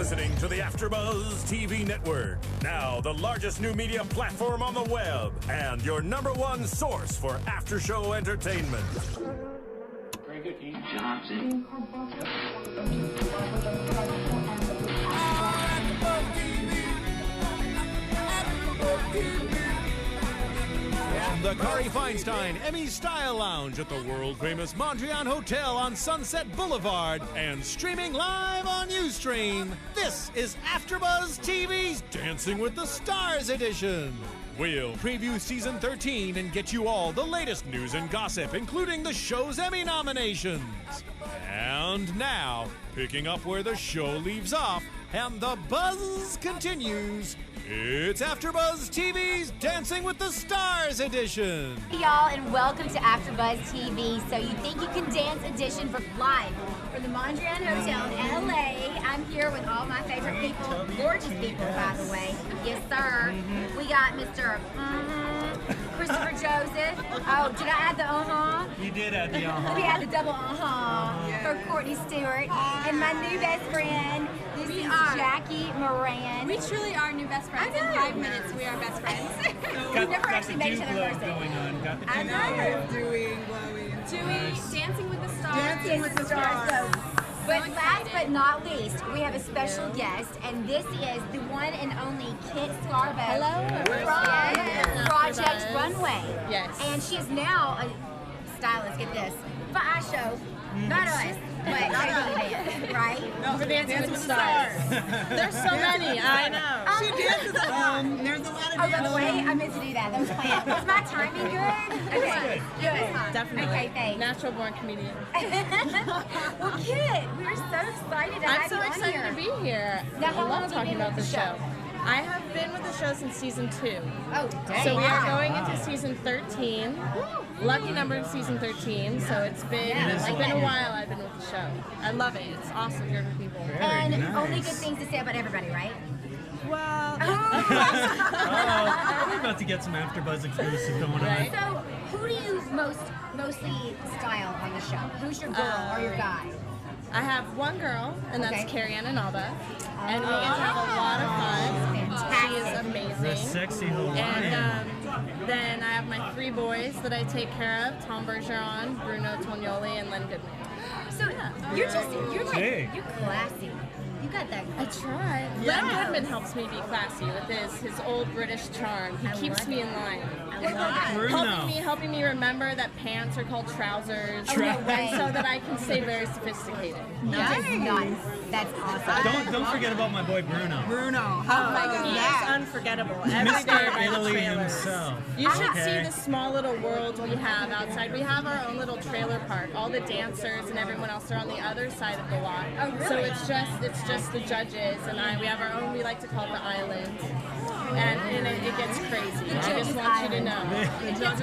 listening to the AFTERBUZZ TV network, now the largest new media platform on the web, and your #1 source for after-show entertainment. Very good, Keith Johnson. The Kari Feinstein Emmy Style Lounge at the world-famous Mondrian Hotel on Sunset Blvd and streaming live on Ustream. This is AFTERBUZZ TV's Dancing with the Stars edition. We'll preview season 13 and get you all the latest news and gossip, including the show's Emmy nominations. And now, picking up where the show leaves off and the buzz continues, it's AFTERBUZZ TV's Dancing with the Stars edition. Hey y'all, and welcome to AFTERBUZZ TV. So you think you can dance edition for live from the Mondrian Hotel in LA. I'm here with all my favorite people, gorgeous people, by the way. Yes, sir. We got Mr. Christopher Jozeph. Oh, did I add the You did add the We had the double for Courtney Stewart. And my new best friend, this is Jackie Miranne. We truly are new best friends. In 5 minutes, we are best friends. We've never actually met each other in person. I know. Doing Dancing with the Stars. Dancing with the Stars. But last but not least, we have a special guest, and this is the one and only Kit Scarborough from Project Runway. Yes. And she is now a stylist, get this, for our show, not us, but right? No, for Dancing with the Stars. There's so many, I know. She dances there's a lot of by the way, I meant to do that. That was planned. Was my timing good? Okay, good. Definitely. Okay, thanks. Natural born comedian. Well, Kit, we're so excited to have you on here. I'm so excited to be here. Now, how I long love have you talking been about with the the show. I have been with the show since season 2. Oh, dang. So we are going into season 13. Lucky number of season 13. So it's been a while I've been with the show. I love it. It's awesome here for people. And only good things to say about everybody, right? Well, we're about to get some AFTERBUZZ exclusive going on. So, who do you mostly style on the show? Who's your girl or your guy? I have one girl, and that's Kari and Anaba. And we get to have a lot of fun. She is amazing. The sexy Hawaiian. And then I have my 3 boys that I take care of: Tom Bergeron, Bruno Tognoli, and Len Goodman. So you're classy. You got that. I try. Yeah. Len Goodman helps me be classy with his old British charm. He keeps me in line. Helping me remember that pants are called trousers, so that I can stay very sophisticated. Nice. That's awesome. Don't forget about my boy Bruno. Oh my goodness, he is unforgettable. Every day by the trailers. Himself. You should see the small little world we have outside. We have our own little trailer park. All the dancers and everyone else are on the other side of the lot. Oh, really? So it's just the judges and I. We have our own. We like to call it the island. And it gets crazy. I just want you to know.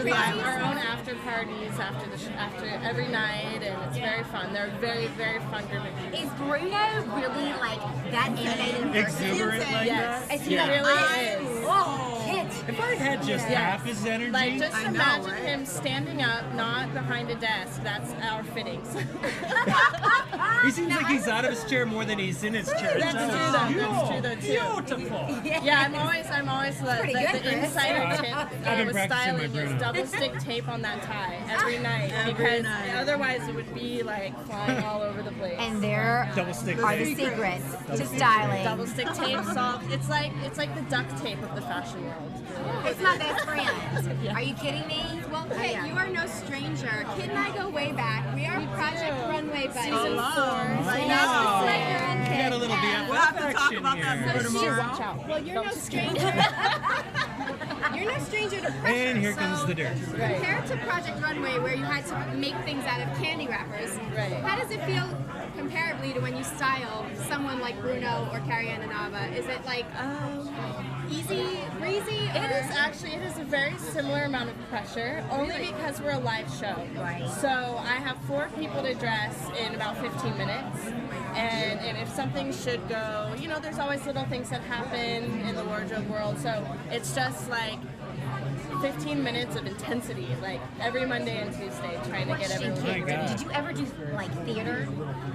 We have our own after parties after every night, and it's very fun. They're very, very fun group of people. Is Bruno really like that animated in person? Exuberant like yes. that? Is he He really is. Oh, Kit. If I had just half his energy. Like, just imagine him standing up, not behind a desk. That's our fittings. He seems like he's out of his chair more than he's in his chair. That's true though, too. Beautiful. Yeah, I'm always the insider tip with styling is double stick tape on that tie every night because otherwise it would be like flying all over the place. And there are the secrets to styling. Double stick tape solved. It's like the duct tape of the fashion world. It's my best friend. Are you kidding me? Well, Kit, you are no stranger. Kit and I go way back. We are Project Runway buddies. Season 4. I know. We got a little BFF We'll have to talk about that tomorrow. Watch out. Well, you're no stranger. You're no stranger to pressure. And here comes the dirt. Compared to Project Runway, where you had to make things out of candy wrappers, how does it feel comparably to when you style someone like Bruno or Kari and Anaba? Is it like easy, breezy? It is a very similar amount of pressure, only because we're a live show. Right. So I have 4 people to dress in about 15 minutes. And if something should go, there's always little things that happen in the wardrobe world. So it's just like 15 minutes of intensity, like every Monday and Tuesday, trying to get everyone ready. Did you ever do like theater?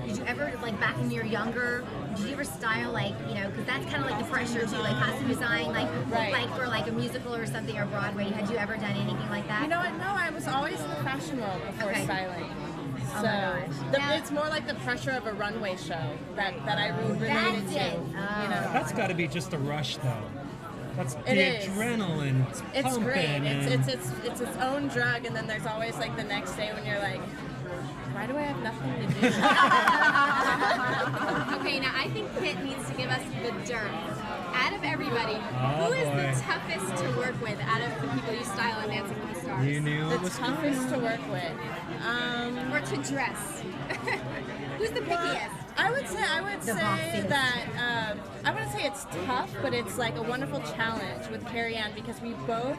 Did you ever, like back when you were younger, did you ever style like, you know, because that's kind of like the pressure too, like costume design, like like for like a musical or something or Broadway. Had you ever done anything like that? You know what? No, I was always in the fashion world before styling. Oh So it's more like the pressure of a runway show that I related to. You know, That's got to be just a rush, though. That's the adrenaline. It's great. It's its own drug, and then there's always like the next day when you're like, why do I have nothing to do? Okay, now I think Pitt needs to give us the dirt. Out of everybody, who is the toughest to work with out of the people you style on Dancing with the Stars? You knew it was toughest to work with. Or to dress. Who's the pickiest? I would say that I wouldn't say it's tough, but it's like a wonderful challenge with Kari because we both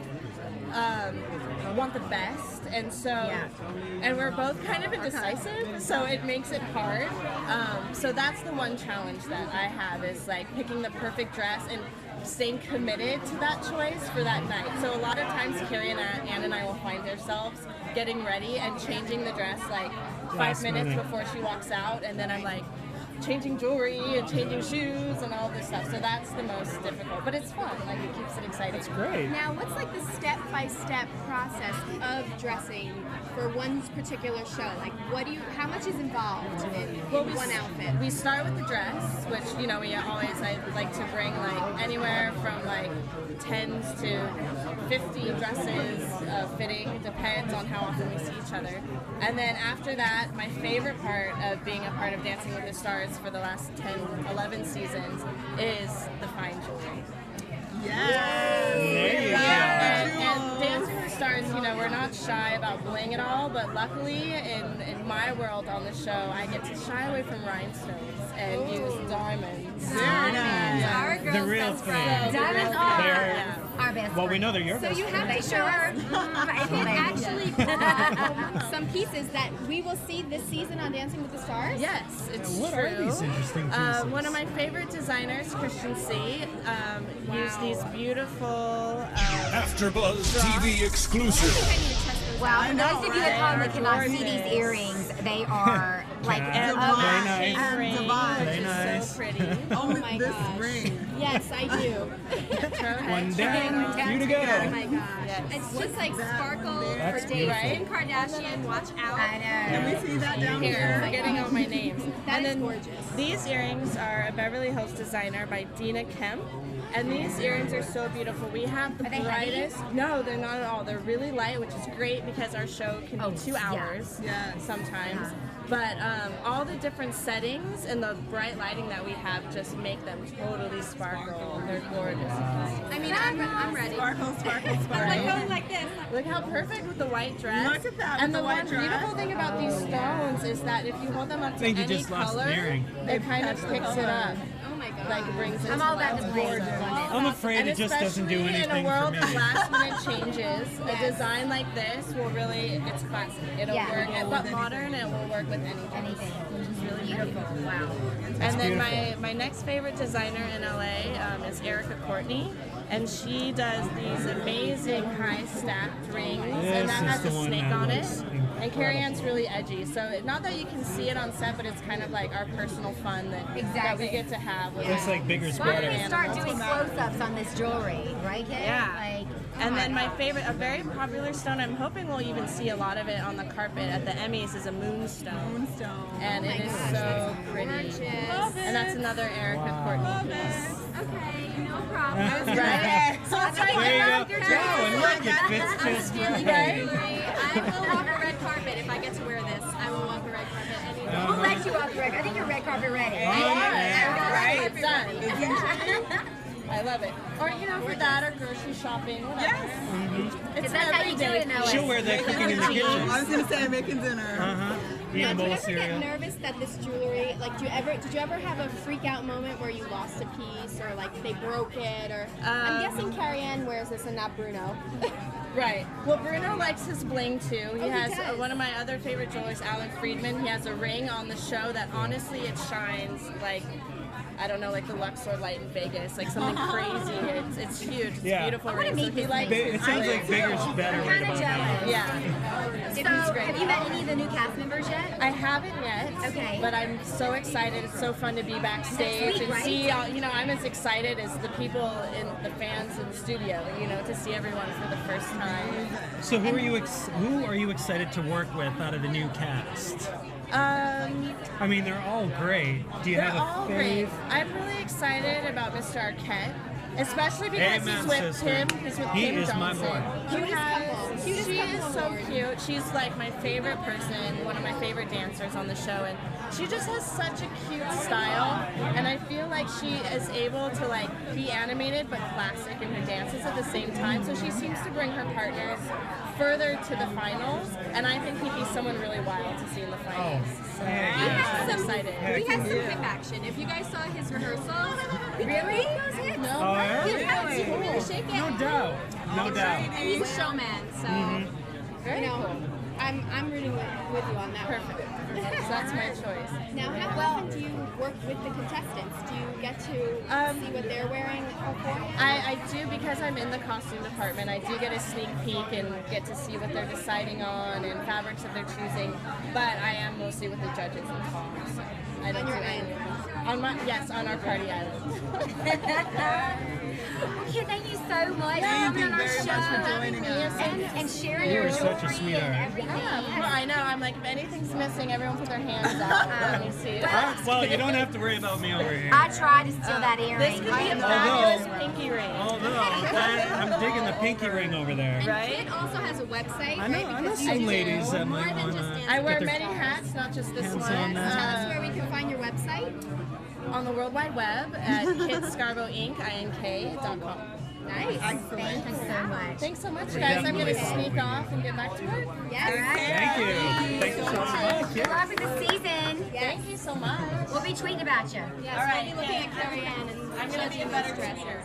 want the best, and so and we're both kind of indecisive, so it makes it hard. So that's the one challenge that I have is like picking the perfect dress and staying committed to that choice for that night. So a lot of times Kari and I will find ourselves getting ready and changing the dress like 5 minutes before she walks out, and then I'm like changing jewelry and changing shoes and all this stuff. So that's the most difficult, but it's fun. Like it keeps it exciting. It's great. Now, what's like the step-by-step process of dressing for one particular show? Like, how much is involved in one outfit? We start with the dress, which I like to bring like anywhere from like 10 to 50 dresses fitting, depends on how often we see each other. And then after that, my favorite part of being a part of Dancing with the Stars for the last 10, 11 seasons is the fine jewelry. And Dancing with the Stars, we're not shy about bling at all, but luckily in my world on the show, I get to shy away from rhinestones and use diamonds. Very nice. Our girls The real thing. Diamonds are our best. Well, we know they're your So best you have to show us actually some pieces that we will see this season on Dancing with the Stars? Yes, it's What true. are these interesting pieces? One of my favorite designers, Chris Jozeph, used these beautiful AfterBuzz TV exclusive. Wow, for those of you at home that cannot see these earrings, they are like Very nice. So pretty. Oh my gosh. Yes, I do. One down, few to go. Oh my gosh. It's just like sparkle That's for days. beautiful. Kim Kardashian, watch out. I know. Can we see that down here? Forgetting all my names. That is gorgeous. These earrings are a Beverly Hills designer by Dina Kemp. And these earrings are so beautiful. We have the brightest. No, they're not at all. They're really light, which is great because our show can be 2 hours sometimes. But all the different settings and the bright lighting that we have just make them totally sparkle. They're gorgeous. I mean, I'm ready. Sparkle, sparkle, sparkle. I'm like going like this. Look how perfect with the white dress. Look at that, And with the the white one dress. beautiful thing about these stones is that if you hold them up to think you any just lost an color, earring. it kind of picks it up. Oh my god. Like brings it I'm to all about life. the bling. I'm afraid And it just doesn't do especially anything in a world for of me. last minute changes, a design like this will really, it's classic. It'll work, but modern, and it will work with anything. Which is really beautiful. Wow. And then my next favorite designer in LA is Courtney, and she does these amazing high stacked rings, and that has a snake on it. And Kari Ann's really edgy, so not that you can see it on set, but it's kind of like our personal fun that we get to have. With It's like bigger, Why don't we better. start doing close-ups on this jewelry, right, Kay? Yeah. Like, And then my favorite, a very popular stone, I'm hoping we'll even see a lot of it on the carpet at the Emmys, is a moonstone. Moonstone. And it is so pretty. And that's another Courtney piece. Okay, no problem. Right? So it's like There you go. you're Wow, and look, it fits I'm just stealing right. your jewelry. I will walk a red carpet if I get to wear this. I will walk a red carpet anytime. we'll let you off the record. I think you're red carpet ready. Right? Done. I love it. Or, for that, or grocery shopping, whatever. Yes. It's That's how you do it in LA. She'll wear that cooking in the kitchen. I was going to say making dinner. Eat Now, a do bowl you of ever cereal. get nervous that this jewelry, like, did you ever have a freak out moment where you lost a piece, or like they broke it, or I'm guessing Kari Ann wears this and not Bruno. Right. Well, Bruno likes his bling too. He has does? one of my other favorite jewelers, Alan Friedman. He has a ring on the show that honestly it shines like I don't know, like the Luxor light in Vegas, like something crazy. It's huge. It's Yeah. beautiful. I wanna ring. meet this man. It sounds like bigger's better. I'm right kind of about now. jealous. Yeah. So, He's great. have you met any of the new cast members yet? I haven't yet. Okay. But I'm so excited. It's so fun to be backstage Next week, and right? see all, you know, I'm as excited as the people in the fans in the studio, you know, to see everyone for the first time. So who are you excited to work with out of the new cast? I mean, they're all great. Do you They're have a all fave? great. I'm really excited about Mr. Arquette, especially because Amen, he's with sister. Kim. He's with He Kim is my Johnson. boy. He has, Cutest she couple is so award. cute. She's like my favorite person, one of my favorite dancers on the show, and she just has such a cute style. And I feel like she is able to like be animated but classic in her dances at the same time. So she seems to bring her partners further to the finals, and I think he'd be someone really wild to see in the finals. So I'm excited. We had some hip action. If you guys saw his rehearsals, Really? No, Oh, yeah? really shake it. No doubt. No doubt. And he's a showman, so very you know, cool. I'm rooting with you on that. Perfect. So that's my choice. Now, how often do you work with the contestants? Do you get to see what they're wearing before? I do, because I'm in the costume department. I do get a sneak peek and get to see what they're deciding on and fabrics that they're choosing. But I am mostly with the judges and calls. So I don't On your do any. island? On our party island. Okay, thank you so much for Thank coming you on our very show. much for joining us. And sharing You your are such a jewelry sweetheart. and everything. Yeah, well, I know. I'm like, if anything's missing, everyone put their hands out. Let me see. Well, you don't have to worry about me over here. I tried to steal that This earring. could be a fabulous pinky ring. Although, I'm digging the pinky ring over there. Right? Kit also has a website, I know, right? I know Because some you ladies that more might than just wanna- dance. I wear their many hats, not just this hands one. on that. Tell us where we can find your website. On the World Wide Web at kitscarboinc.com. Nice. Thank you so much. Thanks so much, guys. I'm going to sneak off and get back to work. Yes. Thank you. Thank you so much. Good luck with the season. Thank you so much. We'll be tweeting about you. Yes, All right, we'll be looking at Carrie Ann and I'm going to be a better dresser.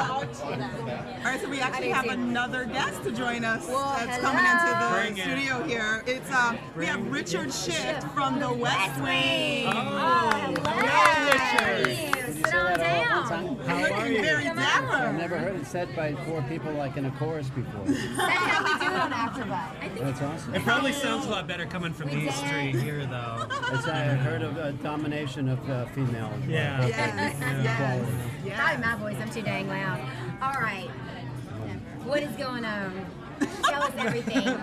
All right, so we actually have another guest to join us that's coming Bring into it. the studio here. It's we have Richard Schiff from the West Wing. Oh, hello. Richard. Sit on down. How are Looking you? very dapper. I've never heard it said by 4 people like in a chorus before. That's how we do it on AfterBuzz. That's awesome. It probably sounds a lot better coming from these three here, though. I've heard of a domination of female. Yeah. Yes. Probably my voice. I'm too dang loud. All right. What is going on? Tell us everything.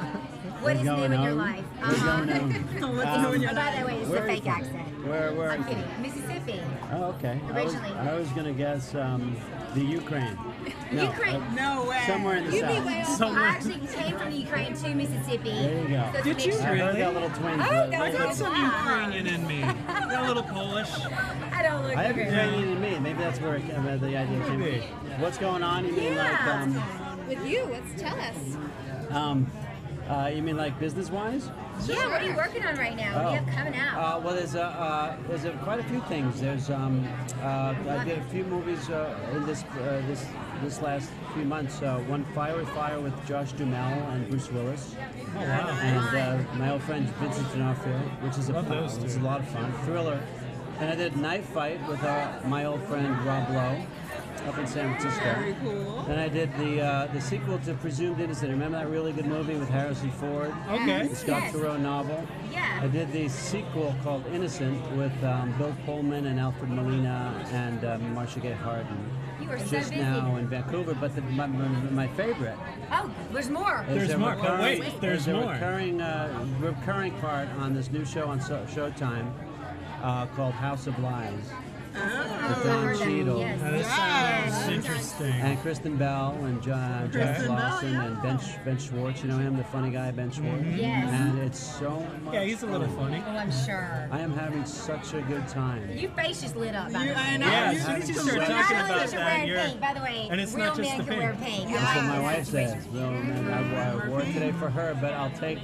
What is new going in your on? life? What's going on? What's new in your Oh, by life? the way, it's a Where fake is- accent. Where I'm is it? kidding. Mississippi. Oh, okay. Originally. I was going to guess the Ukraine. No, Ukraine. No way. somewhere in the south. I actually came from the Ukraine to Mississippi. There you go. So to Did make you sure- I heard really? that little twinge. Oh, but- that I was got awesome. some Ukrainian in me. Got a little Polish. I don't look I have Ukrainian. Ukrainian in me. Maybe that's where the idea came Maybe. from. What's going on? You mean with you. Let's tell us. you mean like business-wise? Yeah, what are you working on right now? What do you have coming out? Well, there's quite a few things. There's I did a few movies in this last few months. One, Fire with Fire with Josh Duhamel and Bruce Willis, Oh, wow. and my old friend Vincent D'Onofrio, which is Love those it's a two. lot of fun. Thriller. And I did Knife Fight with my old friend Rob Lowe up in San Francisco. Very cool. Then I did the sequel to Presumed Innocent. Remember that really good movie with Harrison Ford? Okay. The Scott Yes. Turow novel. Yeah. I did the sequel called Innocent with Bill Pullman and Alfred Molina and Marcia Gay Harden. You are so Just busy. now in Vancouver, but my favorite. Oh, there's more. is There's a more, but wait, there's a more. recurring part on this new show on Showtime called House of Lies. With Don Cheadle. Yes. Now, this sounds interesting. And Kristen Bell and Jack Kristen Bell, Lawson yeah. and Ben Schwartz. You know him, the funny guy, Ben Schwartz. Yes. And it's so much Yeah, he's a little fun. funny. Oh, I'm sure. I am having such a good time. Your face just lit up. By the way. I know. Yeah, You- as soon as you you start can talking Not only about is you're that, wearing you're... pink, by the way, and it's real not just men the can wear pink. pink. Yeah. That's what my I've wife seen says. Well, man, I wore it today for her, but I'll take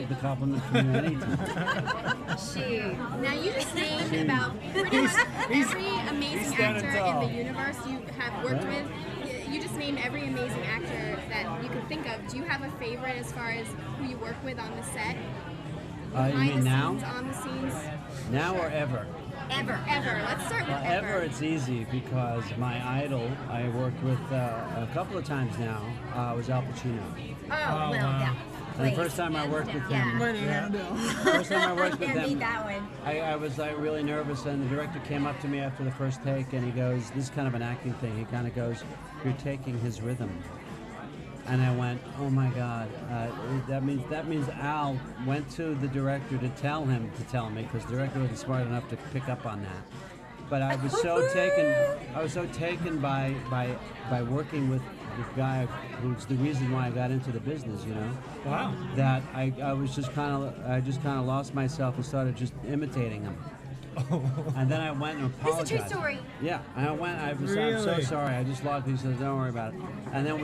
the compliment from you anytime. Shoot. Now you just named about pretty much every amazing standing actor tall. in the universe you have worked with. You just named every amazing actor that you could think of. Do you have a favorite as far as who you work with on the set? You Behind mean the now? scenes, on the scenes? Now or ever? Ever. Let's start with Ever, it's easy because my idol, I worked with a couple of times now, was Al Pacino. Oh, well, yeah. And the first time I worked with him, first time I worked with him, I was like really nervous, and the director came up to me after the first take, and he goes, "This is kind of an acting thing." He kind of goes, "You're taking his rhythm." And I went, "Oh my God!" That means Al went to the director to tell him to tell me, because the director wasn't smart enough to pick up on that. But I was so taken by working with this guy who's the reason why I got into the business, you know. Wow. That I just kind of lost myself and started just imitating him. And then I went and apologized. It's a true story. Yeah, and I went. I'm so sorry. I just logged. He says, "Don't worry about it." And then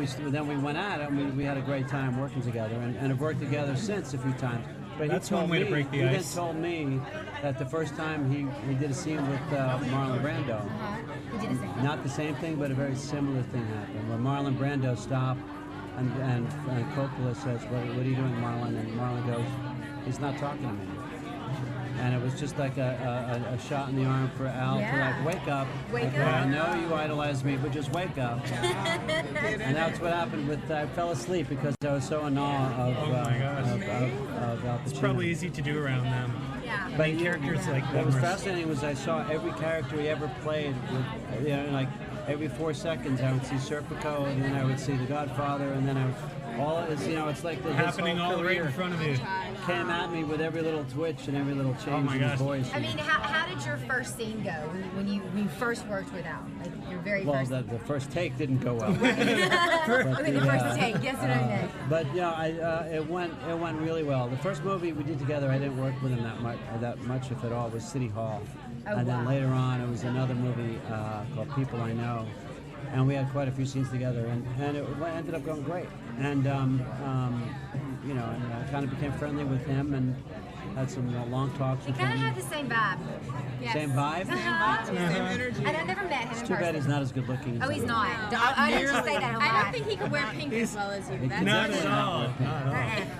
we went at it, and we had a great time working together, and have worked together since a few times. But That's one way to break the ice. He then told me that the first time he did a scene with Marlon Brando. He did a scene. Not the same thing, but a very similar thing happened. Where Marlon Brando stopped, and Coppola says, "What are you doing, Marlon?" And Marlon goes, "He's not talking to me." And it was just like a shot in the arm for Al to like, wake up. I know you idolize me, but just wake up. And that's what happened with, I fell asleep because I was so in awe of Al Pacino. It's probably easy to do around them. Yeah. But characters like what was fascinating was I saw every character he ever played with, you know, like every 4 seconds I would see Serpico, and then I would see The Godfather, and then it's like happening all right in front of you. Came at me with every little twitch and every little change in his voice. I mean, how did your first scene go when you first worked with Al? Like your very first. Well, the first take didn't go well. The first take, yes or no? But yeah, it went really well. The first movie we did together, I didn't work with him that much, if at all, was City Hall. And then later on, it was another movie called People I Know. And we had quite a few scenes together, and it ended up going great. And you know, and I kind of became friendly with him and had some long talks with him. Kind of had the same vibe. Yes. Same vibe? Same energy. And I've never met him in person. It's too bad he's not as good looking as he's not. I didn't just say that. I don't think he could wear pink as well as you. Not at all.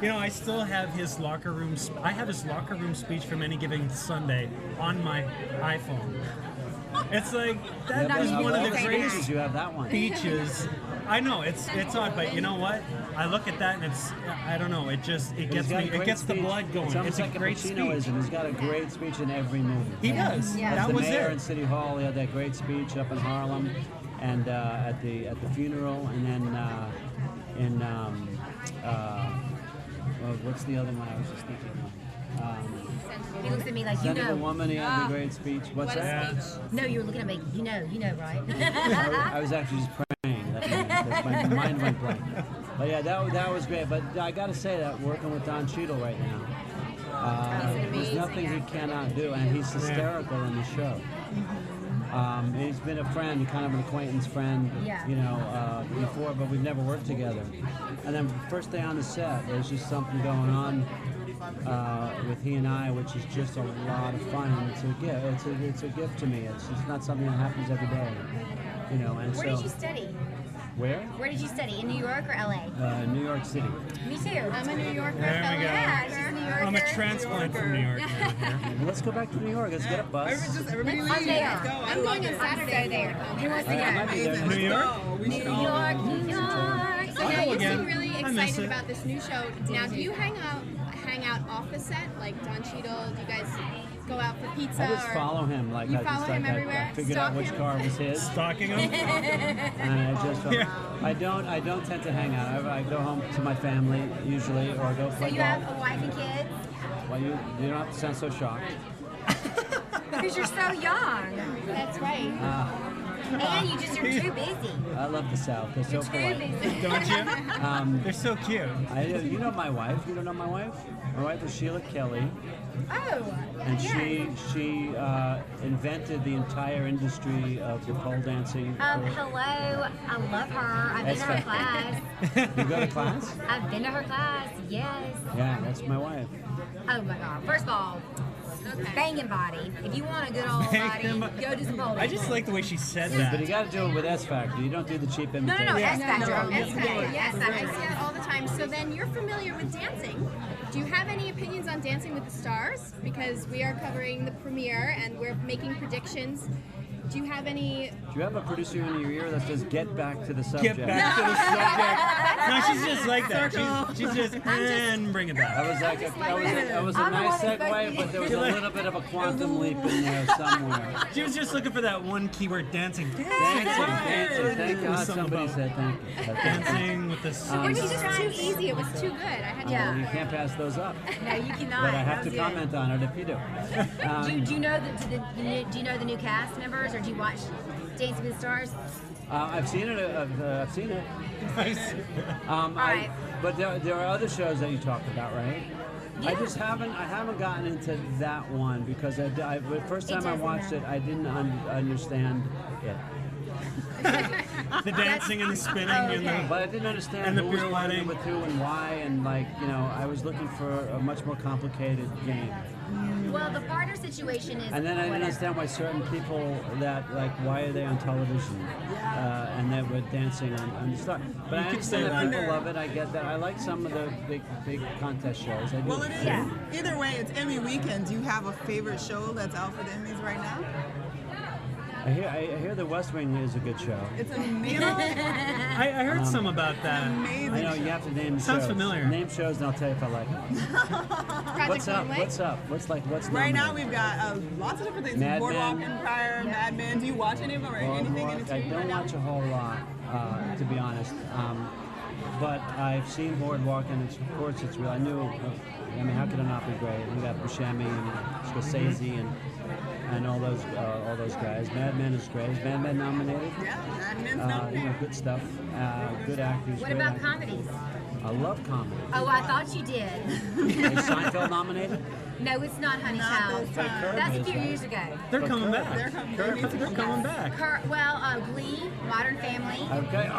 You know, I still have his locker room. I have his locker room speech from Any Given Sunday on my iPhone. It's like that was one of the greatest you have that one. speeches. I know it's odd, but you know what? I look at that and I don't know. It gets me. It gets the blood going. It's a like great speech. He's got a great speech in every movie. He does. Yeah. As That the was mayor it. in City Hall, he had that great speech up in Harlem, and at the funeral, and then what's the other one I was just thinking of? He looks at me like, you Send know. the woman, he had the great speech. What's that? No, you were looking at me. You know, right? I was actually just praying. That's my mind went blank. But yeah, that was great. But I got to say that working with Don Cheadle right now, there's nothing he cannot do, and he's hysterical in the show. He's been a friend, kind of an acquaintance friend, you know, before, but we've never worked together. And then first day on the set, there's just something going on with he and I, which is just a lot of fun. And it's a gift. It's a gift to me. It's not something that happens every day, you know. And Where did you study? Where? Where did you study? In New York or LA? New York City. Me too. I'm a New Yorker. There we go. Yeah, she's a New Yorker. I'm a transplant from New York. Well, let's go back to New York. Let's get a bus. Everybody leave. I'm there. Let's go. I'm going on Saturday there. Who wants to I might be go? there. New York? New York, New York. So I'll now go you again. seem really I miss excited it. about this new show. Now, do you hang out off the set, like Don Cheadle? Do you guys go out for pizza? I just or follow him. Like you I follow just him like everywhere? I figured Stalk out which him? car was his. Stalking him? And I just I don't tend to hang out. I go home to my family usually, or go So play you golf. have a wife and kids? Well, you don't have to sound so shocked. Because you're so young. That's right. And you're too busy. I love the South. They're so You're too polite. busy. Don't you? They're so cute. You know my wife. You don't know my wife? My wife is Sheila Kelly, Oh. and yes. she invented the entire industry of the pole dancing. Hello. I love her. I've been to her class. You go to class? I've been to her class. Yes. Yeah, that's my wife. Oh my God. First of all, banging body. If you want a good old Banging body, go do some pole I dancing. just like the way she said But you that. got to do it with S Factor. You don't do the cheap imitation. No, S Factor. Yes, I see that all the time. So then you're familiar with dancing. Do you have any opinions on Dancing with the Stars? Because we are covering the premiere and we're making predictions. Do you have any? Do you have a producer in your ear that says, "Get back to the subject"? Get back to the subject. No, she's just like that. She's just and bring it back. That was like that was a nice segue, but there was a little bit of a quantum leap in there somewhere. She was just looking for that one keyword, dancing. Dancing. Thank God somebody said thank you. Dancing with the It was just too easy. It was too good. I had to. You can't pass those up. No, you cannot. But I have to comment on it if you do. Do you know the new cast members, or do you watch Dancing with the Stars? I've seen it. I've seen it. All right. But there are other shows that you talk about, right? Yeah. I haven't gotten into that one because the first time I watched it, I didn't understand it. The dancing and the spinning and the. But I didn't understand and the who was playing pirouetting. with who and why, and I was looking for a much more complicated game. Well, the partner situation is. And then I didn't understand why certain people why are they on television? And they were dancing on the star. But I understand that people love it. I get that. I like some of the big contest shows. I do. Well, it is. Either way, it's Emmy weekend. Do you have a favorite show that's out for the Emmys right now? I hear The West Wing is a good show. It's amazing. I heard some about that. Amazing. I know you have to name Sounds shows. familiar. Name shows and I'll tell you if I like it. What's up? What's up? What's Right now nominated? we've got lots of different things. Mad Boardwalk Men. Empire, Mad Men. Do you watch any of them or anything in the I TV don't right now? watch a whole lot, to be honest. But I've seen Boardwalk, and of course it's real. I knew. I mean, how could it not be great? We got Buscemi and Scorsese and all those guys. Mad Men is great. Is Mad Men nominated? Yeah, Mad Men's nominated. Good stuff. Good actors. What great about actors. comedies? I love comedy. Oh, I thought you did. Is Seinfeld nominated? No, it's not, honey child. this time. That's a is, few right? years ago. They're coming Kurt. back. They're coming back. Glee, Modern Family.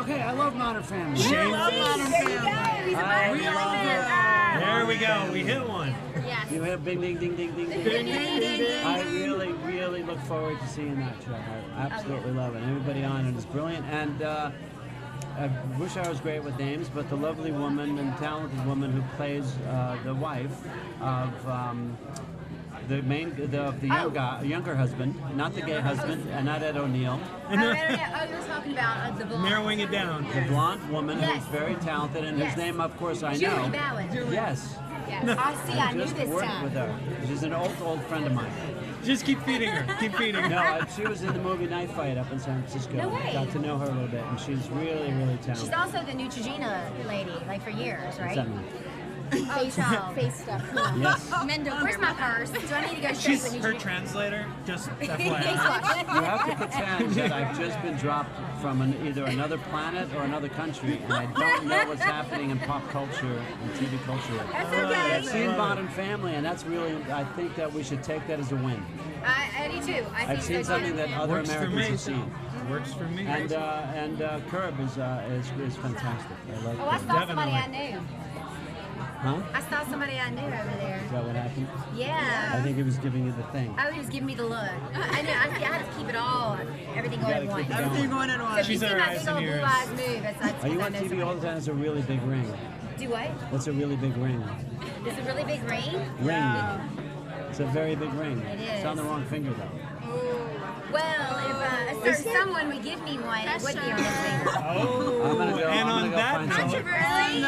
Okay, I love Modern Family. There you go. He's a Modern We love Family it. fan. There we go. We hit one. Yes. You have bing, ding, ding, ding, ding, ding. Ding, ding, ding, ding. I really, really look forward to seeing that show. I absolutely love it. Everybody on it is brilliant. And I wish I was great with names, but the lovely woman and talented woman who plays the wife of the younger husband, not the gay husband, and not Ed O'Neill. Oh, you're talking about the blonde. Narrowing it down. The blonde woman Yes. who's very talented, and Yes. whose name, of course, I Julie know. Bowen. Yes. I see. I knew Just this worked time. with her. She's an old friend of mine. Just keep feeding her. Keep feeding her. No, she was in the movie Night Fight up in San Francisco. No way. Got to know her a little bit, and she's really, really talented. She's also the Neutrogena lady, like for years, What's right? that mean? Face child. Face stuff. Yes. Men don't. Where's my purse? Do I need to go straight She's to her Neutrogena? translator. Just Face FYI. wash. You have to pretend that I've just been dropped from either another planet or another country, and I don't know what's happening in pop culture and TV culture. That's okay. I've seen Modern Family, and that's really, I think that we should take that as a win. I do too. I think I've seen so something too. that other Works for Americans me. have seen. Works for me. And Curb is fantastic. I love Oh, I Curb. saw somebody I knew. Huh? I saw somebody I knew over there. Is that what happened? Yeah. I think he was giving you the thing. Oh, he was giving me the look. I knew. I had to keep it all, everything going gotta at once. keep it Everything going at So once. if you She's see our my eyes big and old blue ears. eyes move, that's Are you on TV all the time? It's a really big ring. Do what? What's a really big ring? It's a really big ring. Ring. It's a very big ring. It It's on the is. wrong finger though. Well, if a certain someone would give me one, it would be on this finger. Oh, I'm gonna go. and I'm on gonna go that find note, someone. Controversy.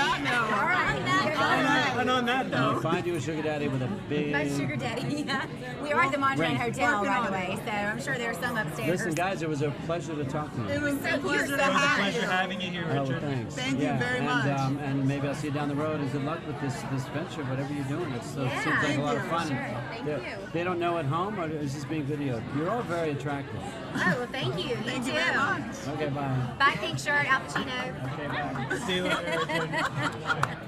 All right. and on that I'm note, gonna find you a sugar daddy with a big. My sugar daddy. Yeah. We are at the Mondrian Ring. Hotel, Working by on the way, so I'm sure there's some upstairs. Listen, guys, it was a pleasure to talk to you. It was a pleasure It was to it was a have pleasure you. having you here, Oh, well, Richard. thanks. Thank you very much. And maybe I'll see you down the road. And good luck with this venture, whatever you're doing. It seems like Thank a lot of you. fun. Sure. Thank They- you. They don't know at home, or is this being videoed? You're all very attractive. Oh, well, thank you. Thank you you too. very much. Okay, bye. Bye, pink shirt, Al Pacino. Okay, bye. See you later, Richard.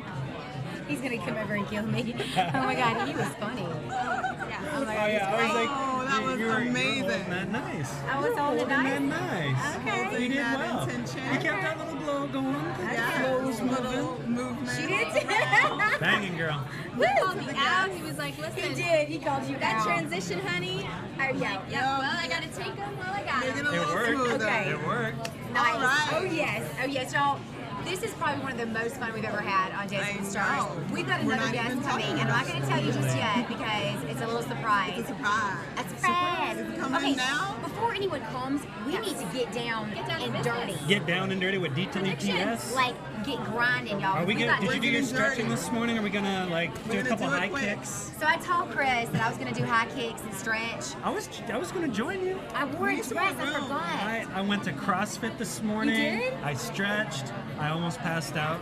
He's gonna come over and kill me. Oh my God, he was funny. Oh my God, Oh yeah, I was like, Oh, that was you were amazing. holding that nice. I was on the Holding that night. nice. Okay. You did That well. intention. You kept that little blow going. Yeah, Flows little moving. movement. She did too. Banging girl. Woo! Called me out. He was like, listen. He did. He called you That out. transition, honey. Oh yeah. Yeah, well, I gotta take them while I got Make it them. a It little worked. smoother. Okay. It worked. Nice. All right. Oh yes. Oh yes, y'all. This is probably one of the most fun we've ever had on Dancing with the Stars. We've got another guest coming, and I'm not going to tell you just yet because it's a little surprise. It's a surprise. A surprise. Is it coming in now? Before anyone comes, we need to get down and dirty. Get down and dirty with DWTS? Like, get grinding, y'all. Are we gonna, did you do your stretching this morning? Are we gonna like do a couple high kicks? So I told Chris that I was gonna do high kicks and stretch. I was gonna join you. I wore a dress, I forgot. I went to CrossFit this morning. You did? I stretched. I almost passed out.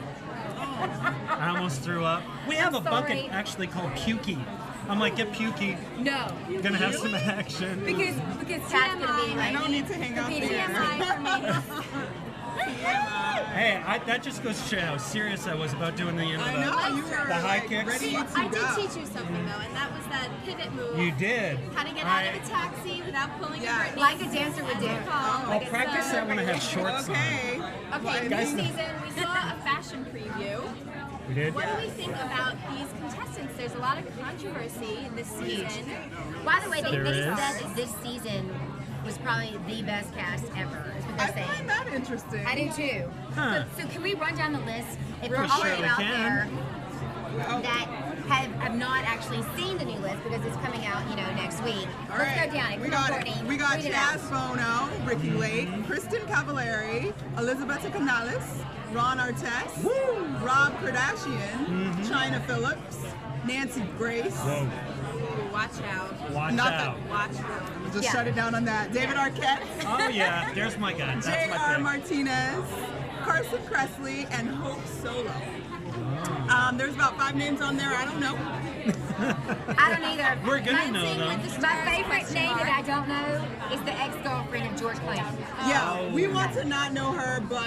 I almost threw up. We have a bucket actually called Pukey. I'm like, get Pukey. No. Gonna have some action. Because Kat's gonna be like, I don't need to hang out there. Hey, that just goes to show how serious I was about doing the I know, you were the high kicks. ready to I did go. teach you something though, and that was that pivot move. You did. How to get out of a taxi without pulling your Britney. like a dancer would do. I'll practice that when I have shorts Okay. Okay, Guys, this season we saw a fashion preview. We did? What do we think about these contestants? There's a lot of controversy in this season. By the way, they There said is. that this season was probably the best cast ever, is what I they're saying. find that interesting. I do too. Huh. So can we run down the list? If We for all of surely you out can. there that have not actually seen the new list because it's coming out, next week. All Let's right. go down it. We Come on, got Courtney. it. We got Read it Chaz out. Bono, Ricky Lake, Kristen Cavallari, Elizabeth Canales, Ron Artest, Rob Kardashian, China Phillips, Nancy Grace. Whoa. Watch out. Watch Nothing. out. Watch out. We'll just Yeah. shut it down on that. David Arquette, Oh yeah, there's my guy. That's my J.R. pick. Martinez, Carson Kressley, and Hope Solo. There's about 5 names on there. I don't know. I don't either. We're gonna know them. My favorite name that I don't know is the ex-girlfriend of George Clooney. Yeah, we want to not know her, but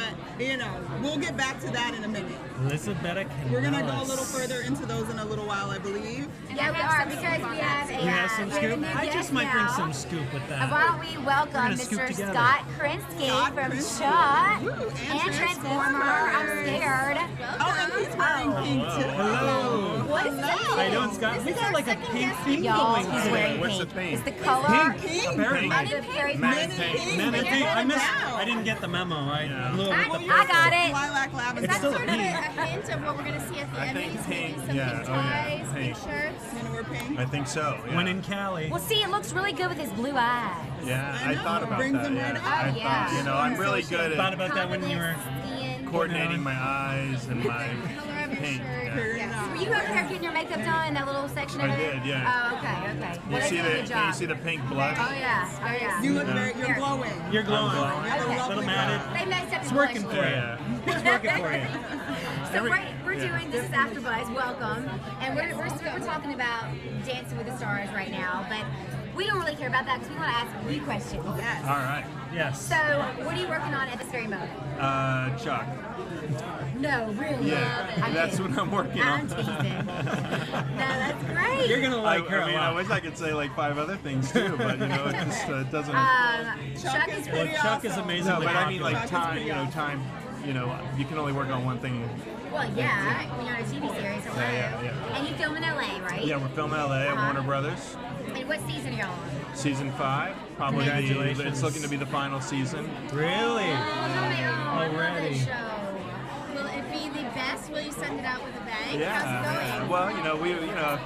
we'll get back to that in a minute. Elizabeth We're gonna go a Canales. little further into those in a little while, I believe. Yeah, we are because we have a We have some we have a scoop. new I guest just might bring now. some scoop with And that. why don't we welcome gonna scoop Mr. together. Scott Krinsky Scott from Krinsky. Chuck Woo, and and Transformer. I'm scared. Oh, and he's wearing pink too. Hello. What is that? How you doing, Scott? We got like a pink theme Y'all, going he's today. wearing What's the pink. theme? It's the color. Pink. Apparently. of the very Men in first- Pink. Men in Figure pink. it I out. didn't get the memo. I blew I, it with the I got it. Lilac lavender. That's still sort of a pink. hint of what we're going to see at the I think Emmys. Maybe pink, some yeah, pink oh, yeah, ties, pink. pink shirts. Gonna wear pink. I think so. Yeah. When in Cali. Well, see, it looks really good with his blue eyes. Yeah, I I know, thought about brings that. them Yeah. right out. I Oh, yeah. thought, I'm really good Thought at about that when you were. Skin. coordinating my eyes and my Color of your pink. shirt. Yeah. Yes. Were you over there getting your makeup done in that little section I over there? did, yeah. Oh, okay. You Well, they see did a the good job. you see the pink blush? Oh, yeah. Oh, yeah. You look Yeah. very, you're glowing. You're glowing. glowing. You're Okay. a Little lovely matted. girl. They messed up It's the working blush for look. you. Yeah. It's working for you. So we're doing this is AfterBuzz. Welcome, and we're talking about Dancing with the Stars right now, but we don't really care about that because we want to ask you questions. Yes. All right. Yes. So, what are you working on at this very moment? Chuck. No, really. Yeah, I'm that's kidding. what I'm working I'm on. teasing. No, that's great. You're gonna like her I mean, a I lot. wish I could say like 5 other things too, but it just it doesn't. Chuck is Well, pretty Chuck is awesome. amazing. No, but I mean Chuck like is time. pretty Time. You can only work on one thing. Well, yeah, when you're on a TV series, hello. Yeah. And you film in LA, right? Yeah, we're filming LA at Warner Brothers. And what season are y'all on? Season 5, probably. Congratulations. It's looking to be the final season. Really? Already. Will it be the best? Will you send it out with a bang? Yeah. How's it going? Well,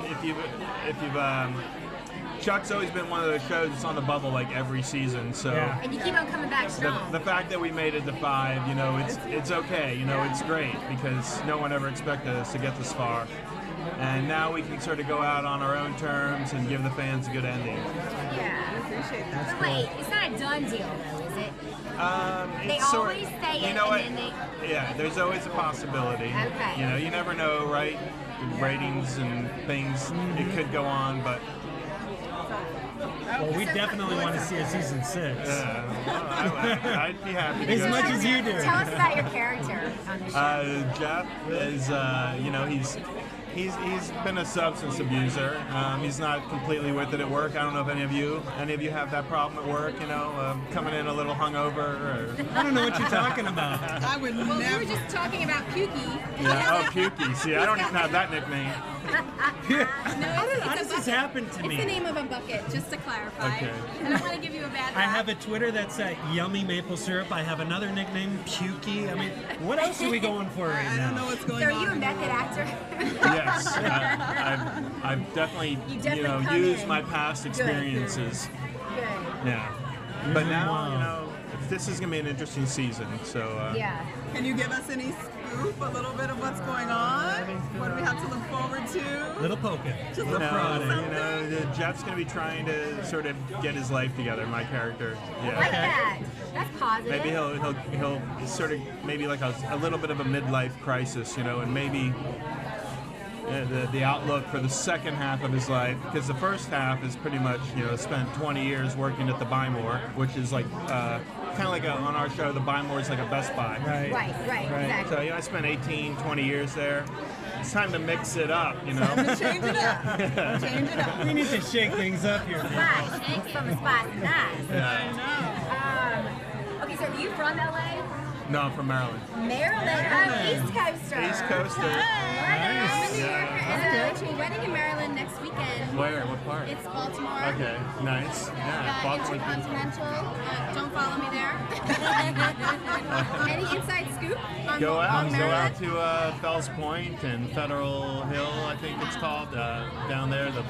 if you've Chuck's always been one of those shows that's on the bubble like every season. So Yeah. And you keep on coming back strong. the fact that we made it to 5, it's okay. It's great because no one ever expected us to get this far. And now we can sort of go out on our own terms and give the fans a good ending. Yeah. Appreciate that. So wait, it's not a done deal though, is it? They It's sort- always say it, you know what? and then Yeah, there's always a possibility. Okay. You never know, right? With ratings and things, it could go on, but Well, we definitely want to see a season 6. I'd be happy to As go much see as you do. Tell us about your character on the show. Jeff is, he's been a substance abuser. He's not completely with it at work. I don't know if any of you have that problem at work. Coming in a little hungover. Or... I don't know what you're talking about. I would Well, we never. were just talking about Pukey. Yeah, oh, Pukey. See, I don't even have that nickname. How does this happen to me? It's the name of a bucket, just to clarify. Okay. I don't want to give you a bad I rap. have a Twitter that's Yummy Maple Syrup. I have another nickname, Pukey. I mean, what else are we going for right I now? don't know what's going So on. are you a method actor? Yes, I've definitely, You definitely come used in. my past experiences. Good. Yeah, but now, this is gonna be an interesting season. So Yeah. Can you give us any scoop, a little bit of what's going on? What do we have to look forward to? Little poking. Just You a know, Jeff's gonna be trying to sort of get his life together. My character, I like yeah. that. That's positive. Maybe he'll sort of maybe like a little bit of a midlife crisis, and maybe the outlook for the second half of his life, because the first half is pretty much spent 20 years working at the Buy More, which is like kind of like on our show, the Buy More is like a Best Buy. Right, exactly. So I spent 18, 20 years there. It's time to mix it up, Change it up. Change it up. We need to shake things up here. Spice. Some spice is nice. Yeah. Okay, so are you from LA? No, I'm from Maryland. Maryland. East Coaster. East Coaster. I'm a New Yeah. Yorker, and I'm going to a wedding in Maryland next weekend. Where? What part? It's Baltimore. Okay, nice. Yeah, Baltimore. Intercontinental. Don't follow me there. Any inside scoop on Go out Maryland? to Fells Point and Federal Hill, I think it's called, down there. The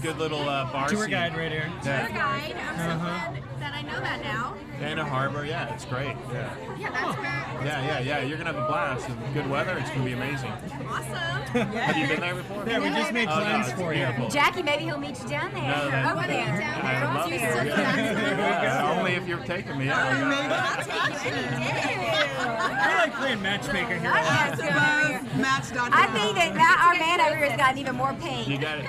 good little bar Tour scene. guide right here. Yeah. Tour guide. I'm so glad that I know that now. Hill Harper, yeah, it's great. Yeah. Yeah, that's where. Yeah. You're gonna have a blast. And good weather, it's gonna be amazing. Awesome. Have you been there before? Yeah, we just made plans it's for you. beautiful. Jackie, maybe he'll meet you down there. No, that- Over there. I'd love to. Yeah, only if you're taking me. Yeah. We're like playing matchmaker here. AfterBuzzMatch.com. I think that now our man over here has gotten even more paint. You got it.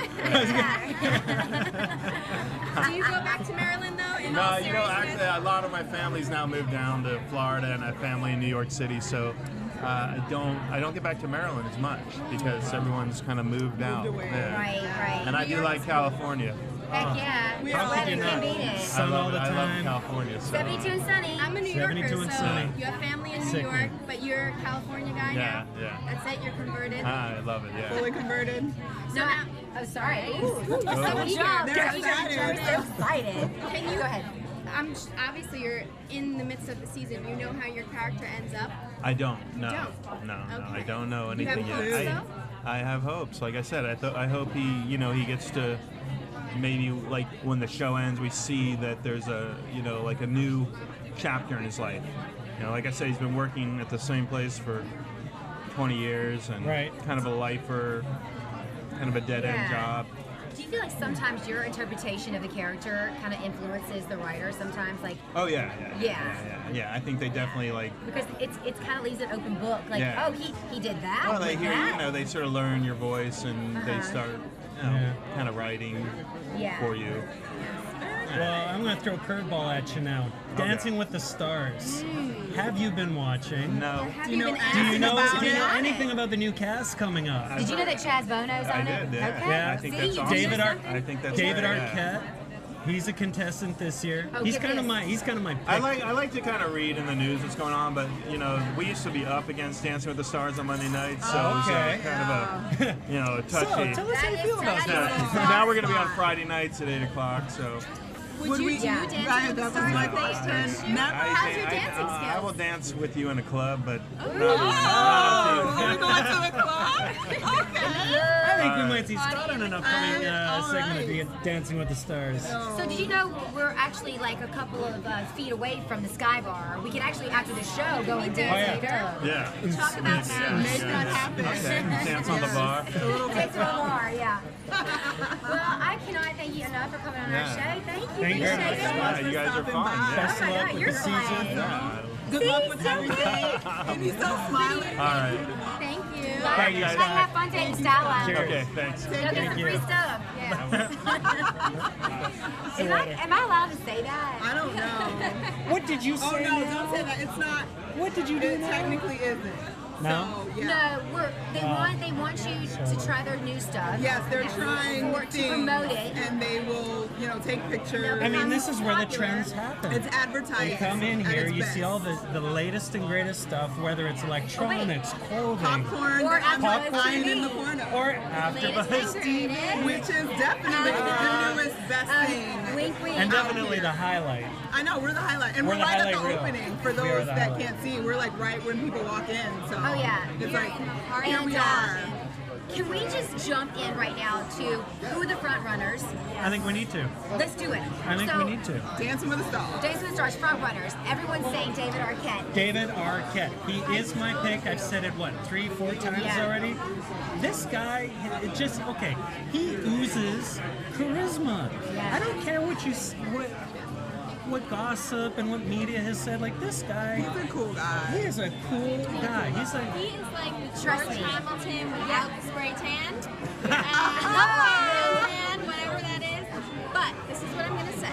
Do you go back to Maryland though? In No, all actually, seriousness? a lot of my family's now moved down to Florida, and I have family in New York City, so I don't get back to Maryland as much because everyone's kind of moved out. Yeah. Right. And I do like California. Heck yeah. We The are weather you can't not? beat it. Sun all the I love time. California. So. 72 and sunny. I'm a New 72 Yorker, and so sunny. you have family in New Sickening. York, but you're a California guy Yeah, now? yeah. That's it? You're converted? I love it, yeah. Fully converted. So now, Oh, sorry. Go. So job. They're Joe's excited. so excited. can you, Go ahead. obviously you're in the midst of the season. You know how your character ends up? I don't. No. You don't? No, Okay. I don't know You have anything hopes, yet. though? I have hopes. Like I said, I hope he gets to maybe like when the show ends, we see that there's a like a new chapter in his life. Like I said, he's been working at the same place for 20 years and kind of a lifer, kind of a dead end job. Do you feel like sometimes your interpretation of the character kind of influences the writer? Sometimes, like Oh yeah. I think they definitely like. because it's kind of leaves an open book. Like, Yeah. oh, he did that. Well, they with hear that. they sort of learn your voice and they start kind of writing for you. Well, I'm going to throw a curveball at you now. Dancing with the Stars. Have you been watching? No. Have Do you you know been anything asked Do you know, about do you know it? anything about the new cast coming up? Did you know that Chaz Bono's on I it? did, yeah. Okay. Yeah. I think See, that's you awesome. David I think that's David right, Arquette. yeah. He's a contestant this year. Oh, he's get kind of this. my pick. I like to kind of read in the news what's going on, but we used to be up against Dancing with the Stars on Monday nights, so it was okay. kind of a touchy. So, tell us how you feel about that. Now we're gonna be on Friday nights at 8 o'clock, so. Would we? Yeah. That was my question. Never. How's your dancing I will skills? dance with you in a club, but Oh, not are we going to a club? Okay. I think we might see Scott on an upcoming segment of the Dancing with the Stars. So did you know we're actually like a couple of feet away from the Sky Bar? We can actually after the show go and dance later. Yeah. Talk about that. Make that happen. Okay. Dance on the bar. Dance to a bar, yeah. Well, I cannot thank you enough for coming on our show. Thank you. Thank you very Appreciate much. it. Yeah, you guys are stopping fun. by. Yeah. Best Oh of my luck God, with you're the season. Yeah. Good luck with so everything. And he's so smiling. All right. Thank you. Thank you guys. Have fun taking style out. Cheers. Okay, thanks. Go get some you. free stuff. Yeah. Am I allowed to say that? I don't know. What did you Oh say? no, now? don't say that. It's not. What did you do It now? technically isn't. No? So, yeah. No, they want you to try their new stuff. Yes, they're trying to things, promote it. and they will, take pictures. I mean, this is where the trends happen. It's advertising. You come in at here, its you best. see all the latest and greatest stuff, whether it's electronics, clothing, popcorn, Or that I'm AfterBuzz buying in TV. the corner, or AfterBuzz TV. which is definitely the newest best thing. Wink, wink. And definitely the highlight. I know, we're the highlight, and We're we're the right at the highlight reel. opening. For We are those the that highlight. can't see, we're like right when people walk in. So Oh, yeah. it's You're like in the heart here of we the are. Can we just jump in right now to who are the front runners? I think we need to. Let's do it. I think so, we need to. Dancing with the Stars. Dancing with the Stars front runners. Everyone's saying David Arquette. David Arquette. He is my pick. I've said it, 3-4 times Yeah. already? This guy, it just, okay, he oozes charisma. Yeah. I don't care what gossip and what media has said. Like, this guy, He's a cool guy. he is a cool guy. He's like, He is like Trust George me. Hamilton without the spray tan. And whatever that is. But this is what I'm going to say.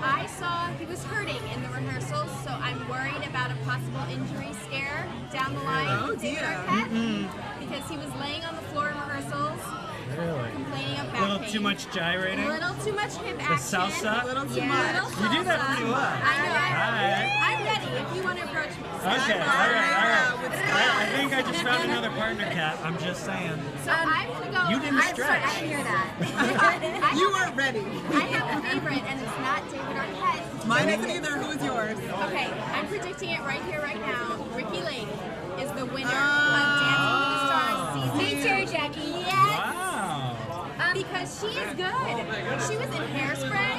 I saw he was hurting in the rehearsals, so I'm worried about a possible injury scare down the line. Oh, with David dear. Arquette, because he was laying on the floor in rehearsals, really? complaining of A back little pain. too much gyrating? A little too much hip The action. salsa? A little too Yeah. much. You do that pretty well. I know. Alright. I'm ready if you want to approach me. Okay, all right. with I think I just found another partner, Kat. I'm just saying. So I'm going to go. You didn't I'm sorry, I stretch. didn't hear that. You weren't ready. I have a favorite, and it's not David Arquette. Mine isn't either. Who is yours? Okay, I'm predicting it right here, right now. Ricky Lake is the winner of Dancing with the Stars season. Me too, Jackie. Yes. Wow. Because she is good. She was in Hairspray,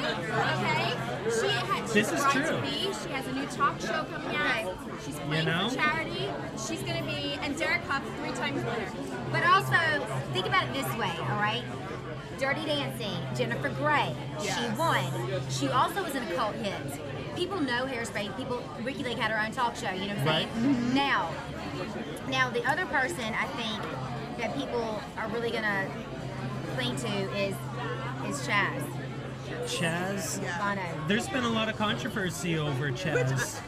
okay? This She's is a bride true. to be. She has a new talk show coming out. She's playing for charity. She's going to be, and Derek Huff, 3-time winner. But also, think about it this way, all right? Dirty Dancing, Jennifer Grey, Yes. she won. She also was in a cult hit. People know Hairspray. Ricky Lake had her own talk show, you know what I'm saying? Now, the other person I think that people are really gonna cling to is Chaz. Chaz? Bono. There's been a lot of controversy over Chaz.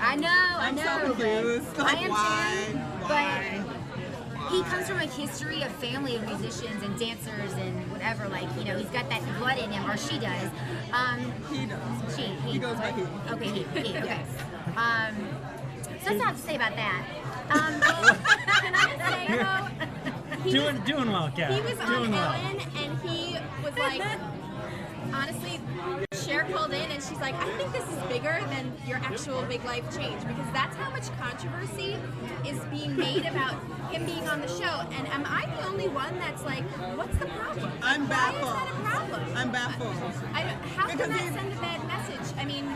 I know. I'm so confused. I Like, am why? too. Why? But he comes from a history of family of musicians and dancers and whatever. Like, he's got that blood in him, or she does. He does. He He goes by he. Okay, he. Okay. So that's all I have to say about that. Can I say, though, he was, Doing well, Kat. he was on Doing well. Ellen, and he was like, honestly, Cher called in, and she's like, I think this is bigger than your actual big life change, because that's how much controversy is being made about him being on the show. And am I the only one that's like, what's the problem? I'm baffled. Why is that a problem? I'm baffled. How can Because that he's- send a bad message? I mean,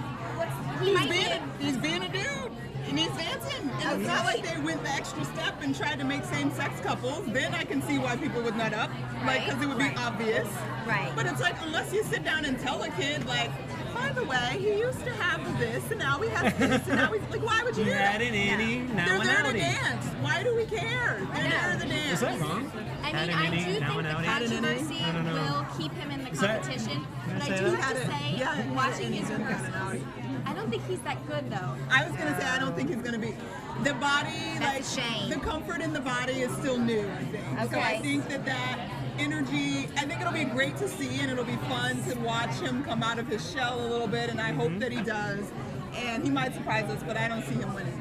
he might be He's being a dude. And he's dancing. And it's not like they went the extra step and tried to make same-sex couples. Then I can see why people would nut up. Like, because it would be obvious. Right. But it's like, unless you sit down and tell a kid, like, by the way, he used to have this, and now he has this, and now he's like, why would you do You that? had an innie, now They're an there to outie. dance. Why do we care? They're there to dance. Is that wrong? I Had mean, an I do innie, think now the an outie? controversy I don't know. will keep him in the Is that- competition. Can I But I say do that? have to say, Yeah, watching he's his in kind of rehearsals, outie. I don't think he's that good though. I was gonna say I don't think he's gonna be. The body, That's a shame. the comfort in the body is still new. I think. So I Okay. think that energy. I think it'll be great to see, and it'll be fun to watch him come out of his shell a little bit. And I hope that he does. And he might surprise us, but I don't see him winning.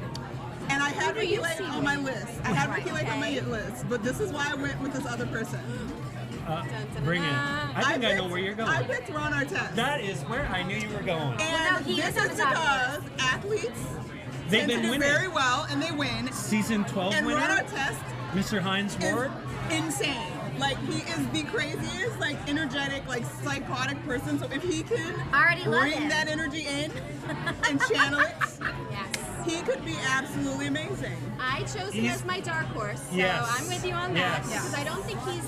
And I had do Ricky you Lake see on my list. I had Ricky Lake on my Okay. hit list, but this is why I went with this other person. Bring it. I think I know where you're going. I picked Ron Artest. That is where I knew you were going. And no, he this is on is the top because athletes They've tend to been do winning. very well, and they win. Season 12 And Ron winner, Artest Mr. Hines Ward. is insane. Like, he is the craziest, like, energetic, like, psychotic person. So if he can I already love bring him. that energy in and channel it, Yes. he could be absolutely amazing. I chose him He's- as my dark horse, so Yes. I'm with you on that Yes. because I don't think he's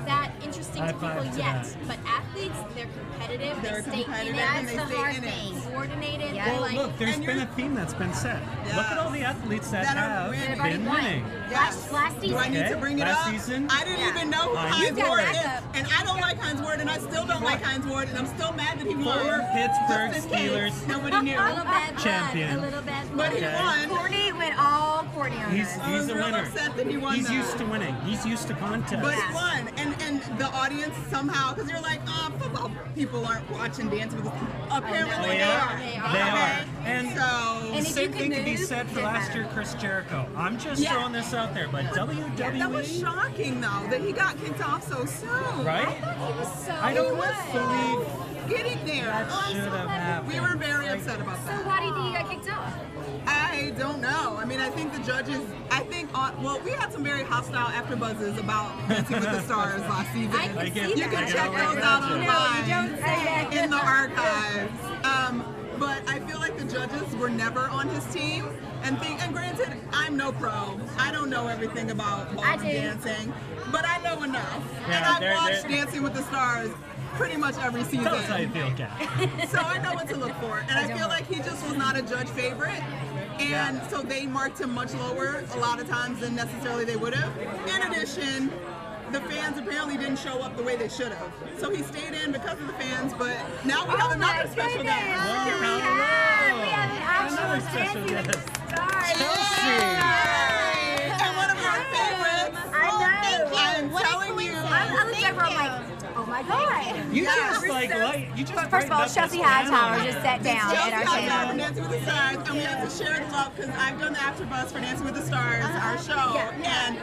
that interesting High to five people to yet. that. But athletes, they're competitive. They're they stay competitive in and it. they That's the stay hard in thing. it. Coordinated. Yeah. They're Well, like, look, there's and been you're- a theme that's been set. Yeah. Look at all the athletes that That are have winning. been winning. Yes. Last season. Do I need to bring it Last up? season? I didn't even know who Hines You've got Ward is. backup. And I don't like Hines Ward, and I still don't like Hines Ward, and I'm still mad that he won. Former Pittsburgh Just in case Steelers nobody knew. A little bad blood. Champion. A little bad But blood. he won. Courtney went all Courtney on He's us. I was a real winner. upset that he won He's that. used to winning. He's used to contests. But he won, and the audience somehow, because you're like, oh, football people aren't watching Dancing with the Stars. Apparently Oh, they yeah? are. They are. Okay? And So, And if the same you thing could could be move, said for then last better. year, Chris Jericho. I'm just Yeah. throwing this out there, but WWE. that was shocking though, that he got kicked off so soon. Right? He was so I don't good. believe Getting there. that should have happened. We were very upset about So that. why do you think he got kicked off? I don't know. I mean, I think the judges, well, we had some very hostile AfterBuzzes about Dancing with the Stars last season. I can see You that. can check I those out know, you online don't say that. in the archives. But I feel like the judges were never on his team. And granted, I'm no pro. I don't know everything about ballroom I do. dancing, but I know enough. Yeah, and I've they're- watched Dancing with the Stars pretty much every season. Tell us how you feel, Kat. So I know what to look for. And I feel like he just was not a judge favorite. And so they marked him much lower a lot of times than necessarily they would have. In addition, the fans apparently didn't show up the way they should have. So he stayed in because of the fans, but now we have another special guest. We have an actual Another special Dancing with the guest. Stars. Chelsea. And one of our favorites. I know. I'm telling you. I looked over, I'm like, oh my god. You Yeah. just like you just. First of all, brightened up Chelsie this Hightower panel. just sat down Chelsie at our Hightower table. from Dancing with the Stars, and we have to share the love because I've done the AfterBuzz for Dancing with the Stars, our show, and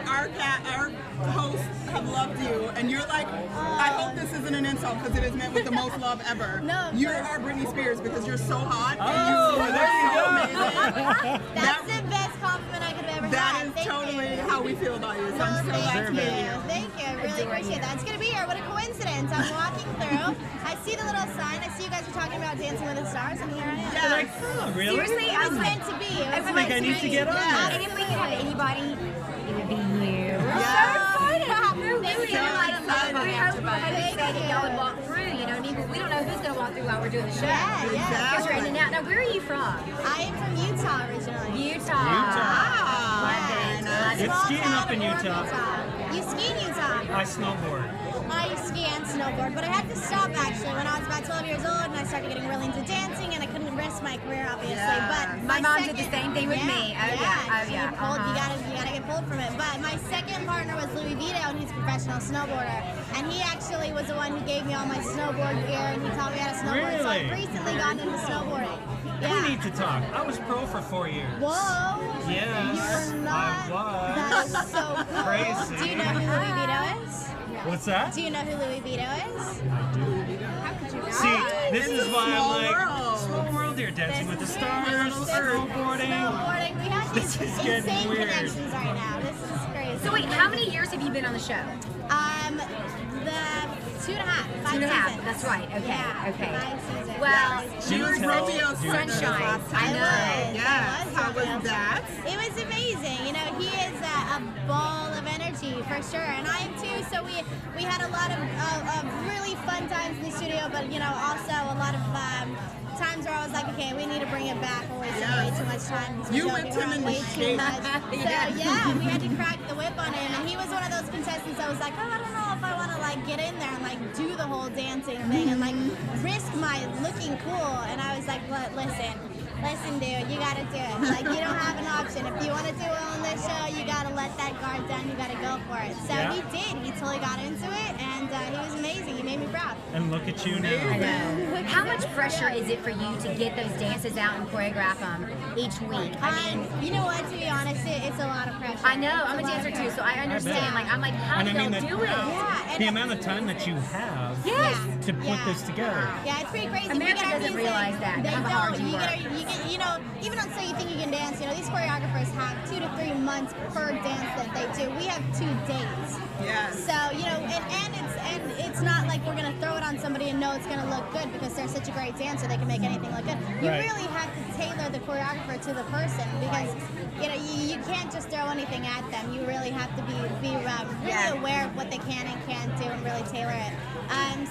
our hosts have loved you, and you're like, I hope this isn't an insult because it is meant with the most love ever. No, you are Britney Spears because you're so hot. Oh, and you there you so go. amazing. That's the best compliment I could have ever That had. is Thank totally you. how we feel about you. So I'm so glad to Deserve meet it. you. Thank you. I really appreciate that. It's going to be here. What a coincidence. I'm walking through. I see the little sign. I see you guys are talking about Dancing with the Stars, and here I am. Yes. Like, oh, really? Seriously, It I was was meant to be. It was I think I need to get on Yeah. And if we could have anybody, it would be you. We're Yeah. so excited. We're Thank really you. excited. We hope Thank that you. y'all would walk through. You know, we don't know who's going to walk through while we're doing the show. Yeah, yeah. Because you're in and out. Now, where are you from? I am from Utah originally. Utah. Love it. Love it. It's skiing Small up in town of Utah. You ski in Utah? I snowboard. I ski and snowboard, but I had to stop actually when I was about 12 years old, and I started getting really into dancing, and I couldn't risk my career obviously. Yeah. But My mom did the same thing with me. Oh, yeah. Oh, So yeah. You gotta get pulled from it. But my second partner was Louis Vito, and he's a professional snowboarder, and he actually was the one who gave me all my snowboard gear, and he taught me how to snowboard. So I've Really? recently gotten into snowboarding. We Yeah. need to talk. I was pro for 4 years. Whoa. Yes, You were not. I was. That is so cool. Crazy. Do you know who Louis Vito is? What's that? Do you know who Louis Vito is? See, this is why I'm small like, world. small world here, Dancing with the Stars, Snowboarding. snowboarding. We have This these is getting insane weird. connections right now. This is crazy. So wait, how many years have you been on the show? The 2.5. 2.5. Seasons. That's right. Okay. Yeah, Okay. 5 seasons. Well, You were Utah. Romeo's partner Sunshine. last I time. know. Yes. How was that? It was amazing. You know, he is a ball of energy for sure, and I am too. So we had a lot of really fun times in the studio, but you know, also a lot of times where I was like, okay, we need to bring it back. We're wasting way too much time. You We're whipped joking him in around the way too shape. much. So yeah, we had to crack the whip on him, and he was one of those contestants that was like, oh, I don't know if I want to like get in there and like do the whole dancing thing and like risk my looking cool. And I was like, listen, dude, you gotta do it. Like, you don't have an option. If you want to do well on this show, you gotta let that guard down. You gotta go for it. So Yeah. he did. He totally got into it, and he was amazing. He made me proud. And look at you now. I know. How much pressure is it for you to get those dances out and choreograph them each week? I mean, You know what? To be honest, it's a lot of pressure. I know. It's I'm a lot dancer of too, pressure. so I understand. Like, I'm like, how And do I mean y'all that- do it? Yeah, and The amount of time that you have Yes. to put this together. Yeah, it's pretty crazy. America We get our doesn't music, realize that, They how don't. hard you You work. get, you know, even on Say You Think You Can Dance, you know, these choreographers have 2 to 3 months per dance that they do. We have 2 days. Yes. So, you know, and it's not like we're going to throw it on somebody and know it's going to look good because they're such a great dancer, they can make anything look good. You Right. really have to tailor the choreographer to the person because, you know, you can't just throw anything at them. You really have to be really aware of what they can and can't do and really tailor it.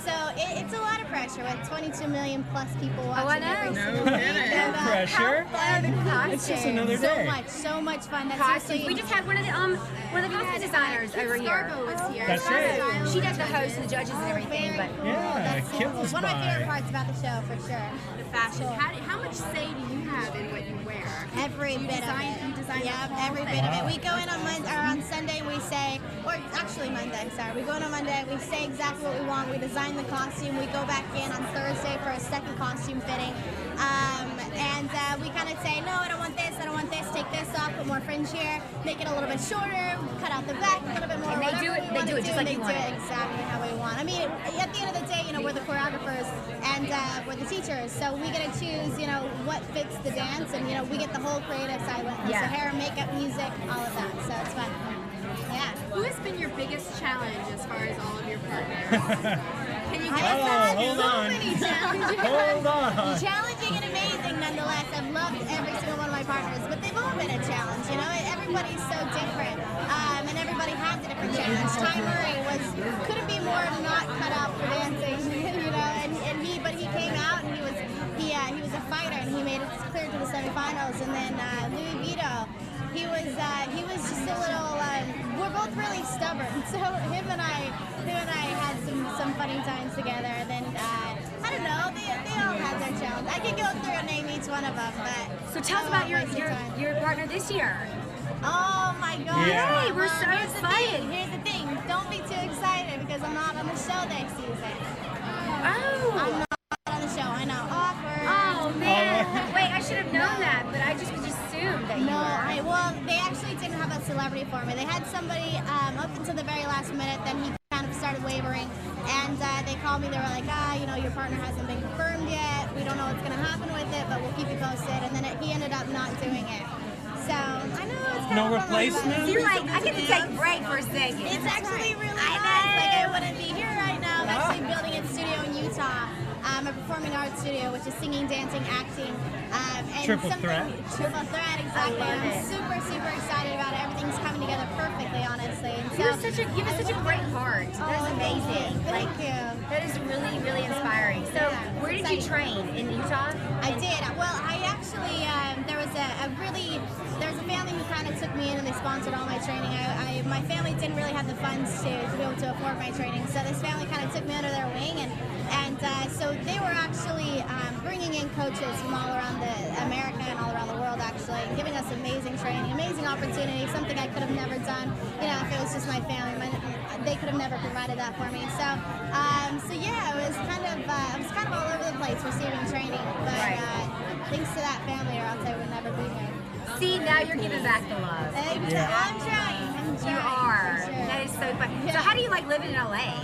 So it's a lot of pressure with 22 million plus people watching every single week. No pressure. It's just another day. So much fun. That's Costumes. We just had one of the costume designers over here. Was here. That's right. She does the host and the judges and everything. But Yeah, Kim was one of my favorite by. parts about the show, for sure. The fashion. How much say do you have in what you wear? Every bit of it. You design every bit of it. We go in on Monday, or on Sunday. We say, or actually Monday. Sorry, we go in on Monday. We say exactly what we want. We design the costume. We go back in on Thursday for a second costume fitting, and we kind of say, no, I don't want this. I don't want this. Take this off. Put more fringe here. Make it a little bit shorter. Cut out the back a little bit more. And they do it. They do it just like you want. They do it exactly how we want. I mean, at the end of the day, we're the choreographers and we're the teachers, so we get to choose, what fits the dance, and we get the whole creative side with it. So hair, makeup, music, all of that. So it's fun. Yeah. Who has been your biggest challenge as far as all of your partners? Can you give us Hold on. many challenges. Hold on. Challenging and amazing nonetheless. I've loved every single one of my partners, but they've all been a challenge. Everybody's so different, and everybody has a different challenge. Ty Murray couldn't be more not cut out for dancing, but he came out and he was a fighter and he made it clear to the semifinals. And then Louis Vito, he was just a little. We're both really stubborn, so him and I had some funny times together. And then I don't know, they all had their challenge. I could go through and name each one of them, but so tell us about your partner this year. Oh my God! Yeah. Hey, we're so excited. Here's the thing. Don't be too excited because I'm not on the show next season. Oh. I'm not on the show. I know. Awkward. Oh man. Wait, I should have known that, but I just assumed that you were. Well, they actually didn't have a celebrity for me. They had somebody up until the very last minute. Then he kind of started wavering, and they called me. They were like, your partner hasn't been confirmed yet. We don't know what's gonna happen with it, but we'll keep you posted. And then he ended up not doing it. So I know it's kind No of replacement? You're like, I get to take a break for a second. It's actually really nice. Like I wouldn't be here right now. I'm actually building a studio in Utah, a performing arts studio, which is singing, dancing, acting. And Triple threat. Triple threat, exactly. I'm super, super excited about it. Everything's coming together perfectly, honestly. And so, you have such a great heart. That is amazing. Thank you. That is really, really inspiring. So, where did you train? In Utah? I did. Well, I actually, there was a family who kind of took me in and they sponsored all my training. My family didn't really have the funds to be able to afford my training, so this family kind of took me under their wing, and so they were actually bringing in coaches from all around America and all around the world, actually, and giving us amazing training, amazing opportunity, something I could have never done, if it was just my family. They could have never provided that for me. So, yeah, it was kind of all over the place receiving training, but thanks to that family, or else I would never be here. See, now you're giving back the love. I'm trying. You are. Sure. That is so fun. So how do you like living in LA?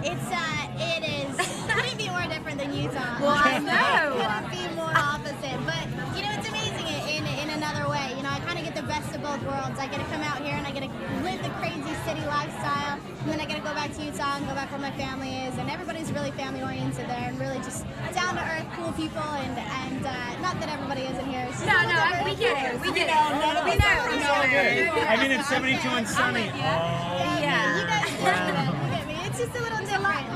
It is. Couldn't be more different than Utah. Well, I know. Couldn't be more opposite. But it's amazing in another way. I kind of get the best of both worlds. I get to come out here and I get to live the crazy city lifestyle, and then I get to go back to Utah and go back where my family is. And everybody's really family oriented there, and really just down to earth, cool people. And not that everybody isn't here. We get it. We get it. We know. I mean, it's 72 and sunny. Yeah. You guys get me. It's just a little different.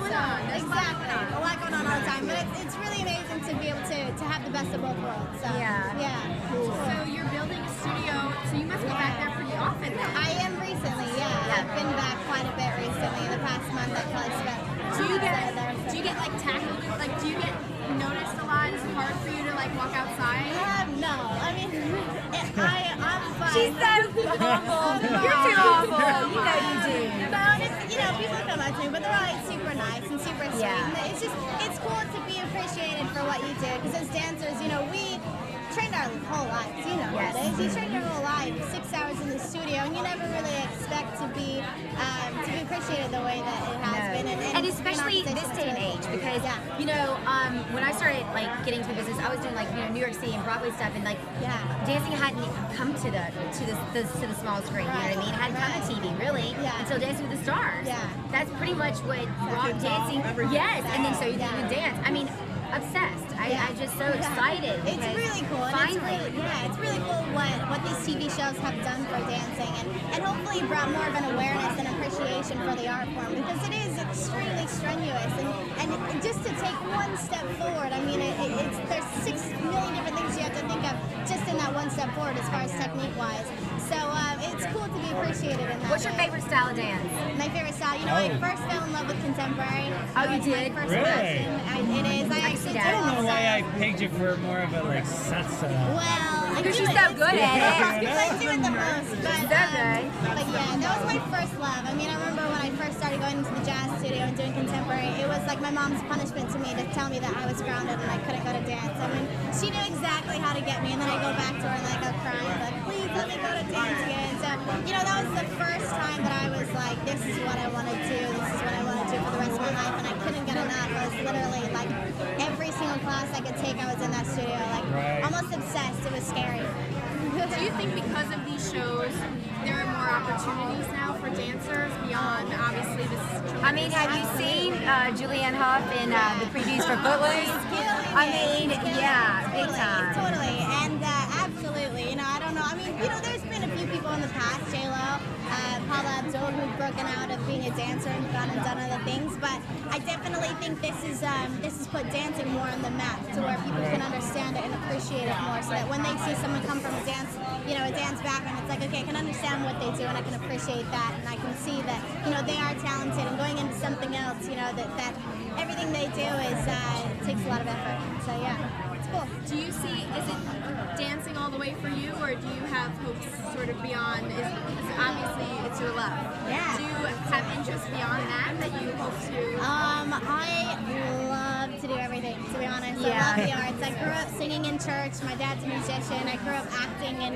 Exactly. A lot going on all the time. But it's really amazing to be able to have the best of both worlds. So, yeah. Cool. So you're building a studio, so you must go back there pretty often now. I am recently, I've been back quite a bit recently. In the past month, I've probably spent Do you get tackled? Do you get noticed a lot? Is it hard for you to walk outside? No. I mean, I'm fine. She's so humble. You're too humble. You know you do. No, it's, people come up to me, but they're always super nice and super sweet. And it's cool to be appreciated for what you do, because as dancers, we trained our whole lives, this. You trained your whole life, 6 hours in the studio, and you never really expect to be appreciated the way that it has been. And especially this day and age, because when I started getting into the business, I was doing New York City and Broadway stuff, and dancing hadn't come to the small screen. You know what I mean? It hadn't come to TV really until Dancing with the Stars. That's pretty much what rock dancing. Yes, and then so you do dance. I mean, obsessed. I'm just so excited. It's really cool. Finally. It's really cool what these TV shows have done for dancing, and hopefully brought more of an awareness and appreciation art form because it is extremely strenuous, and just to take one step forward, I mean, there's 6 million different things you have to think of just in that one step forward as far as technique-wise. So it's cool to be appreciated in that What's your way. favorite style of dance? My favorite style, you know, I first fell in love with contemporary. Oh, you It's my did? first Really? passion. It is. I actually do I don't know also. why I pegged you for more of a like salsa. Well, Because she's so good at it. Because I do it the most. But, So good. but yeah, that was my first love. I mean, I remember when I first started going into the jazz studio and doing contemporary, it was like my mom's punishment to me to tell me that I was grounded and I couldn't go to dance. I mean, she knew exactly how to get me, and then I go back to her and I go crying, like, please let me go to dance again. So, you know, that was the first time that I was like, this is what I want to do. This is what I want to do for the rest of my life, and I couldn't get enough. I was literally like, every single class I could take, I was in that studio, like almost obsessed. It was scary. Do you think because of these shows, there are more opportunities now for dancers beyond obviously this? I mean, have you seen Julianne Hough in the previews for Footloose? I mean, yeah, big time. Totally, and absolutely. You know, I don't know. I mean, you know, there's been a few people in the past, J-Lo, Paula Abdul, who've broken out of being a dancer and gone and done other things. But I definitely think this has put dancing more on the map to where people can understand it and appreciate it more. So that when they see someone come from a dance background, it's like, okay, I can understand what they do and I can appreciate that, and I can see that, you know, they are talented, and going into something else, you know, that everything they do is takes a lot of effort. So yeah, it's cool. Do you see, is it dancing all the way for you, or do you have hopes sort of beyond, obviously it's your love. Yeah. Do you have interest beyond that you hope to? I love to do everything, to be honest. Yeah. I love the arts. I grew up singing in church. My dad's a musician. I grew up acting in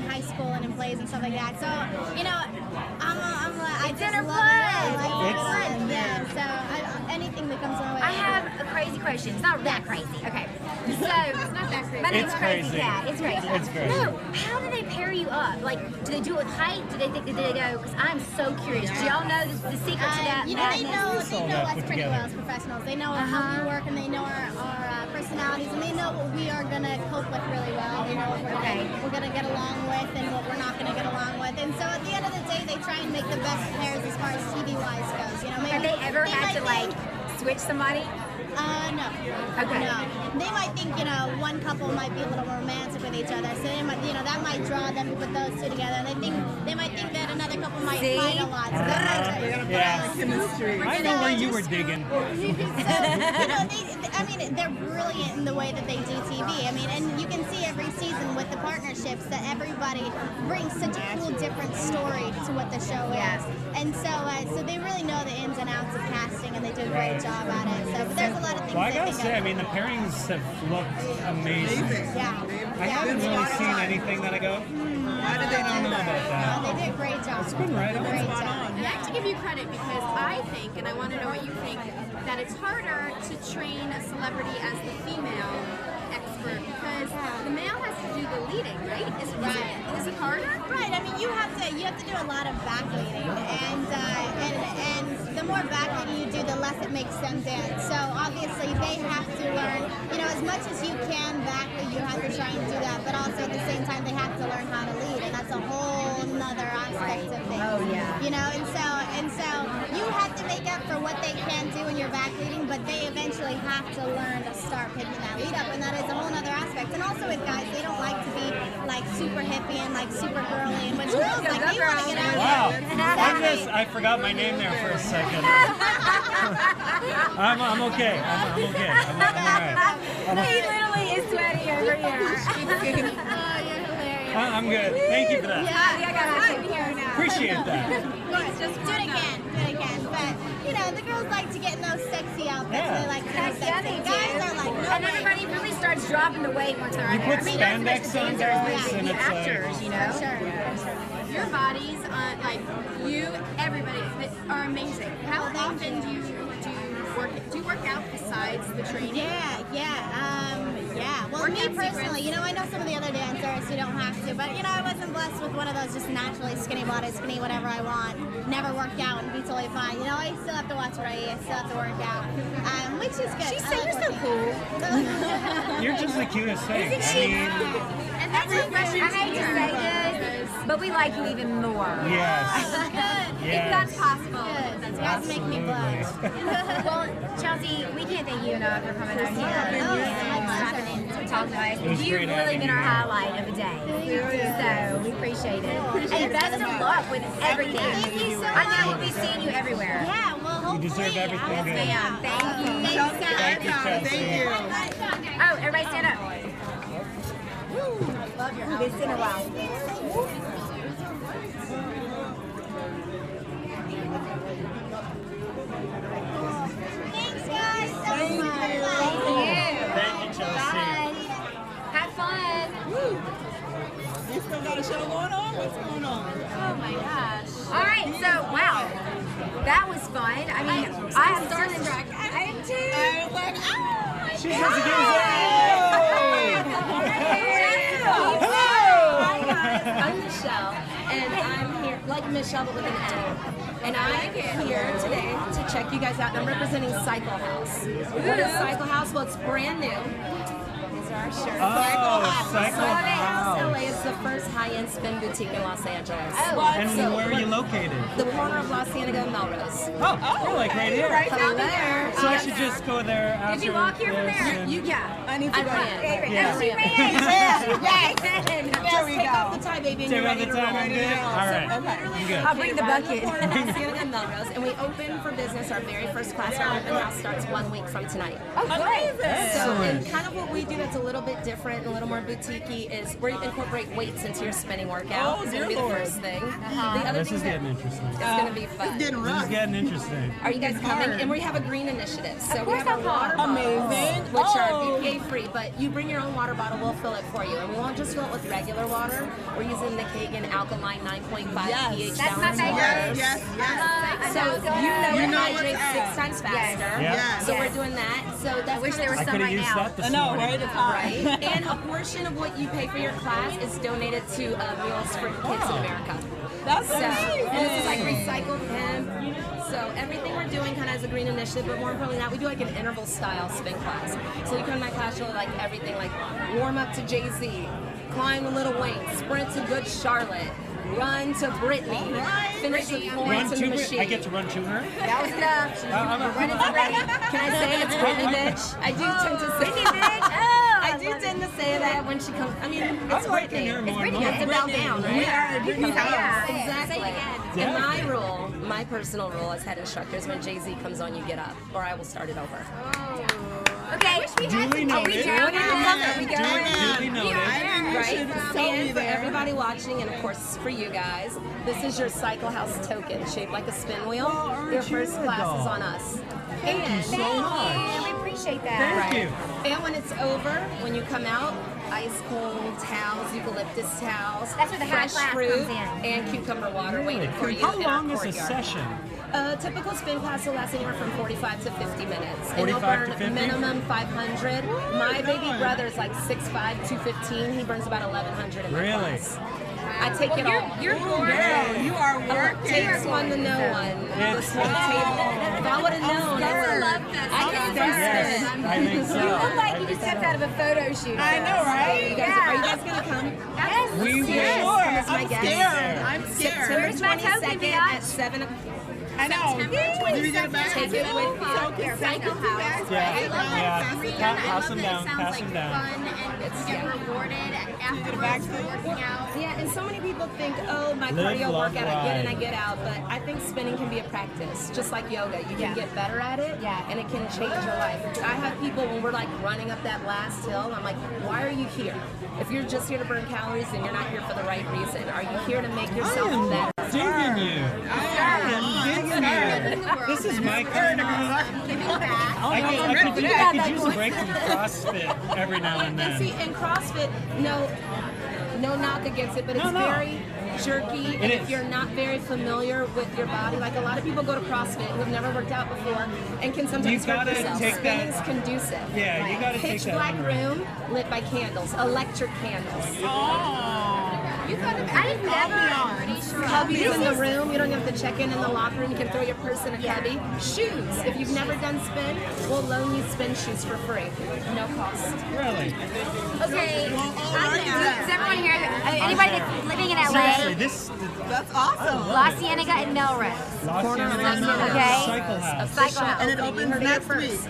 high school and in plays and stuff like that. So, you know, I just love it. I like it. Yeah. So anything that comes my way. I have a crazy question. It's not that crazy. Okay. So, It's not that crazy. my name's It's Crazy crazy. Cat. It's crazy. It's crazy. No, how do they pair you up? Like, do they do it with height? Do they think that they go? Because I'm so curious. Do y'all know the secret to that? You know, they know madness? us pretty well as professionals. They know how we work, and they know our personalities, and they know what we are going to cope with really well. They know what we're going to get along with and what we're not going to get along with. And so at the end of the day, they try and make the best pairs as far as TV-wise goes. You know, maybe Have they ever had to, might like, switch somebody? No. Okay. No. They might think, you know, one couple might be a little more romantic with each other, so they might, you know, that might draw them to put those two together. And they might think that another couple might fight a lot. So they might try. Yeah. Chemistry. I know where you were digging. So, you know, I mean, they're brilliant in the way that they do TV. I mean, and you can see every season with the partnerships that everybody brings such a cool, different story to what the show is. And so, so they really know the ins and outs of casting, and they do a great job at it. So, but there's a lot of things. Well, I they gotta think say, of. I mean, the pairings have looked amazing. Yeah. I haven't really seen anything that I go, How did they I don't know about No, that. they did a great job. It's been right on. Great job. I have to give you credit because I think, and I want to know what you think, that it's harder to train a celebrity as the female expert because the male has to do the leading, right? Is it harder? Right. I mean, you have to do a lot of back leading, and the more back leading you do, the less it makes them dance. So obviously, they have to learn. You know, as much as you can back lead, you have to try and do that. But also at the same time, they have to learn how to lead, and that's a whole nother aspect of things. Oh, yeah. You know, and so you have to make up for what they can do when you're back leading, but they eventually have to learn to start picking that lead up, and that is a whole nother aspect. And also with guys, they don't like to be like super hippie and like super girly, and which girls like they want to get out Wow. there. I forgot my name there for a second. I'm okay. I'm okay. I'm all right. He literally is sweaty over here. Oh, you're hilarious. I'm good. Thank you for that. Yeah, I got it here now. Appreciate that. Just do it again. But you know, the girls like to get in those sexy outfits. Yeah. They like to Heck be yeah, sexy. they Guys do. are like, no And way. everybody really starts dropping the weight once they're on You there. put I mean, not spandex just the on dancers, guys, but and the it's like- actors, you know? For sure. Your bodies, like you, everybody, are amazing. How often do you work out besides the training? Yeah. Well, me personally, you know, I know some of the other dancers who don't have to, but you know, I wasn't blessed with one of those just naturally skinny bodies, skinny whatever I want, never work out and be totally fine. You know, I still have to watch what I eat, I still have to work out, which is good. She said you're so cool. You're just the cutest thing. Isn't she? I mean, And that's refreshing I hate to say this, but we like you even more. yes. If Yes. that's possible. That's You guys make me blush. Well, Chelsea, we can't thank you enough for coming out here and stopping in to talk to us. You've really been our highlight of the day. So we appreciate it. And best of luck with everything. Thank you so much. I know we'll be seeing you everywhere. Yeah, well, hopefully. You deserve everything good. Ma'am, thank you. Thank you. Oh, everybody stand up. Love your We've been sitting a while. Thanks, guys. So much. Thank you, Chelsea. Have fun. You still got a show going on? What's going on? Oh my gosh. All right, so wow, that was fun. I mean, I am starstruck. I am too. I was like, oh my She God. has a good Hi guys, I'm Michelle, and I'm here, like Michelle but with an N. And I'm here today to check you guys out. I'm representing Cycle House. What is Cycle House? Well, it's brand new. These are our shirts. Cycle House. LA is the first high-end spin boutique in Los Angeles. And where are you located? The corner of La Cienega and Melrose. Oh, you're like right here. Right down Hello. there. So I should just go there after Did you walk here from this there? and- Yeah. I need to I go. ran. Yeah. Oh, she ran. There we Take off go. the tie, baby, and Take you're off ready the to time roll. and good? All right. Literally, You good. I'll bring the right bucket. on the corner of La Cienega and Melrose, and we open for business. Our very first class, our open house, starts 1 week from tonight. Oh, great. So, and kind of what we do that's a little bit different, a little more boutique-y, is we incorporate weights into your spinning workout. Oh, It's dear going to be the Lord. first thing. The other This thing is that getting interesting. it's going to be fun. It's getting This is rough. getting interesting. Are you guys coming? hard. And we have a green initiative. So Of we course have our I'll water come. bottles, Amazing. which Oh. are BPA free, but you bring your own water bottle, we'll fill it for you. And we won't just fill it with regular water. We're using the Kagan alkaline 9.5 Yes. pH That's my balanced favorite. water. Yes. So you know You it know hydrates what's 6 up. times faster. Yeah. So Yes. we're doing that. So that's wish kind there of was I some could have right used now. that this I know, morning. right? It's hot. right. And a portion of what you pay for your class is donated to Meals for Kids in America. That's So, amazing. and this is like recycled hemp. So everything we're doing kind of has a green initiative, but more importantly, that we do like an interval style spin class. So you come to my class, you'll like everything, like warm up to Jay-Z, climb to Lil Wayne, sprint to Good Charlotte, run to Britney, finish with Florence and the Machine. I get to run to her? That was enough. I'm Running to ready. Can I say it's Britney, bitch? I do tend to say Britney, bitch. Oh, I do tend to say that when she comes. I mean, it's I'm liking her Britney. more and You more. have to bow down, right? We are at Britney's house. Yeah. Exactly. Yeah. And my rule, my personal rule as head instructor is when Jay-Z comes on, you get up, or I will start it over. Okay. Duly Are we noted. down now? Are we going? Duly noted. Right? tell me And for there. everybody watching, and of course for you guys, this is your Cycle House token, shaped like a spin wheel. aren't Your you first a class doll? is on us. Thank you so much. We appreciate that. Thank you. And when it's over, when you come out, ice cold towels, eucalyptus towels, That's where the high fresh class fruit, comes in. and cucumber water waiting for you. How in our long is a courtyard. session? A typical spin class will last anywhere from 45 to 50 minutes. 45 and you'll burn to 50? minimum 500. My baby brother's like 6'5", 215. He burns about 1,100 in my Really? class. I take it all. You're Girl, gorgeous. you are working. Takes one to know one. It's- This whole table. If I would have known, I could Yes, spin. I think so. You look like I you just think stepped out of a photo shoot. I know, right? Are you guys gonna come? Yes. We will. Yes. Sure. Come as my I'm guest. scared. I'm September scared. Where's my token, 22nd biatch? at 7 o'clock. I know. Do we get it back? Take it with you. Cycle House. Yeah, I love yeah. that. Pass them down, It sounds pass like them down. fun and you get rewarded afterwards for working out. Yeah, and so many people think, oh, my Live, cardio love, workout, I get in, I ride. get out. But I think spinning can be a practice, just like yoga. You can get better at it, and it can change your life. I have people, when we're like running up that last hill, I'm like, why are you here? If you're just here to burn calories, then you're not here for the right reason. Are you here to make yourself better? Digging you. I am digging you. This is my kind of. I could use a break from CrossFit every now and And see, then. in CrossFit, no knock against it, but it's No. very jerky. And It if is. you're not very familiar with your body, like a lot of people go to CrossFit who've never worked out before and can sometimes You hurt gotta themselves. take that- Spinning's conducive. Yeah, you gotta take Pitch that black on. room lit by candles, electric candles. I've never. Cubbies in the room. You don't have to check in the locker room. You can throw your purse in a cubby. Shoes. If you've never done spin, we'll loan you spin shoes for free. No cost. Really? Okay. Does everyone here? Anybody that's living in LA? Seriously, That's awesome. La Cienega and Melrose. Corner of La Cienega. Okay. Cycle House. Cycle House. And it opens next week.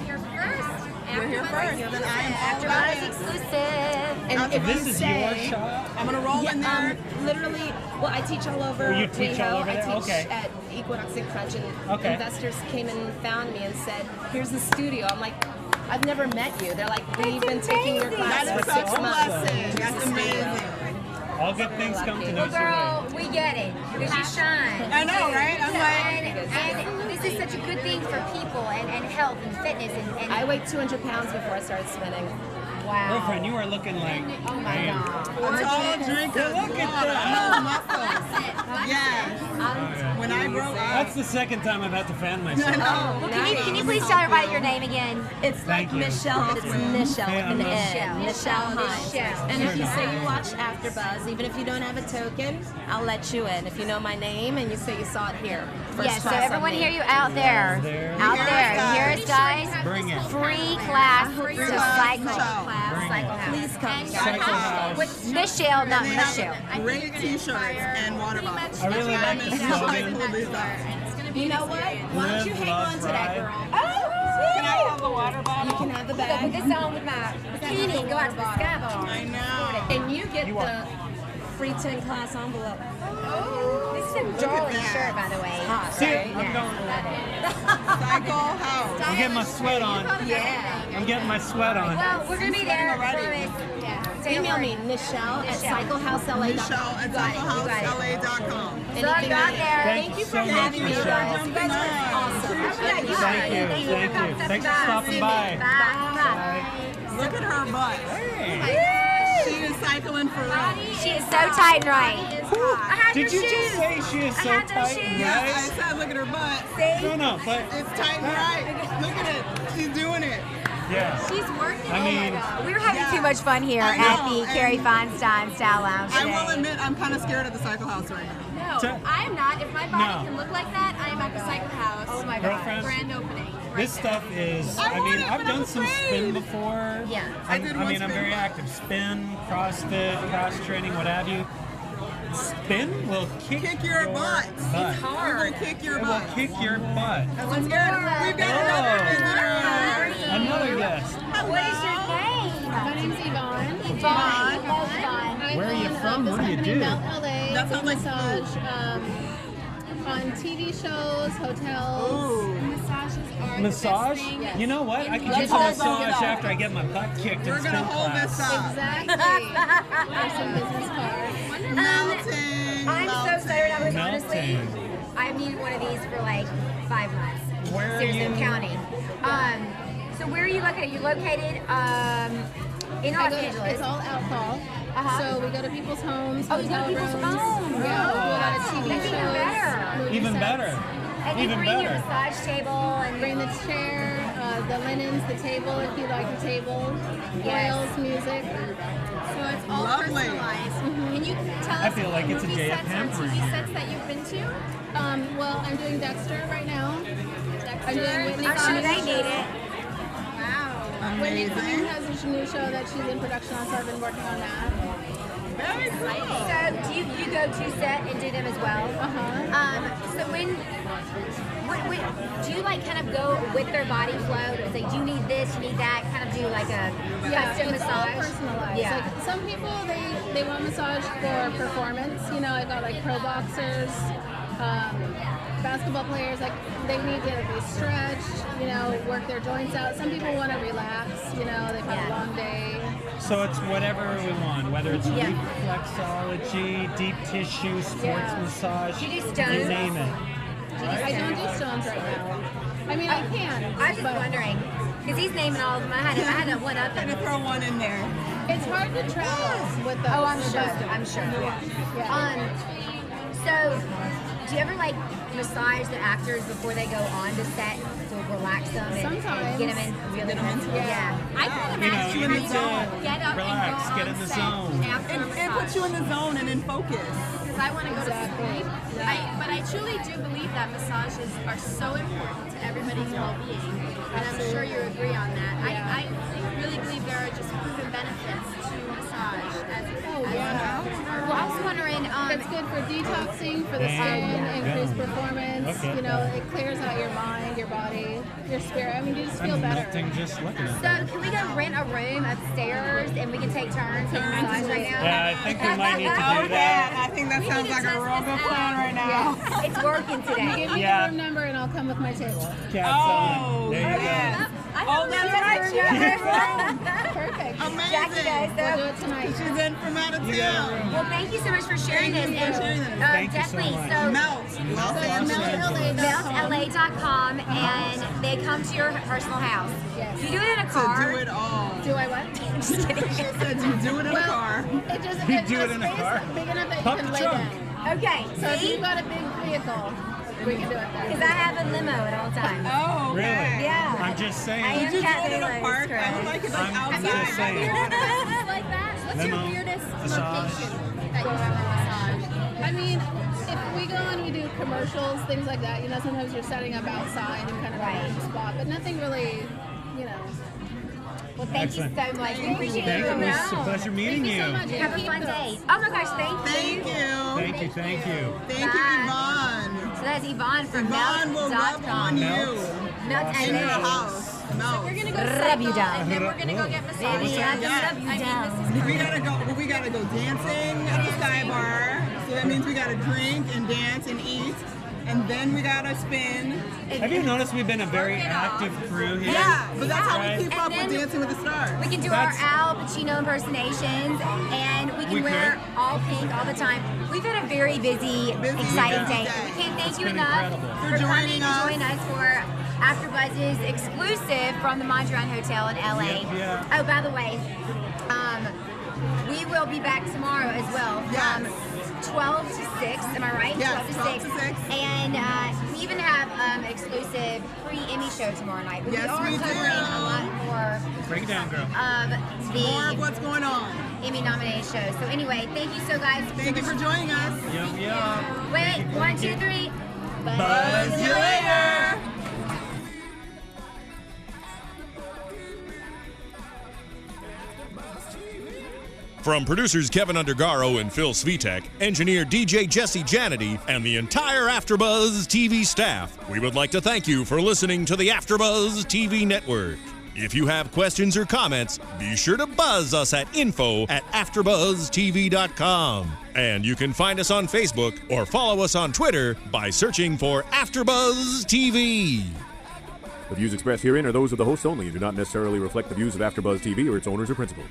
You're first. You're here first. Then I am all about AfterBuzz it. exclusive. And if This you is say, your shop? I'm gonna roll in there. Literally, well, I teach all over. You teach all over I there? teach Okay. at Equinox and Crunch, and Okay. investors came and found me and said, "Here's the studio." I'm like, "I've never met you." They're like, "We've been taking your class That for is 6 such a months." blessing. That's amazing. All good things come to Well, those who girl, wait. we get it because you shine. I know, right? I'm like, and this is such a good thing for people and health and fitness and I weighed 200 pounds before I started spinning. wow. Girlfriend, you are looking like Oh my God. a tall drinker. Look at that. No muscles. Yes. When I grow up. That's the second time I've had to fan myself. Well, can you please tell everybody your name again? It's Thank like you. Michelle, but it's Michelle Yeah, with an I'm N. Michelle Hines. Michelle. And if you say you watch AfterBuzz, even if you don't have a token, I'll let you in. If you know my name and you say you saw it here. First Yes, so class everyone on me. hear you out there. Out there. You hear us, guys? Bring it. Free class to Cycle. Bring it. Please come. Cycle House. With Michelle, not They Michelle. have great t-shirts and water bottles. I really like the slogan. You know what? Why don't you Live, hang love, on to that, girl? Can I have the water bottle? You can have the Put bag. this on with my bikini and go out to the sky bar. I know. And you get the free 10 class envelope. This is a darling shirt, by the way. Hot, See, right? I'm going. Cycle House. I'm getting my sweat on. Yeah. I'm getting my sweat on. Well, we're going to be there. Already. Email me, Michelle at cyclehouseLA.com. Michelle at cyclehouseLA.com. So I'm out there. Thank you so much, having me, Michelle. guys. You guys are awesome. Thank you. Thank you. Thanks for stopping by. Bye. Look at her butt. Hey. She is cycling for real. She is so tight and right. I had Did your you shoes. just say she is so I had those tight shoes. and Yeah, I right? said look at her butt. No, no, but It's tight and right. Look at it. She's doing it. yeah. She's working. I mean, We were having too much fun here I at know, the Kari and Feinstein Style Lounge I today. will admit, I'm kind of scared of the Cycle House right now. No, So- I am not. If my body No. can look like that, I am at the Cycle House. Oh my God. Girlfriend, Grand opening. this stuff is, I want mean, it, I've but done I'm some afraid. spin before. Yeah. I did one I'm spin very once. active. Spin, CrossFit, cross training, what have you. Spin will kick your butt. butt. It will kick your It will butt. kick your butt. That's I'm scared. We've got another visitor. Another guest. What is your name? My name's Yvonne. Yvonne. Where are you from? What do you do? Mount LA. That sounds like massage on TV shows, hotels. Massages are Massage? the best thing. You know what? I can Let's do a hold it massage up. after I get my butt kicked in We're spin going to hold class. this up. Exactly. There's some business cards. Melting. I'm so excited. I was honestly, Melting. I've needed one of these for like 5 months. Where are Seriously, I'm you? counting. So where are you located? You're located in Los Angeles. It's all alcohol. So we go to people's homes, Oh, you go to hotel people's rooms. homes. Yeah, we do a lot of TV That's even shows. better. movie Even sets. better. And you Even bring your better. massage table and Bring the chair, the linens, the table if you like the table, Yes. oils, music. So it's all Lovely. personalized. Can you tell I us feel like it's a movie day of sets or pampering. TV sets that you've been to? Well, I'm doing Dexter right now. I'm doing Whitney I'm sure they College. need it. Wow. Whitney Amazing. has a new show that she's in production on, so I've been working on that. Very cool. So do you go to set and do them as well? So when do you like kind of go with their body flow? It's like, do you need this, you need that? Kind of do like a custom it's all massage? personalized. Yeah. Like some people they want massage for performance. You know, I've got like pro boxers, basketball players. Like they need to be stretched. You know, work their joints out. Some people want to relax. You know, they've had a long day. So it's whatever we want, whether it's Yeah. reflexology, deep tissue, sports Yeah. massage, Do you do you stones? name it. I don't do stones right now. I mean, I can. I was just but wondering, because he's naming all of them. I had to one up I'm him. going to throw one in there. It's hard to travel with those. Oh, I'm with sure. those. I'm sure. Yeah. So Do you ever like massage the actors before they go on to set to relax them and Sometimes. get them in really Yeah. I can imagine you need to get up relax, and go get on in the set zone. after a And massage. put you in the zone and in focus. Because I want to go to sleep. But I truly do believe that massages are so important to everybody's well-being, and I'm sure you agree on that. I really believe there are just proven benefits to massage. Well, I was wondering, It's good for detoxing, for the skin, increased performance. Okay. You know, it clears out your mind, your body, your spirit. I mean, you just feel better. Melting just looking at so that. can we go rent a room upstairs and we can take turns taking massage right now? Yeah, I think we might need to do that. I think that sounds like a real good plan right now. It's working today. Give me Yeah. the room number and I'll come with my table. Oh, There you go. yes. Oh, that's right. Perfect. Amazing. Jackie does, We'll do so. it tonight. She's in from out of town. Well, thank you so much for sharing Thank this. you for sharing this. Thank you so Definitely. much. So, Melt. Los Angeles. meltla.com, and they come to your personal house. Yes. You do it in a To car. do it all. Do I what? Just kidding. She said you do it in a car. It doesn't You get do it in a space car? big enough that Pump you can the lay trunk. down. Okay, So if see? you've got a big vehicle, we can do it there. Because I have a limo at all times. Oh, okay. Really? Yeah. I'm just saying. I am Did you do Kat it in a Bailess, park? I correct. would like it like I'm outside. just saying. Like that? What's Limo, your weirdest massage. location that you've ever massaged? I mean, if we go and we do commercials, things like that, you know, sometimes you're setting up outside and kind of Right. a spot, but nothing really, you know. Well, thank Excellent. you so much. We appreciate Thank you you. coming It was a out. pleasure meeting Thank you so you. much. Have a Keep fun those. day. Oh my gosh, thank you. Thank you. Thank you, thank you. Thank you, Bye. Yvonne. So that's Yvonne from Yvonne will rub on Melt.com. you Melt in your LA. house. Melt. We're gonna go Rub you cycle, down. and then we're gonna go get Baby, massages. I can Yeah. rub you I mean, down. We gotta go dancing at the Sky Bar. So that means we gotta drink and dance and eat. And then we gotta spin. Have you noticed we've been a very active crew here? Yeah, but that's how Right. we keep And up with then Dancing with the Stars. We can do That's- our Al Pacino impersonations, and we can We wear could. all pink all the time. We've had a very busy, exciting day. day. We can't thank you been enough incredible. for For coming joining to us. join us for AfterBuzz's exclusive from the Mondrian Hotel in LA. Yep, yeah. Oh, by the way, we will be back tomorrow as well from Yes. 12 to 6. Am I right? Yes, 12 12 to 6. And we even have exclusive pre-Emmy show tomorrow night. But Yes, we are we do. covering a lot more Break it down, girl. of More of the what's going on. Emmy nominated shows. So anyway, thank you so guys. Thank you for joining us. Yum, yum. Wait, 1, 2, 3. Buzz you later. From producers Kevin Undergaro and Phil Svitek, engineer DJ Jesse Janity, and the entire AfterBuzz TV staff, we would like to thank you for listening to the AfterBuzz TV network. If you have questions or comments, be sure to buzz us at info@AfterBuzzTV.com. And you can find us on Facebook or follow us on Twitter by searching for AfterBuzz TV. The views expressed herein are those of the hosts only and do not necessarily reflect the views of AfterBuzz TV or its owners or principals.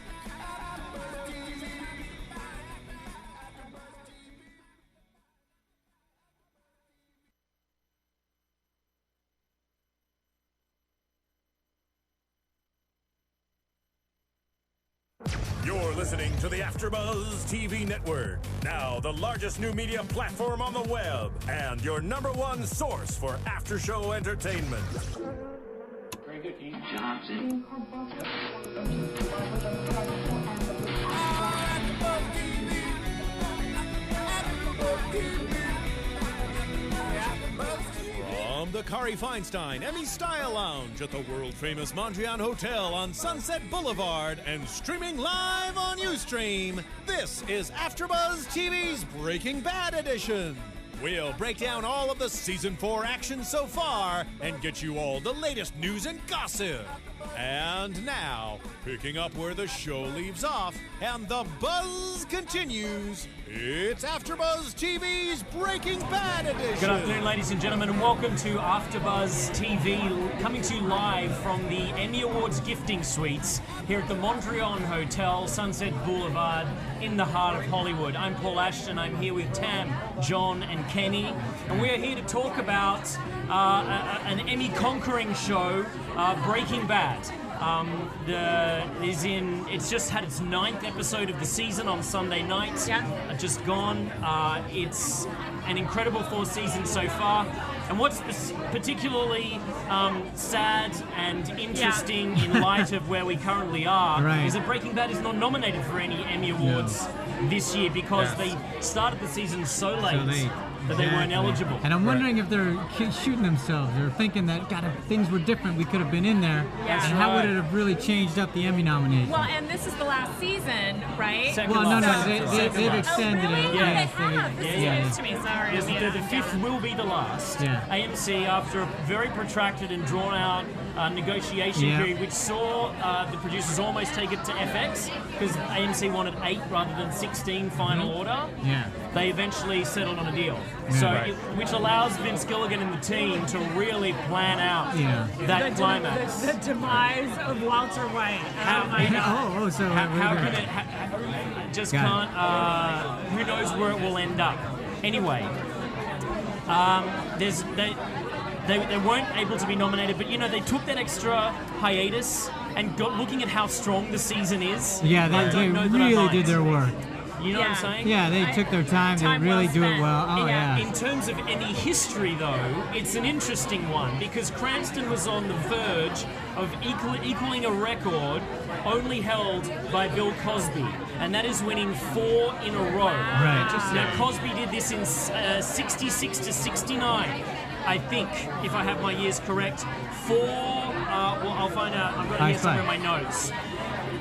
You're listening to the AfterBuzz TV network, now the largest new media platform on the web, and your #1 source for after-show entertainment. Very good, Dean. Johnson. From the Kari Feinstein Emmy Style Lounge at the world-famous Mondrian Hotel on Sunset Blvd and streaming live on Ustream, this is AfterBuzz TV's Breaking Bad edition. We'll break down all of the Season 4 action so far and get you all the latest news and gossip. And now, picking up where the show leaves off and the buzz continues, it's AfterBuzz TV's Breaking Bad edition. Good afternoon, ladies and gentlemen, and welcome to AfterBuzz TV, coming to you live from the Emmy Awards gifting suites here at the Mondrian Hotel, Sunset Blvd, in the heart of Hollywood. I'm Paul Ashton. I'm here with Tam, John, and Kenny, and we are here to talk about an Emmy-conquering show, Breaking Bad. It's just had its 9th episode of the season on Sunday night. Just gone. It's an incredible 4th season so far. And what's particularly sad and interesting in light of where we currently are is that Breaking Bad is not nominated for any Emmy Awards this year because they started the season so late. That they weren't eligible. And I'm wondering if they're shooting themselves. They're thinking that, God, if things were different, we could have been in there. Yeah. And how would it have really changed up the Emmy nomination? Well, and this is the last season, right? Well, no, they've extended really? it. This is news to me, sorry. The 5th will be the last. AMC, after a very protracted and drawn-out negotiation period, which saw the producers almost take it to FX, because AMC wanted 8 rather than 16 final order. They eventually settled on a deal. Which allows Vince Gilligan and the team to really plan out that climax. The demise of Walter White. So how can it? Just can't. Who knows where it will end up? Anyway, they weren't able to be nominated, but they took that extra hiatus and got looking at how strong the season is. Yeah, they really did their work. You know what I'm saying? Yeah, they took their time. They really do it well. Oh, yeah. In terms of any history, though, it's an interesting one because Cranston was on the verge of equaling a record only held by Bill Cosby, and that is winning 4 in a row. Right. Now, Cosby did this in 66 to 69. I think, if I have my years correct, 4. Well, I'll find out. I've got it here somewhere in my notes.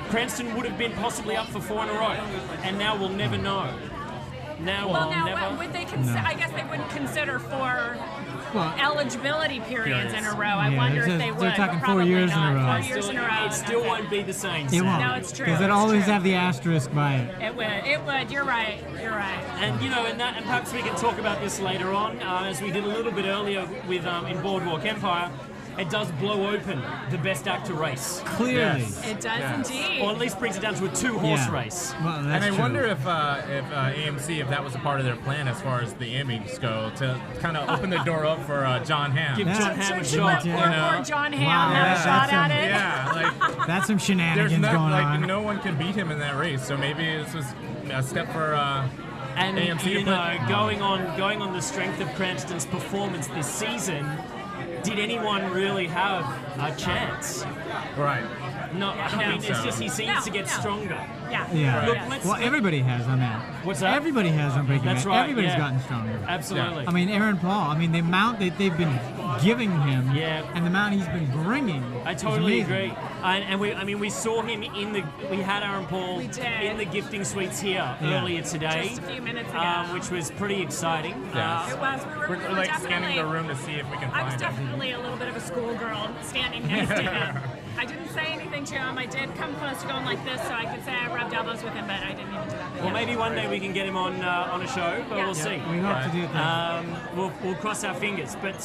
Cranston would have been possibly up for 4 in a row, and now we'll never know. Now, would they consider? I guess they wouldn't consider 4 eligibility periods in a row. I wonder if they would. They're talking Probably 4 years not. in a row. 4 years in a row. It still won't be the same. It won't. No, it's true. Because it always have the asterisk by it. It would. It would. You're right. You're right. And and perhaps we can talk about this later on, as we did a little bit earlier with in Boardwalk Empire. It does blow open the Best Actor race. Clearly. It does indeed. Or at least brings it down to a 2-horse race. Well, and I wonder if AMC, if that was a part of their plan as far as the Emmys go, to kind of open the door up for John Hamm. Give John Hamm a shot. Or John Hamm have a shot at it. Yeah, that's some shenanigans going on. No one can beat him in that race, so maybe this was a step for and AMC. Going on the strength of Cranston's performance this season, did anyone really have a chance? Right. No, I mean, it's just he seems to get stronger. Yeah. Look, well, everybody has on that. What's that? Everybody has on Breaking Bad. That's right. Everybody's gotten stronger. Absolutely. I mean, Aaron Paul. I mean, the amount that they've been giving him, and the amount he's been bringing. I totally agree. And we saw him we had Aaron Paul in the gifting suites here earlier today. Just a few minutes ago. Which was pretty exciting. Yes. It was. We're like scanning the room to see if we can find I was him. definitely a little bit of a schoolgirl standing next to him. I didn't say anything to him. I did come close to going like this so I could say I rubbed elbows with him, but I didn't even do that. Well, maybe one day we can get him on a show, but we'll see. We hope to do that. We'll cross our fingers. But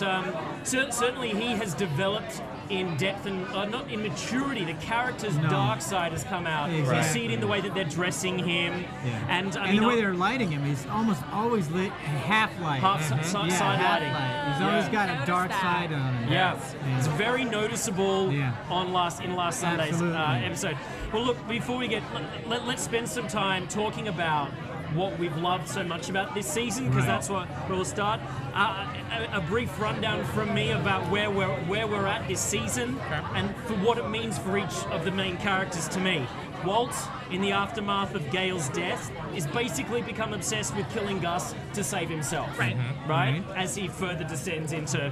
certainly he has developed in depth and not in maturity. The character's dark side has come out. Exactly. You see it in the way that they're dressing him, and the way they're lighting him. He's almost always lit half light, side lighting. He's always got a dark side on him. Yeah, it's very noticeable in last Sunday's episode. Well, look, before we let's spend some time talking about what we've loved so much about this season, because that's where we'll start. A brief rundown from me about where we're at this season and for what it means for each of the main characters to me. Walt, in the aftermath of Gail's death, is basically become obsessed with killing Gus to save himself. Right? As he further descends into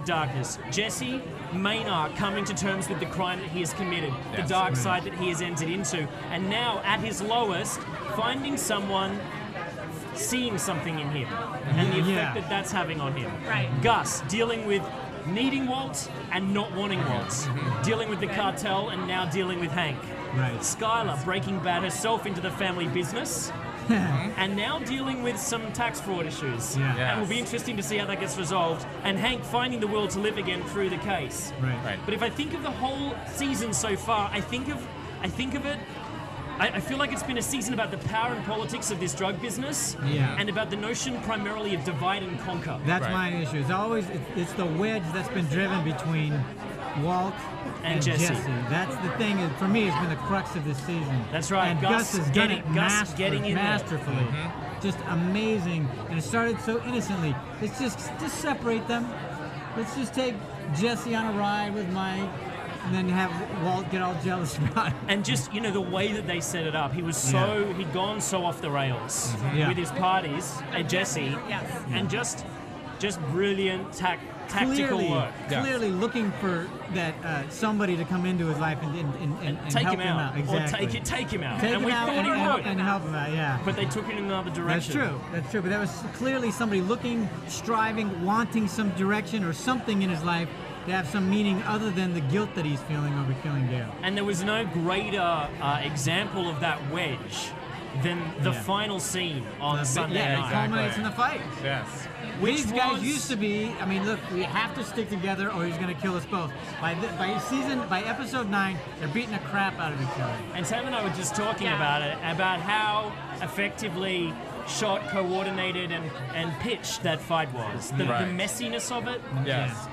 darkness. Jesse, main arc, coming to terms with the crime that he has committed, the dark side that he has entered into, and now at his lowest, finding someone, seeing something in him, and the effect that's having on him. Gus, dealing with needing Walt and not wanting Walt, dealing with the cartel and now dealing with Hank. Skylar, breaking bad herself into the family business, and now dealing with some tax fraud issues. And it will be interesting to see how that gets resolved. And Hank finding the will to live again through the case. But if I think of the whole season so far, I think of it. I feel like it's been a season about the power and politics of this drug business, and about the notion primarily of divide and conquer. That's my issue. It's always it's the wedge that's been driven between Walt and Jesse. That's the thing. For me, has been the crux of this season. That's right. And Gus has done it masterfully. Just amazing. And it started so innocently. Let's just separate them. Let's just take Jesse on a ride with Mike, and then have Walt get all jealous about it. And just, you know, the way that they set it up, he was so, he'd gone so off the rails with his parties at Jesse, and just brilliant tactical work. Clearly looking for that somebody to come into his life and take help him out. Exactly. Or take him out. Take and him we out thought he would. and help him out, yeah. But they took it in another direction. That's true. But that was clearly somebody looking, striving, wanting some direction or something in his life to have some meaning other than the guilt that he's feeling over killing Dale. And there was no greater example of that wedge than the final scene on Sunday night. It culminates in the fight. Yes. These guys used to be, I mean, look, we have to stick together or he's going to kill us both. By episode 9, they're beating the crap out of each other. And Sam and I were just talking about it, about how effectively shot, coordinated, and pitched that fight was. The messiness of it,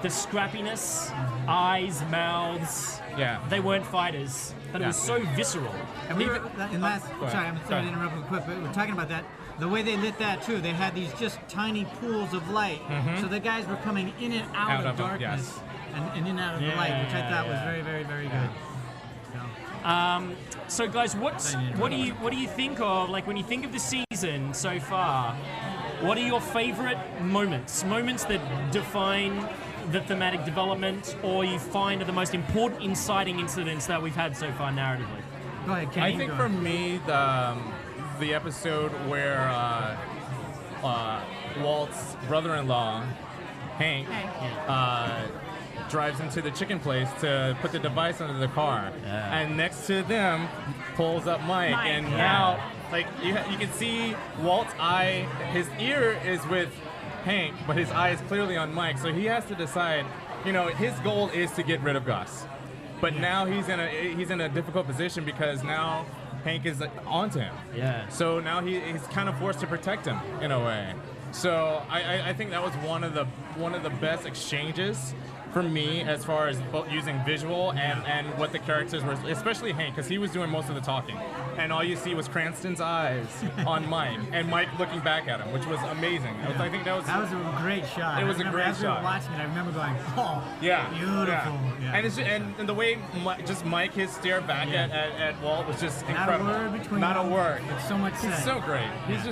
the scrappiness, eyes, mouths. They weren't fighters, but it was so visceral. And we were, sorry to interrupt real quick, but we were talking about that. The way they lit that too, they had these just tiny pools of light. So the guys were coming in and out of darkness and in and out of the light, which I thought was very, very, very good. So guys, what do you think of, like, when you think of the season so far, what are your favorite moments that define the thematic development, or you find are the most important inciting incidents that we've had so far narratively? Go ahead, Ken. I think for me, the episode where Walt's brother-in-law, Hank, drives into the chicken place to put the device under the car, and next to them pulls up Mike. And now, like, you can see Walt's eye, his ear is with Hank, but his eye is clearly on Mike, so he has to decide, you know, his goal is to get rid of Gus, but now he's in a difficult position because now Hank is onto him. So now he's kind of forced to protect him in a way. So I think that was one of the best exchanges for me, as far as both using visual and what the characters were, especially Hank, because he was doing most of the talking. And all you see was Cranston's eyes on Mike, and Mike looking back at him, which was amazing. I think that was a great shot. It was a great as shot. We were watching it, I remember going, oh, beautiful. Yeah. And, and the way Mike, his stare back at Walt was just incredible. Not a word between them. Not a word. It's so much said. He's so great. He's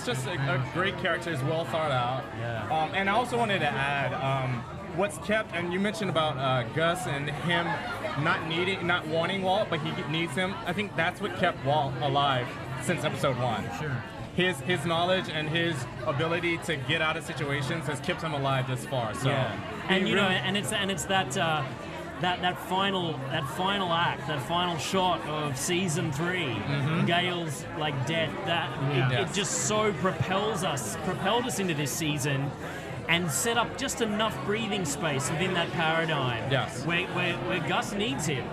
just a great character. He's well thought out. And I also wanted to add, what's kept, and you mentioned about Gus and him not wanting Walt, but he needs him. I think that's what kept Walt alive since episode 1. Sure. His knowledge and his ability to get out of situations has kept him alive this far. So, and you know, and it's that final act, that final shot of season 3, Gale's like death. It just so propelled us into this season. And set up just enough breathing space within that paradigm, where Gus needs him.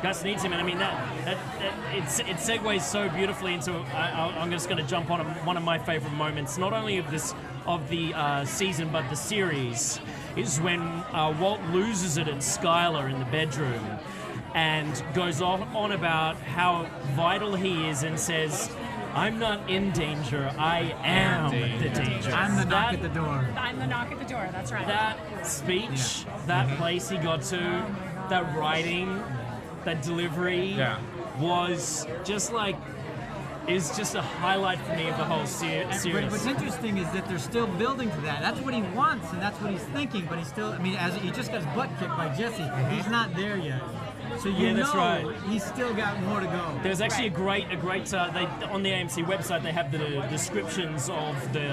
Gus needs him, and I mean it segues so beautifully into. I'm just going to jump on one of my favorite moments, not only of the season but the series, is when Walt loses it at Skylar in the bedroom, and goes on about how vital he is, and says, I'm not in danger, I am the danger. I'm the knock at the door. I'm the knock at the door, that's right. That speech, that place he got to, that writing, that delivery was just like, is just a highlight for me of the whole series. But what's interesting is that they're still building to that. That's what he wants and that's what he's thinking, but he's still, I mean, as he just got his butt kicked by Jesse, he's not there yet. So that's right. He's still got more to go. There's actually a great they on the AMC website they have the descriptions of the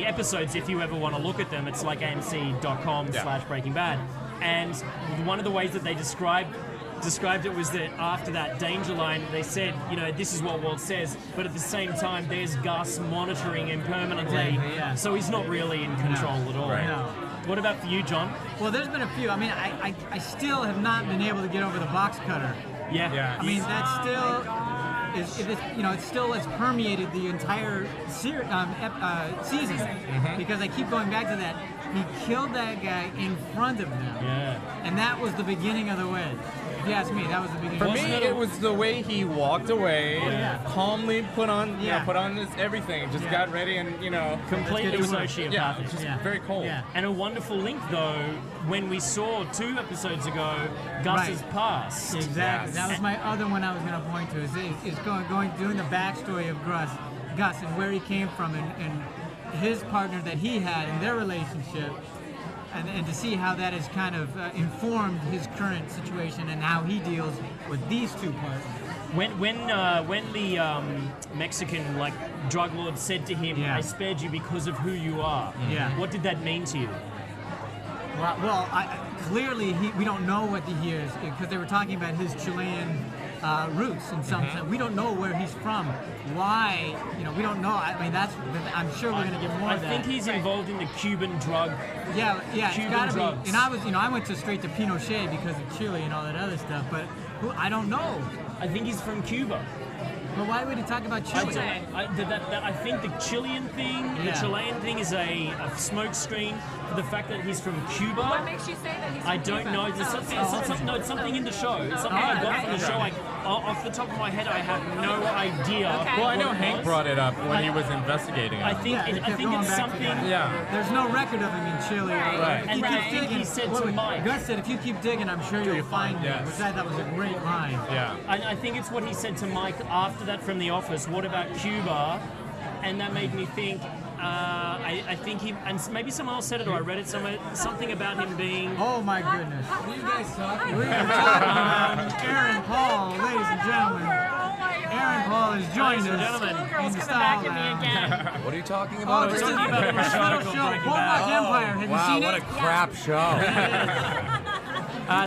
episodes if you ever want to look at them. It's like amc.com/Breaking Bad, and one of the ways that they described it was that after that danger line, they said, you know, this is what Walt says, but at the same time, there's Gus monitoring him permanently, so he's not really in control at all. No. What about for you, John? Well, there's been a few. I mean, I still have not been able to get over the box cutter. I mean, that still it still has permeated the entire season, because I keep going back to that. He killed that guy in front of them. Yeah. And that was the beginning of the wedge. If you ask me, that was the beginning. For me, it was the way he walked away, calmly put on his everything, just got ready, and completely sociopathic. Yeah, just very cold. Yeah. And a wonderful link, though, when we saw 2 episodes ago, Gus's past. Exactly. That was my other one I was going to point to. Is doing the backstory of Gus and where he came from and his partner that he had in their relationship. And to see how that has kind of informed his current situation and how he deals with these 2 partners. When the Mexican drug lord said to him, "I spared you because of who you are," what did that mean to you? Well, clearly we don't know what he is because they were talking about his Chilean roots in some sense. We don't know where he's from. Why? We don't know. I mean, I'm sure we're going to get more of that. I think he's involved in the Cuban drug. Yeah, it's Cuban gotta drugs. be. And I went straight to Pinochet because of Chile and all that other stuff. But I don't know. I think he's from Cuba. But why would he talk about Chile? I think the Chilean thing, the Chilean thing is a smoke screen for the fact that he's from Cuba. What makes you say that he's from Cuba? I don't know. It's something in the show. It's something I got from the show. Off the top of my head, I have no idea. Well, I know Hank brought it up when he was investigating it. I think it's something. There's no record of him in Chile. Right. And I think he said to Mike. Gus said, "If you keep digging, I'm sure you'll find me," which I thought was a great line. Yeah. I think it's what he said to Mike after that from The Office. What about Cuba? And that made me think. I think he, and maybe someone else said it, or I read it somewhere. Something about him being. Oh my goodness! What are you guys talking about? We are talking about Aaron Paul, ladies and gentlemen. Aaron Paul has joined us. Girls coming back at me again. What are you talking about? We're talking about a show, Boardwalk Empire. Have you seen it? What a crap show.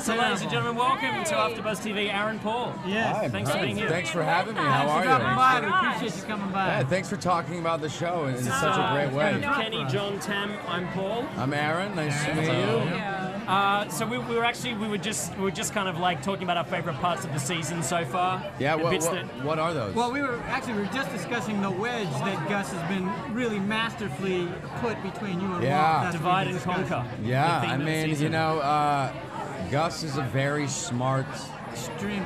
So, ladies and gentlemen, welcome to AfterBuzz TV, Aaron Paul. Yes. Hi, Thanks for being here. Thanks for having me. How are you? Coming by. We appreciate you coming by. Yeah, thanks for talking about the show in such a great way. Kenny, John, Tam, I'm Paul. I'm Aaron. Nice to meet you. So we were just kind of talking about our favorite parts of the season so far. Yeah. What are those? Well, we were just discussing the wedge that Gus has been really masterfully put between you and Walt. Divide and conquer. Yeah. I mean, Gus is a very smart,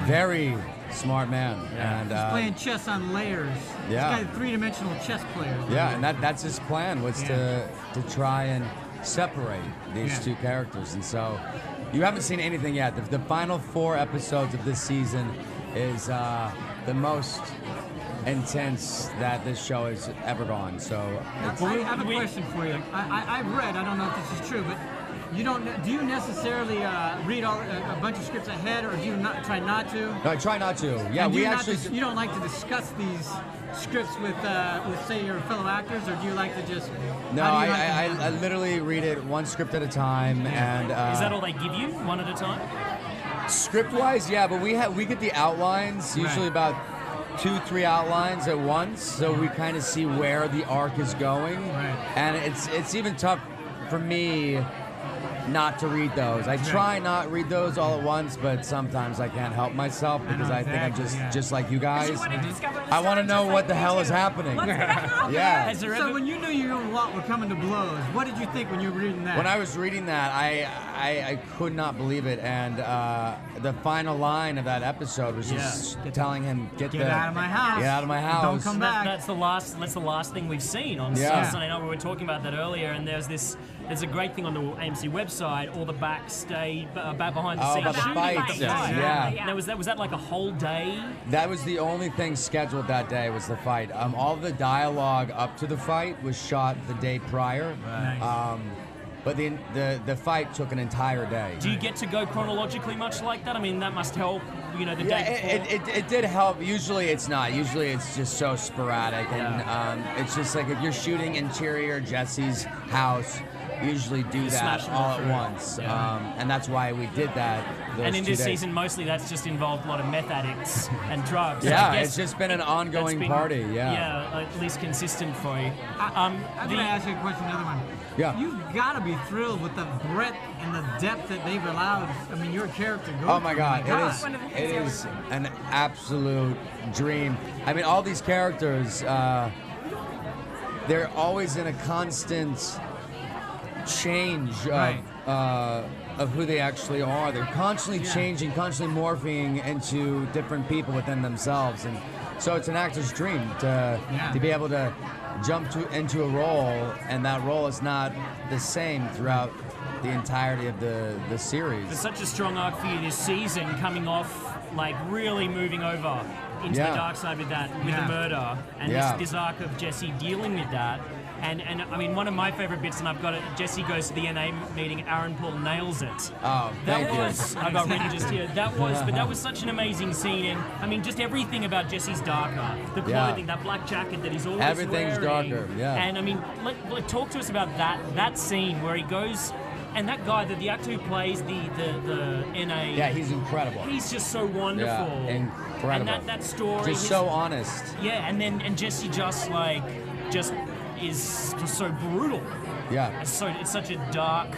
very smart man. Yeah. And he's playing chess on layers. Yeah. He's got a 3-dimensional chess player. Yeah, and that's his plan, was to try and separate these 2 characters. And so you haven't seen anything yet. The final 4 episodes of this season is the most intense that this show has ever gone. So I have a question for you. I've read, I don't know if this is true, but do you necessarily read a bunch of scripts ahead, or do you try not to? No, I try not to. Yeah, you don't like to discuss these scripts with say your fellow actors, or do you like to just? No, I literally read it one script at a time, and is that all they give you, one at a time? Script-wise, yeah, but we get the outlines, usually about 2-3 outlines at once, so we kind of see where the arc is going, and it's even tough for me not to read those. I try not read those all at once, but sometimes I can't help myself because I think I'm just like you guys. I want to know what the hell is happening. Yeah. So when you knew you and Walt were coming to blows, what did you think when you were reading that? When I was reading that, I could not believe it, and the final line of that episode was just telling him, "Get out of my house. Get out of my house. Don't come back." That's the last thing we've seen on Sunday night. We were talking about that earlier, and there's a great thing on the AMC website, all the backstage, behind the scenes. About the fights. Yeah. Now, was that like a whole day? That was the only thing scheduled that day, was the fight. All the dialogue up to the fight was shot the day prior. Nice. But the fight took an entire day. Do you get to go chronologically much like that? I mean, that must help, the day before. It did help. Usually it's not. Usually it's just so sporadic. And it's just like if you're shooting interior Jesse's house, usually do that all at once. And that's why we did that. And in this season, mostly that's just involved a lot of meth addicts and drugs. Yeah, it's just been an ongoing party. Yeah, at least consistent for you. I'm going to ask you a question, another one. Yeah. You've got to be thrilled with the breadth and the depth that they've allowed. I mean, your character goes. Oh my God, it is an absolute dream. I mean, all these characters, they're always in a constant change of who they actually are. They're constantly changing, constantly morphing into different people within themselves, and so it's an actor's dream to be able to jump into a role, and that role is not the same throughout the entirety of the series. There's such a strong arc for you this season, coming off like really moving over into the dark side with that, with the murder, and this arc of Jesse dealing with that. And I mean, one of my favorite bits, and I've got it, Jesse goes to the NA meeting, Aaron Paul nails it. Oh, thank you. I got written just here. But that was such an amazing scene, and I mean, just everything about Jesse's darker. The clothing, that black jacket that he's always Everything's wearing. darker, yeah. And I mean, talk to us about that scene where he goes, and that guy, the actor who plays the NA. Yeah, he's incredible. He's just so wonderful. Yeah, incredible. And that story. Just so honest. Yeah, and Jesse just is just so brutal. Yeah. It's such a dark.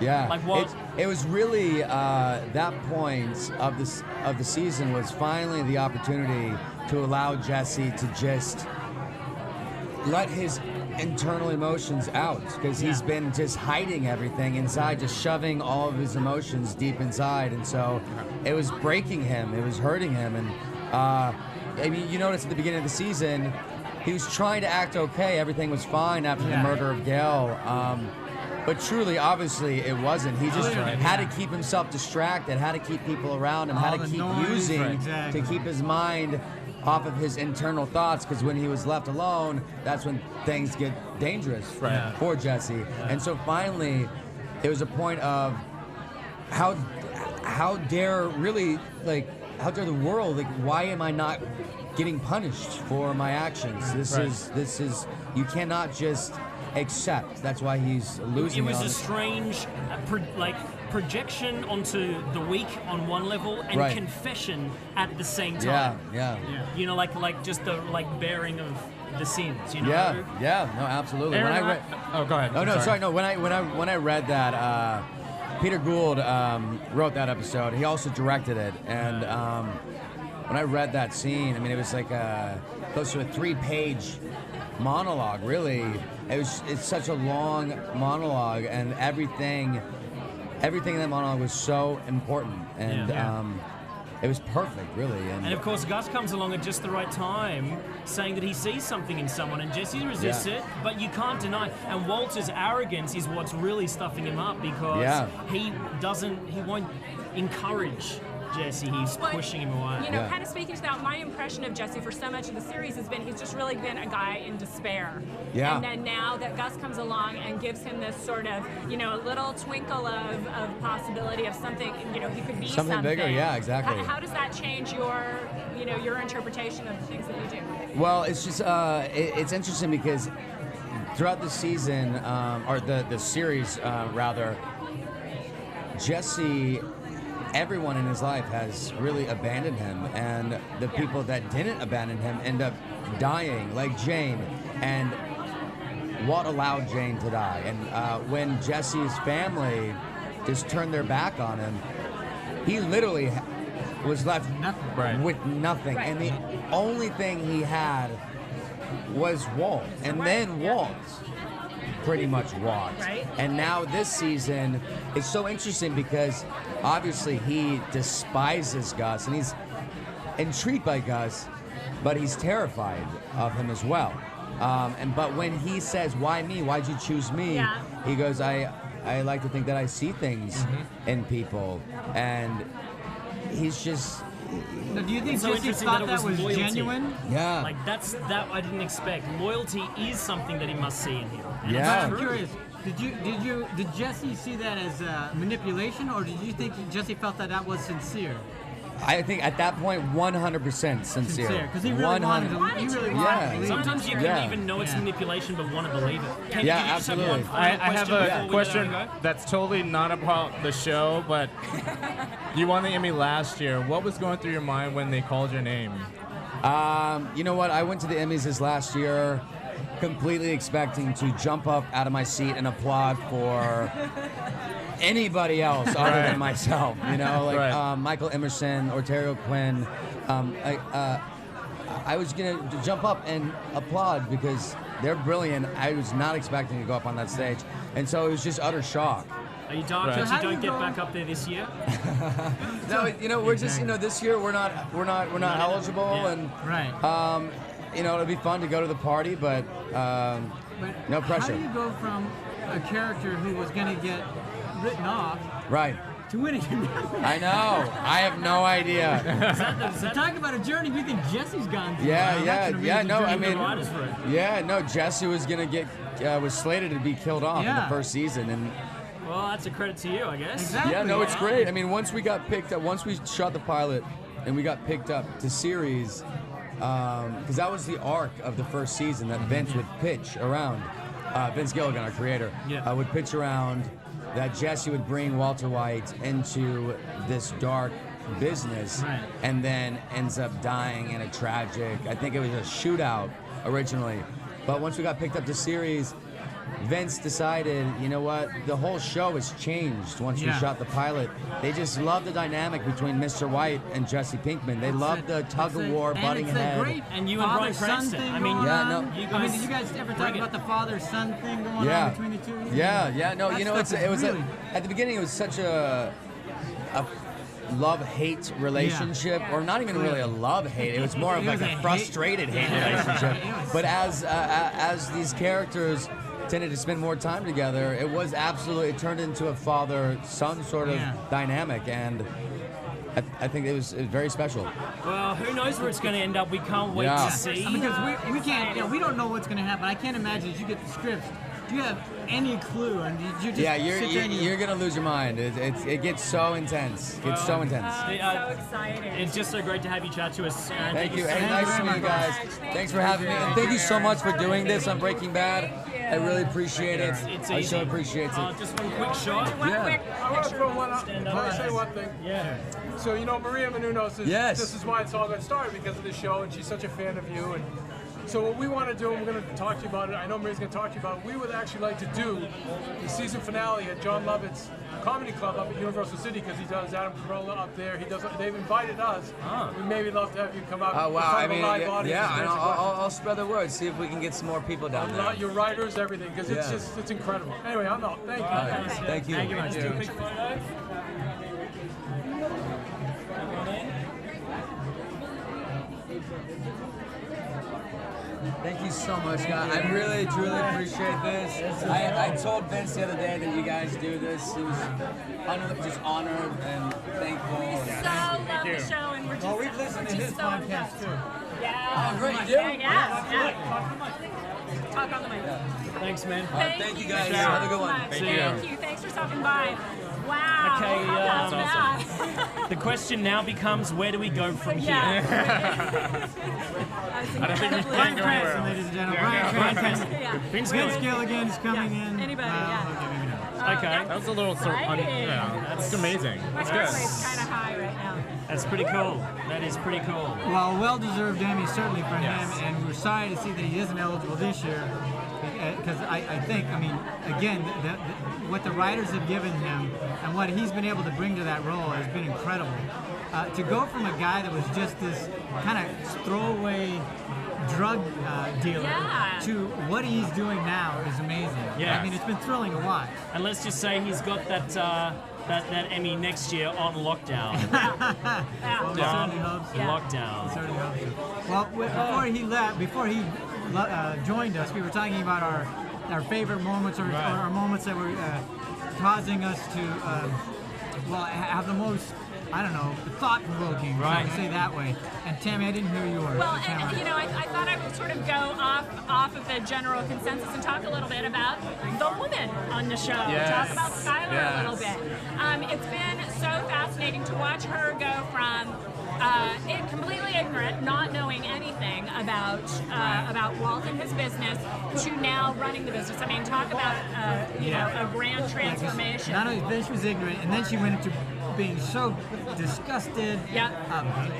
Yeah. Like what? It was really that point of the season was finally the opportunity to allow Jesse to just let his internal emotions out, because he's been just hiding everything inside, just shoving all of his emotions deep inside, and so it was breaking him, it was hurting him, and I mean, you notice at the beginning of the season, he was trying to act okay, everything was fine after the murder of Gail, but truly, obviously, it wasn't. He just had to keep himself distracted, had to keep people around him, had to keep using to keep his mind off of his internal thoughts, because when he was left alone, that's when things get dangerous for Jesse. And so finally, it was a point of how dare the world, like, why am I not getting punished for my actions? This is you cannot just accept. That's why he's losing. It was a strange projection onto the weak on one level and confession at the same time. Yeah. You know, like just the bearing of the sins. You know. Yeah. No, absolutely. Aaron, go ahead. Oh no, sorry. No, when I read that, Peter Gould wrote that episode. He also directed it, and when I read that scene, I mean, it was like close to a 3-page monologue. Really, it's such a long monologue, and everything in that monologue was so important, and it was perfect, really. And of course, Gus comes along at just the right time, saying that he sees something in someone, and Jesse resists it, but you can't deny. And Walter's arrogance is what's really stuffing him up, because he won't encourage Jesse, he's pushing him away. You know, kind of speaking to that, my impression of Jesse for so much of the series has been he's just really been a guy in despair. Yeah. And then now that Gus comes along and gives him this sort of, a little twinkle of possibility of something, he could be something bigger. Yeah, exactly. How does that change your interpretation of the things that you do? Well, it's just it's interesting because throughout the season, or the series rather, Jesse, everyone in his life has really abandoned him, and the people that didn't abandon him end up dying, like Jane. And what allowed Jane to die? And when Jesse's family just turned their back on him, he literally was left with nothing. And the only thing he had was Walt. And then Walt pretty much walked. And now this season, it's so interesting because obviously he despises Gus and he's intrigued by Gus, but he's terrified of him as well. But when he says, "Why me? Why'd you choose me?" He goes, I like to think that I see things in people," and he's just. Now, do you think so Jesse thought that was loyalty. Genuine? Yeah. Like that I didn't expect. Loyalty is something that he must see in him. And I'm curious. Did Jesse see that as manipulation, or did you think Jesse felt that was sincere? I think at that point, 100% sincere. Because he really wanted to believe it. Sometimes you can even know it's manipulation, but want to believe it. Can you just absolutely. I have a question that's totally not about the show, but you won the Emmy last year. What was going through your mind when they called your name? You know what? I went to the Emmys this last year completely expecting to jump up out of my seat and applaud for anybody else other than myself, Michael Emerson, Ontario Quinn. I was gonna jump up and applaud because They're brilliant. I was not expecting to go up on that stage, and so it was just utter shock. Are you dark that you don't get back up there this year? No, you know, we're just, you know, this year we're not eligible, and you know, it'll be fun to go to the party, but no pressure. How do you go from a character who was going to get written off to winning? I know. I have no idea. So talk about a journey we think Jesse's gone through. Yeah. No, I mean, no. Jesse was gonna get was slated to be killed off in the first season, and well, that's a credit to you, I guess. Exactly. Yeah, no, it's great. I mean, once we got picked up, once we shot the pilot, and we got picked up to series, because that was the arc of the first season that Vince would pitch around. Vince Gilligan, our creator, would pitch around that Jesse would bring Walter White into this dark business and then ends up dying in a tragic, I think it was a shootout originally. But once we got picked up to series, Vince decided, you know what, the whole show has changed once we shot the pilot. They just love the dynamic between Mr. White and Jesse Pinkman. They love the tug-of-war, butting head. Great and you and Bryan Cranston. I mean, did you guys ever talk about the father-son thing going on between the two? No, you know, it was at the beginning it was such a love-hate relationship, or not even really a love-hate. It was more of like a frustrated hate relationship. But as these characters tended to spend more time together, it turned into a father-son sort of dynamic, and I think it was very special. Well, who knows where it's going to end up? We can't wait to see. Because we can't, we don't know what's going to happen. I can't imagine as you get the scripts. Do you have any clue? And did you just you're gonna lose your mind. It gets so intense. It's so intense. So exciting. It's just so great to have you chat to us. Thank you. Hey, nice to meet you guys. Thanks for having me. And thank you so much for doing this on Breaking Bad. I really appreciate it. I so appreciate it. Just one quick shot. I want to throw one up. Can I say one thing? Yeah. So, you know, Maria Menounos, this is why it's all got started, because of this show, and she's such a fan of you. And so what we want to do, and we're going to talk to you about it, I know Maria's going to talk to you about it, we would actually like to do the season finale at John Lovett's Comedy Club up at Universal City, because he does Adam Carolla up there. They've invited us. We maybe love to have you come out. Oh, wow. I mean, I'll spread the word, see if we can get some more people down there. Your writers, everything, because it's incredible. Anyway, I'm out. Thank you. Thank you. Thank you much. Do a quick photo. Thank you so much, guys. I really, truly appreciate this. I told Vince the other day that you guys do this. He was just honored and thankful. We so love the show, and we're just we've listened to his podcast too. Yeah. Oh, great, you do? Yeah. Talk on the mic. Thanks, man. Thank you guys. Have a good one. Thank you. Thanks for stopping by. Wow. Okay, that's awesome. The question now becomes, where do we go from here? I don't think we can go anywhere. Ladies and gentlemen, Bryan Cranston. Vince Gilligan's coming in. Anybody, Okay. That was a little that's amazing. That's good. It's kind of high right now. That's pretty cool. That is pretty cool. Well, well-deserved Emmy certainly for him, and we're sorry to see that he isn't eligible this year, because I think, I mean, again, what the writers have given him and what he's been able to bring to that role has been incredible. To go from a guy that was just this kind of throwaway drug dealer to what he's doing now is amazing. Yeah. I mean, it's been thrilling to watch. And let's just say he's got that Emmy next year on lockdown. Well, we certainly hope so. Lockdown. We certainly hope so. Well, before he joined us, we were talking about our favorite moments, or our moments that were causing us to have the most, I don't know, thought-provoking, right? To say that way. And Tammy, I didn't hear yours. Well, and, you know, I thought I would sort of go off of the general consensus and talk a little bit about the woman on the show. Talk about Skylar a little bit. It's been so fascinating to watch her go from completely ignorant, not knowing anything about Walt and his business, to now running the business. I mean, talk about a grand transformation. Not only then she was ignorant, and then she went into being so disgusted,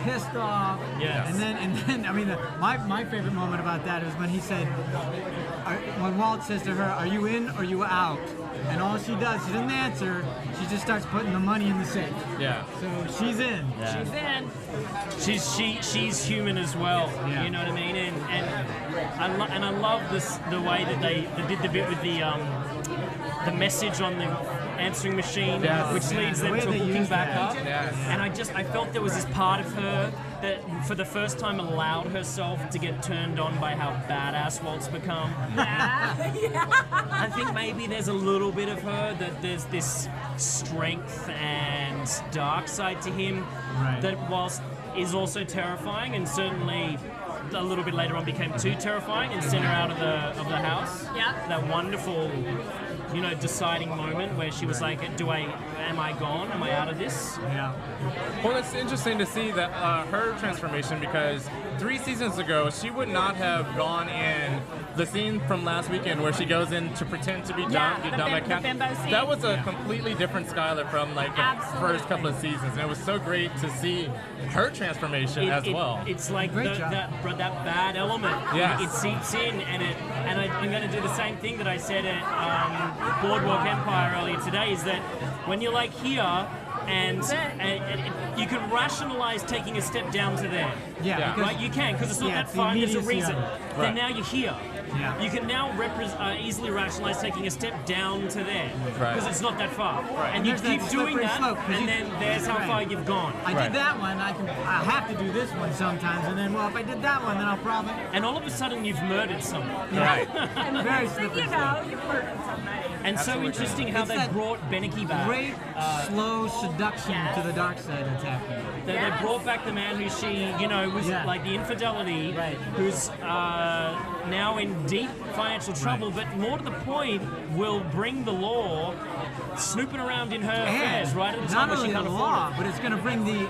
pissed off. Yes. And then I mean, my favorite moment about that is when he said, when Walt says to her, "Are you in or you out?" And all she does, she doesn't answer. She just starts putting the money in the safe. Yeah. So she's in. Yeah. She's in. She's human as well. Yeah. You know what I mean? And I love the way that they did the bit with the message on the answering machine, which leads them to hooking back up. Yes. And I felt there was this part of her that for the first time allowed herself to get turned on by how badass Walt's become. I think maybe there's a little bit of her that there's this strength and dark side to him that whilst is also terrifying, and certainly a little bit later on became too terrifying and sent her out of the house. Yeah. That wonderful, deciding moment where she was like, am I gone? Am I out of this? Yeah. Well, it's interesting to see that her transformation, because 3 seasons ago she would not have gone in the scene from last weekend where she goes in to pretend to be dumb, get dumb at Kat. That was a completely different Skylar from like the first couple of seasons, and it was so great to see her transformation as well. It's like that bad element. Yes. It seeps in, and I'm going to do the same thing that I said at Boardwalk Empire earlier today, is that when you're like here, and you can rationalize taking a step down to there. Yeah. Right? You can, because it's not that far, there's a reason. Then now you're here. Yeah. You can now easily rationalize taking a step down to there, because it's not that far. And you There's keep that doing slippery that, slope, 'cause and then there's how far you've gone. I did that one, I have to do this one sometimes, and then, well, if I did that one, then I'll probably... And all of a sudden you've murdered someone. Right. And Very then, slippery you murdered somebody. And so interesting how they brought Beneke back. Great, slow seduction to the dark side that's happening. They brought back the man who she, was like the infidelity, who's now in deep financial trouble, but more to the point, will bring the law snooping around in her affairs right at the time where she can't not only the afford law, it. but it's going to bring the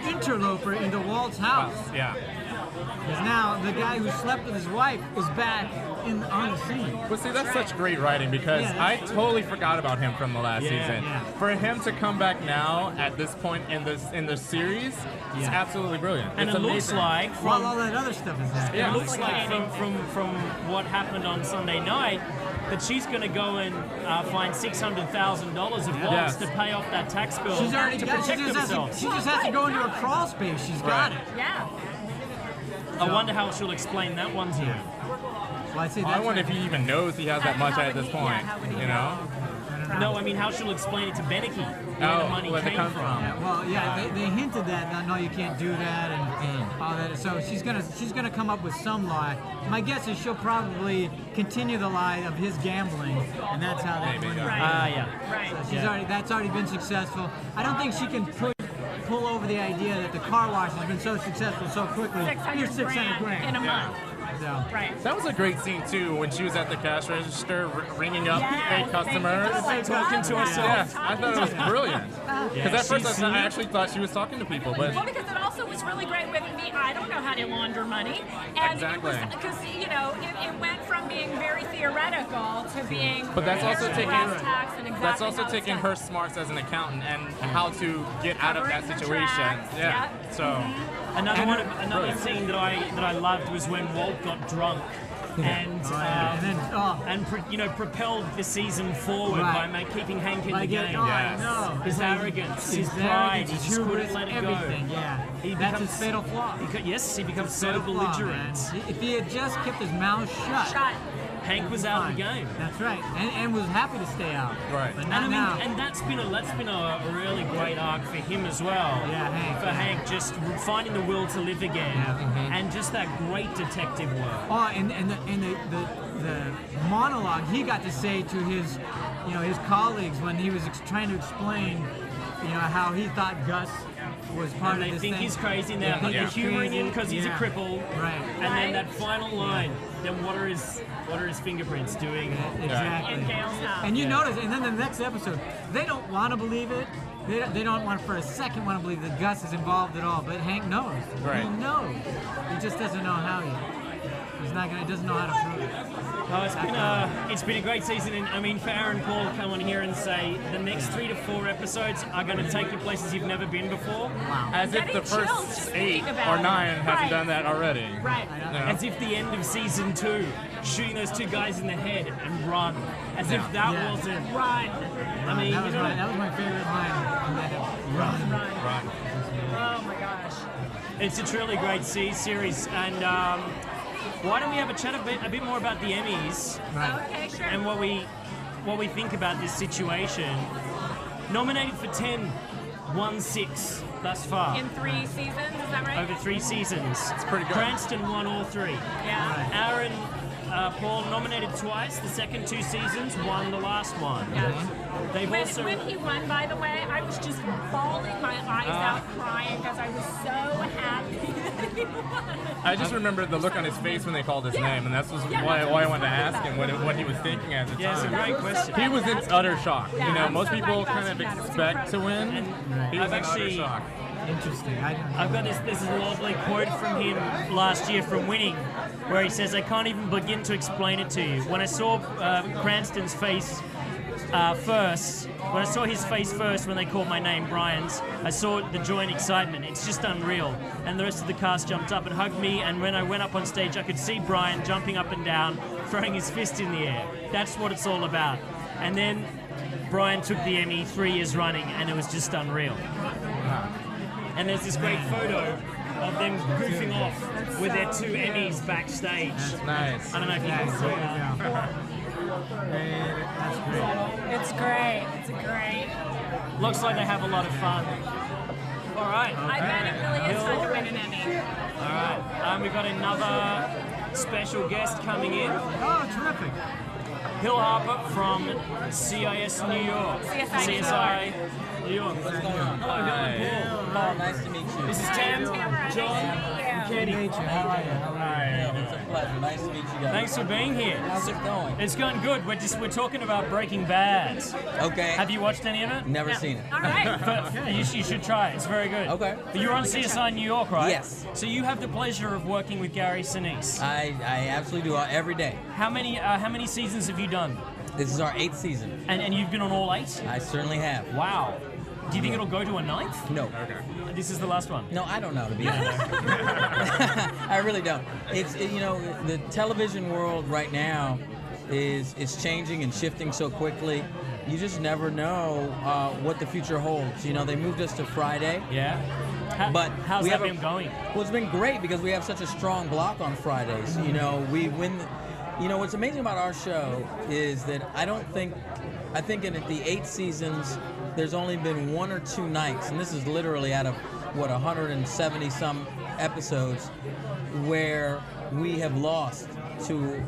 interloper into Walt's house. Yeah. Because now the guy who slept with his wife is back on the scene. But see, that's such great writing, because I totally forgot about him from the last season. Yeah. For him to come back now at this point in the series, it's absolutely brilliant. And it's it looks amazing. like While all that other stuff is happening. It looks like from what happened on Sunday night that she's going to go and find $600,000 of Walt's to pay off that tax bill She's already to got protect she themselves. just has to go into a crawl space. She's got it. Yeah. I wonder how she'll explain that one to you. Well, I say I wonder if he even knows he has that much at this point. No, I mean, how she'll explain it to Beneke where the money came from. They hinted that no, you can't do that and all that. So she's gonna come up with some lie. My guess is she'll probably continue the lie of his gambling, and that's how that money. Right. That's already been successful. I don't think she can pull over the idea that the car wash has been so successful so quickly. Here's 600 grand in a month. So. Right. That was a great scene too, when she was at the cash register ringing up fake customers, talking to herself. Yes, I thought it was brilliant. Because at first I actually thought she was talking to people, but Well, because it also was really great with me. I don't know how to launder money, and Exactly. because it went from being very theoretical to being. But that's also here's taking brass tacks and exactly that's also how it's taking done. her smarts as an accountant and how to get out of that Covering the situation. tracks, Yeah. So Another scene that I loved was when Walt got drunk. And propelled the season forward by keeping Hank in the game. His arrogance, his pride, he just couldn't let it go. That's his fatal flaw. He becomes so belligerent. If he had just kept his mouth shut. Hank was out of the game. That's right, and was happy to stay out. Right. But not now. And that's been a really great arc for him as well. Yeah, Hank. For Hank, just finding the will to live again, and just that great detective work. Oh, and the monologue he got to say to his colleagues when he was trying to explain, how he thought Gus was part and of they this think thing. he's crazy, and they're humoring him because he's a cripple. Right. And then that final line, then what are his fingerprints doing? Exactly. In Gail's house. And you notice, and then the next episode, they don't want to believe it. They don't want for a second want to believe that Gus is involved at all. But Hank knows. Right. He knows. He just doesn't know how yet. He doesn't know how to prove it. Oh, it's been a great season, and I mean, for Aaron Paul to come on here and say the next 3 to 4 episodes are going to take you places you've never been before. Wow. As if the first 8 or 9 hasn't done that already. Right. Yeah. As if the end of season 2, shooting those 2 guys in the head and run. As if that wasn't run. I mean, that was my favorite line. Run. Oh my gosh. It's a truly great series, and why don't we have a chat a bit more about the Emmys? Right. Okay, sure. And what we think about this situation. Nominated for 10, won 6 thus far. In 3 seasons, is that right? Over 3 seasons. It's pretty good. Cranston won all 3. Yeah. Aaron Paul nominated twice, the second 2 seasons, won the last one. Yeah. They've When he won, by the way, I was just bawling my eyes out, crying because I was so happy that he won. I just remember the look on his face when they called his name, and that's why I wanted to ask him what he was thinking at the time. Yeah, it's a great question. He was in utter shock. Yeah, you know, I'm most so people glad you kind of asked me that. It was expect to win. And He was I've in utter actually shock. Interesting. I've got this lovely quote from him last year from Winning, where he says, "I can't even begin to explain it to you. When I saw Cranston's face first, when I saw his face first when they called my name, Brian's, I saw the joy and excitement. It's just unreal. And the rest of the cast jumped up and hugged me, and when I went up on stage, I could see Brian jumping up and down, throwing his fist in the air. That's what it's all about." And then Brian took the Emmy 3 years running, and it was just unreal. And there's this great photo of them goofing off with their 2 Emmys backstage. Nice. I don't know if you can see that. That's great. It's great. It's great. Looks like they have a lot of fun. All right. I bet it really is fun to win an Emmy. All right. We've got another special guest coming in. Oh, terrific. Hill Harper from CIS New York. CSI New York. What's going on? Hello, Hill. Oh, nice to meet you. This is Tam, John, and Kenny. How are you? It's a pleasure. Nice to meet you guys. Thanks for being here. How's it going? It's going good. We're talking about Breaking Bad. Okay. Have you watched any of it? Never seen it. All right. But you should try it. It's very good. Okay. But you're on CSI New York, right? Yes. So you have the pleasure of working with Gary Sinise. I absolutely do every day. How many seasons have you done? This is our 8th season. And you've been on all 8? I certainly have. Wow. Do you think it'll go to a 9th? No. Okay. This is the last one. No, I don't know, to be honest. I really don't. You know, the television world right now is changing and shifting so quickly. You just never know what the future holds. You know, they moved us to Friday. Yeah. But how's that been going? Well, it's been great because we have such a strong block on Fridays. You know, we win. You know, what's amazing about our show is that I think in the 8 seasons, there's only been 1 or 2 nights, and this is literally out of, 170 some episodes, where we have lost to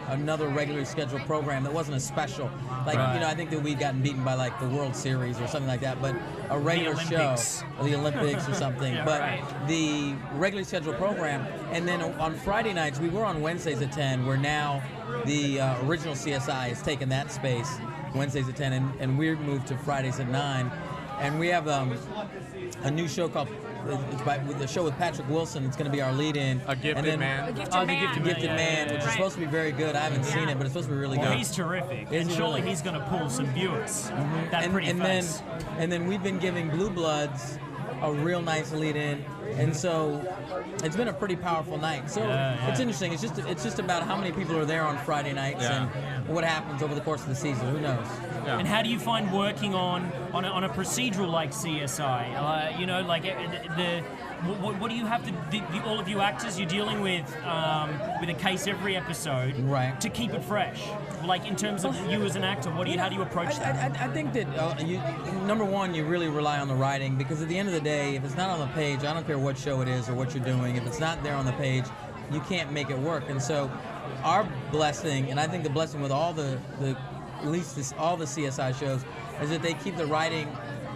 another regularly scheduled program that wasn't a special. Like, Right. you know, I think that we'd gotten beaten by like the World Series or something like that, but a regular show, or the Olympics or something. Yeah, but right. the regularly scheduled program, and then on Friday nights, we were on Wednesdays at 10, where now the original CSI has taken that space, Wednesdays at 10, and we're moved to Fridays at 9. And we have a new show called, the show with Patrick Wilson. It's going to be our lead-in. A Gifted Man. The Gifted The Man. Gifted Man, which is supposed to be very good. I haven't seen it, but it's supposed to be really Well, good. he's terrific, Is and he surely really? he's going to pull some viewers. That and, pretty and face. then we've been giving Blue Bloods a real nice lead-in, and so it's been a pretty powerful night. So it's interesting. It's just about how many people are there on Friday nights and what happens over the course of the season. Who knows? Yeah. And how do you find working on a procedural like CSI? You know, like what do you have to? All of you actors, you're dealing with a case every episode, right? To keep it fresh. Like in terms of you as an actor, how do you approach that? I think that number one, you really rely on the writing, because at the end of the day, if it's not on the page, I don't care what show it is or what you're doing. If it's not there on the page, you can't make it work. And so, our blessing, and I think the blessing with all all the CSI shows, is that they keep the writing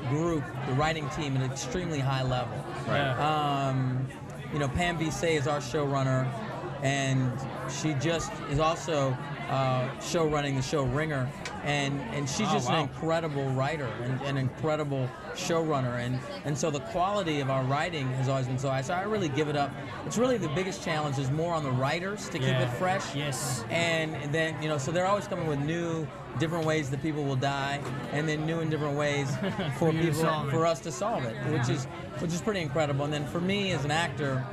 group, the writing team, at an extremely high level. Right. You know, Pam Visay is our showrunner, and she just is also show running the show Ringer, and she's just an incredible writer and an incredible showrunner, and so the quality of our writing has always been so high. So I really give it up. It's really the biggest challenge is more on the writers to keep it fresh. Yes. And then so they're always coming with new, different ways that people will die, and then new and different ways for people us to solve it, which is pretty incredible. And then for me as an actor,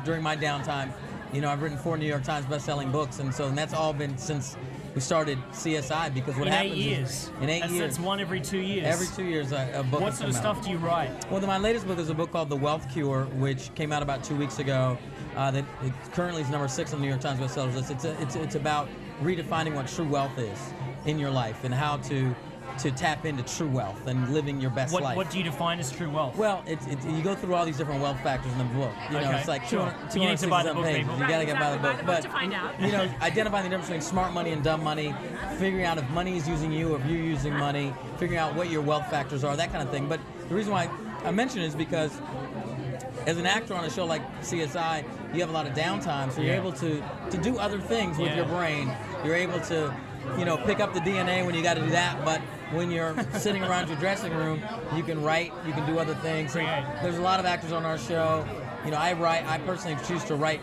during my downtime, I've written 4 New York Times best-selling books, and that's all been since we started CSI, because what happens is in 8 years. That's one every 2 years. Every 2 years, a book. What sort of stuff do you write? Well, my latest book is a book called The Wealth Cure, which came out about 2 weeks ago. That it currently is number 6 on the New York Times bestsellers list. It's about redefining what true wealth is in your life and how to tap into true wealth and living your best life. What do you define as true wealth? Well, you go through all these different wealth factors in the book. It's like 200 You need to buy the book, pages. people. You gotta get by the book. But to find out. identifying the difference between smart money and dumb money, figuring out if money is using you or if you're using money, figuring out what your wealth factors are, that kind of thing. But the reason why I mention it is because as an actor on a show like CSI, you have a lot of downtime, so you're able to do other things with your brain. You're able to, pick up the DNA when you got to do that, but when you're sitting around your dressing room, you can write, you can do other things. There's a lot of actors on our show. I personally choose to write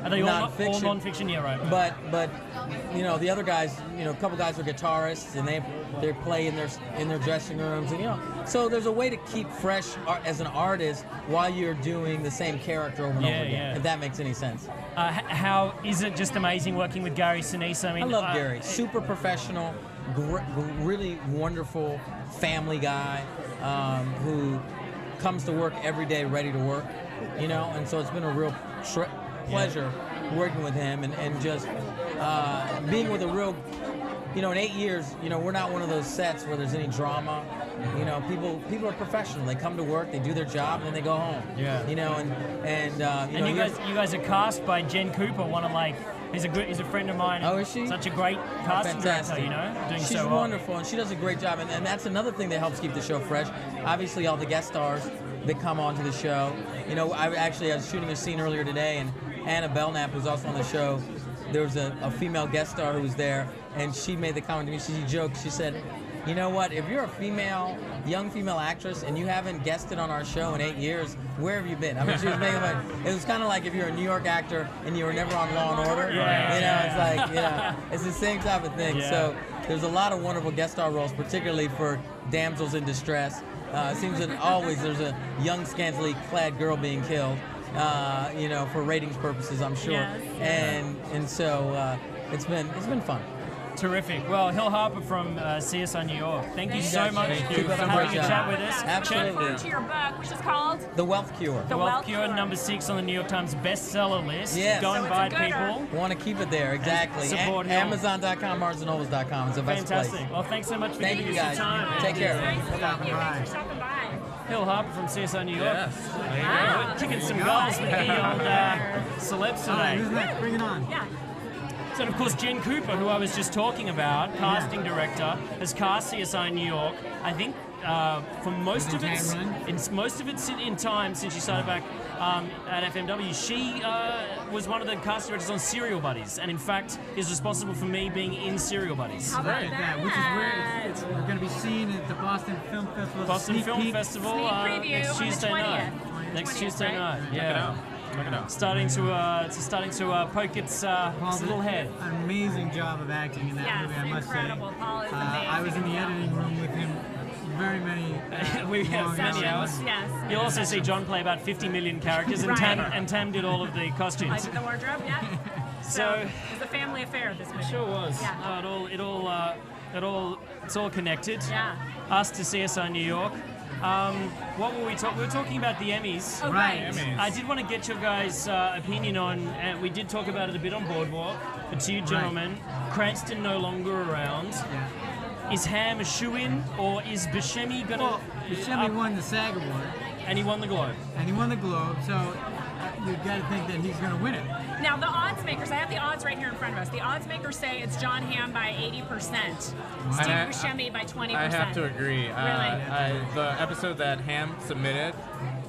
Are they non-fiction. all non-fiction? Yeah, right. But the other guys, a couple guys are guitarists, and they play in their dressing rooms, and so there's a way to keep fresh as an artist while you're doing the same character over and over again. If that makes any sense. How is it just amazing working with Gary Sinise? I love Gary. Super professional, really wonderful family guy who comes to work every day ready to work, and so it's been a real pleasure working with him and just being with a real, in 8 years, we're not one of those sets where there's any drama. People are professional. They come to work, they do their job, and then they go home. Yeah. And you guys are cast by Jen Cooper, one of he's a friend of mine. Oh, is she? Such a great casting director, doing She's so well. wonderful, and she does a great job, and that's another thing that helps keep the show fresh. Obviously, all the guest stars that come onto the show. I was shooting a scene earlier today, and Anna Belknap, who's also on the show, there was a female guest star who was there, and she made the comment to me, she joked, she said, you know what, if you're a young female actress and you haven't guested on our show in 8 years, where have you been? I mean, she was making it was kind of like if you're a New York actor and you were never on Law and Order. It's like, it's the same type of thing. Yeah. So there's a lot of wonderful guest star roles, particularly for damsels in distress. It seems that always there's a young, scantily clad girl being killed, for ratings purposes, I'm sure. Yes. And so it's been fun. Terrific. Well, Hill Harper from CSI New York, thank you so much for Keep up the having great a job. chat with us. Absolutely. Look forward to your book, which is called The Wealth Cure. The Wealth Cure, number 6 on the New York Times bestseller list. Yes. Go and buy it, people. Want to keep it there, exactly. Support Hill. Amazon.com, BarnesandNobles.com. It's the best Fantastic. place. Well, thanks so much for Thank giving you us your guys. time. Take care. Thanks for stopping by. Hill Harper from CSI New York. Yes. Wow. We're kicking some goals with the old celebs today. Who's next? Bring it on. Yeah. So, and of course, Jen Cooper, who I was just talking about, casting director, has cast CSI New York. I think for most of its in time since she started back at FMW, she was one of the cast directors on Serial Buddies, and in fact is responsible for me being in Serial Buddies. How about that? Which is where it's going to be seen at the Boston Film Festival. Boston Film Festival Sneak preview next on the Tuesday 20th. night. Next Tuesday night. Check it out. Check it out. Starting to poke its little head. An amazing job of acting in that movie, I must incredible. say. Paul is amazing. I was in the editing room with him very many we have long many hours. Yes. You'll also see John play about 50 million characters, and Right. Tam did all of the I costumes. did the wardrobe, yeah. So it was a family affair, this movie. Sure was. Yeah. It's all connected. Yeah. Us to CSI New York. What were we talking? We were talking about the Emmys. Oh, right. Emmys. I did want to get your guys' opinion on. We did talk about it a bit on Boardwalk. But to you gentlemen, Cranston no longer around. Yeah. Is Ham a shoe-in, or is Buscemi gonna? Well, Buscemi won the SAG Award. And he won the Globe. So you've got to think that he's going to win it. Now, the odds makers, I have the odds right here in front of us. The odds makers say it's John Hamm by 80%, Steve Buscemi by 20%. I have to agree. Really? The episode that Ham submitted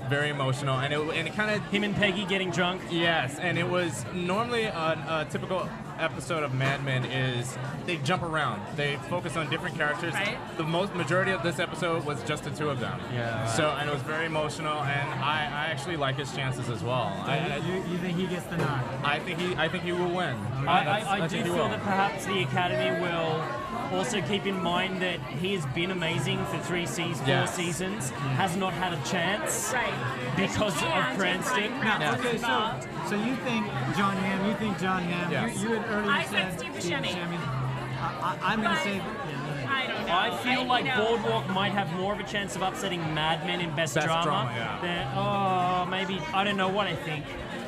very emotional, and it kind of him and Peggy getting drunk. Yes, and it was normally a typical episode of Mad Men is they jump around, they focus on different characters. Right. The majority of this episode was just the two of them. Yeah. So and it was very emotional, and I actually like his chances as well. You think he gets the nod? I think he will win. I do feel that perhaps the Academy will also keep in mind that he has been amazing for 4 seasons, has not had a chance because of Cranston. Now, okay, so you think John Hamm? You think John Hamm? Yes. You had earlier I said Steve Buscemi. I'm going to say. I don't know. I feel like Boardwalk might have more of a chance of upsetting Mad Men in Best Drama than maybe I don't know what I think.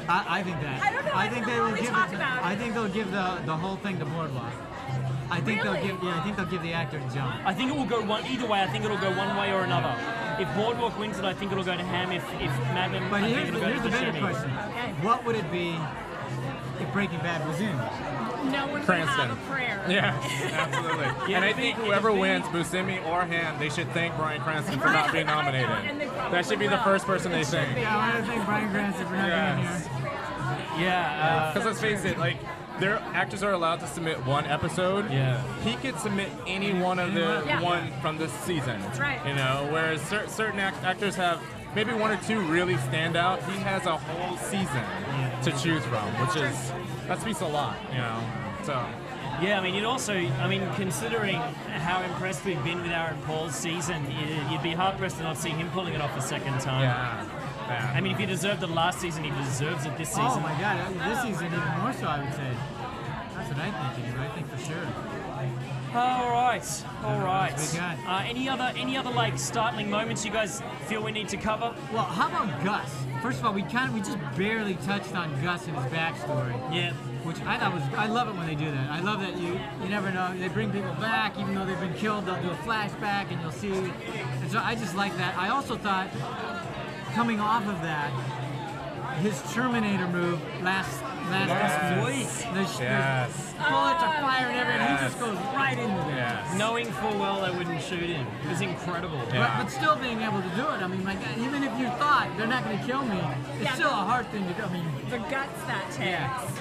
I think that. I don't know. I think they will give. I think they'll give the whole thing to Boardwalk. I think they'll give. Yeah, I think they'll give the actor to John. I think it will go either way. I think it'll go one way or another. If Boardwalk wins it, I think it'll go to Hamm. If Mad Men, But I think here's it'll go the to better Buscemi. question. What would it be if Breaking Bad was in? No one would Cranston. have a prayer. Yes, absolutely. And I think whoever wins, Buscemi or Hamm, they should thank Bryan Cranston for not being nominated. That should be the first person they thank. Yeah, I want to thank Bryan Cranston for not being here. Yeah. Because let's face it, like, their actors are allowed to submit one episode. Yeah. He could submit any one of the one from this season. That's right. You know, whereas certain actors have maybe 1 or 2 really stand out. He has a whole season to choose from, which is that speaks a lot. You know, so. Yeah, I mean, it also, considering how impressed we've been with Aaron Paul's season, you'd be hard-pressed to not see him pulling it off a second time. Yeah. I mean, if he deserved it last season, he deserves it this season. Oh my God, this season even more so, I would say. That's what I think. I think for sure. All right. What we got? Any other like startling moments you guys feel we need to cover? Well, how about Gus? First of all, we just barely touched on Gus and his backstory. Yeah. Which I thought was, I love it when they do that. I love that you never know. They bring people back, even though they've been killed. They'll do a flashback, and you'll see. And so I just like that. I also thought, coming off of that, his Terminator move last episode. There's bullets are firing everywhere, and he just goes right into that. Knowing full well they wouldn't shoot him. It was incredible. But still being able to do it. I mean, like, even if you thought they're not going to kill me, it's still a hard thing to do. I mean, The guts that takes.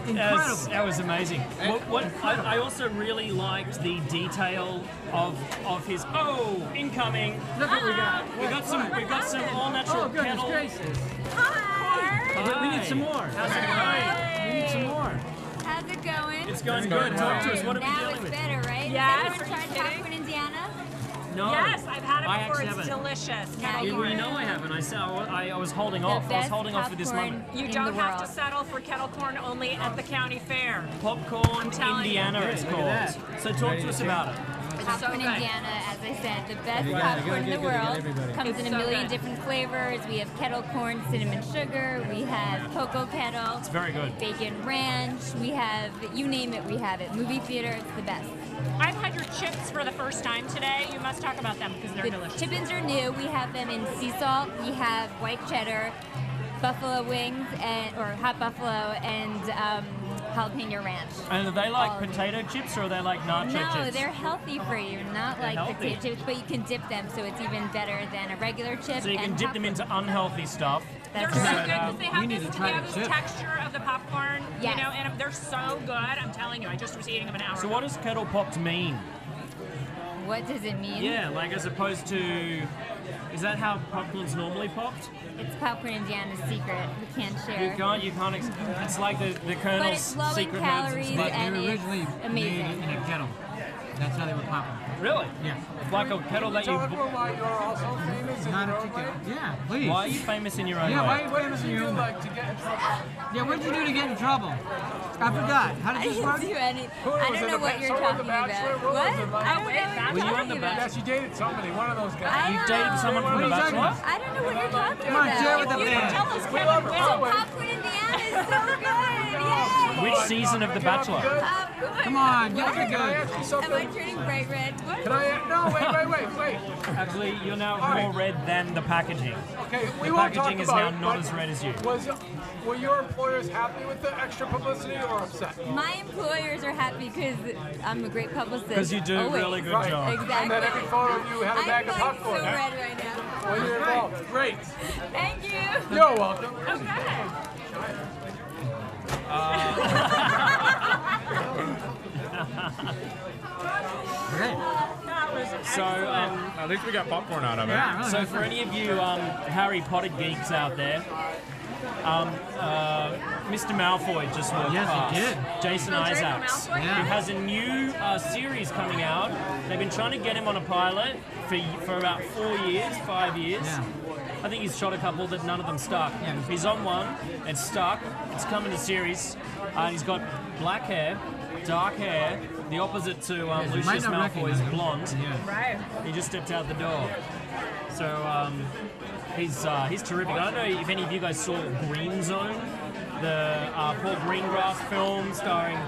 incredible. That was amazing. I also really liked the detail of his incoming. Look what we got. We got some all natural goodness kettle. gracious. Hi. We need some more. How's it going? We need some more. How's it going? It's going good. Talk to us. What are we Now dealing it's with? better, right? Yes. Has anyone tried popcorn Indiana? No. Yes, I've had I it before. actually It's haven't. delicious. Now Kettle you corn. You know I haven't. I was holding off. I was best holding off for this popcorn moment. You in don't the have to world. settle for kettle corn only at the county fair. Popcorn telling you. Indiana, it's Look called. at So talk to us about it. Popcorn good. Indiana, as I said, the best You gotta popcorn in get the world. everybody. Comes It's in a so million good. different flavors. We have kettle corn, cinnamon sugar. We have cocoa kettle. It's very good. Bacon ranch. We have, you name it, we have it. Movie theater, it's the best. I've had your chips for the first time today. You must talk about them because they're The delicious. chip-ins are new. We have them in sea salt. We have white cheddar, buffalo wings, or hot buffalo, and jalapeno ranch. And are they like All of it. potato chips or are they like nacho No, chips? they're healthy for you, not They're like healthy. potato chips, but you can dip them, so it's even better than a regular chip. So you can and dip them into unhealthy stuff. They're That's so right. good because they have we need this, to try they have the this chip. texture of the popcorn, Yes. you know, and they're so good. I'm telling you, I just was eating them an hour So ago. what does kettle popped mean? What does it mean? Yeah, like as opposed to, is that how popcorn's normally popped? It's popcorn Indiana's secret. We can't share. You can't, it's like the But Colonel's it's low in secret calories modes and and They were it's originally amazing. made in a kettle. That's how they were popping. stuff. Really? Yeah. Like a kettle that you... why you're also famous in Not your a own way? ticket. Yeah, please. Why are you famous in your own Yeah, way? why are you What famous did in you your do own like to get in trouble? Yeah, what did you do to get in trouble? I forgot. How I did this didn't work? do any. Who I was don't it, know the what Ba- you're someone talking The Bachelor? about. What was it, like? I don't know what Were you you're on The talking about. Yes, you dated somebody, one of those I guys. You don't dated know. someone from What The are you talking Bachelor? about? I don't know what you're talking Come on, about. share with the You band. can tell us, We Kevin. love her. Will. Oh, wait. Popcorn Indiana is so good. Yay! Which season of The Bachelor? Come on, get Can I it ask good. you something? Am I turning bright red? What? Can I? No, wait. Actually, you're now right. more red than the packaging. Okay, we The won't talk packaging is about now it, not but as red as you. Were your employers happy with the extra publicity or upset? My employers are happy because I'm a great publicist. Because you do a Always. really good Right. job. Exactly. And then every photo you had a bag of I'm like popcorn. so red right now. Well, you're involved. Great. Thank you. You're welcome. Okay. So, at least we got popcorn out of it. Yeah, so for any of you Harry Potter geeks out there, Mr. Malfoy just walked past. Yes, he did. Jason Isaacs. Yeah. He has a new series coming out. They've been trying to get him on a pilot for about 5 years. Yeah. I think he's shot a couple, but none of them stuck. Yeah. He's on one. It's stuck. It's coming to series. He's got black hair, dark hair, the opposite to Lucius Malfoy's blonde. Right. He just stepped out the door. So he's terrific. I don't know if any of you guys saw Green Zone, the Paul Greengrass film starring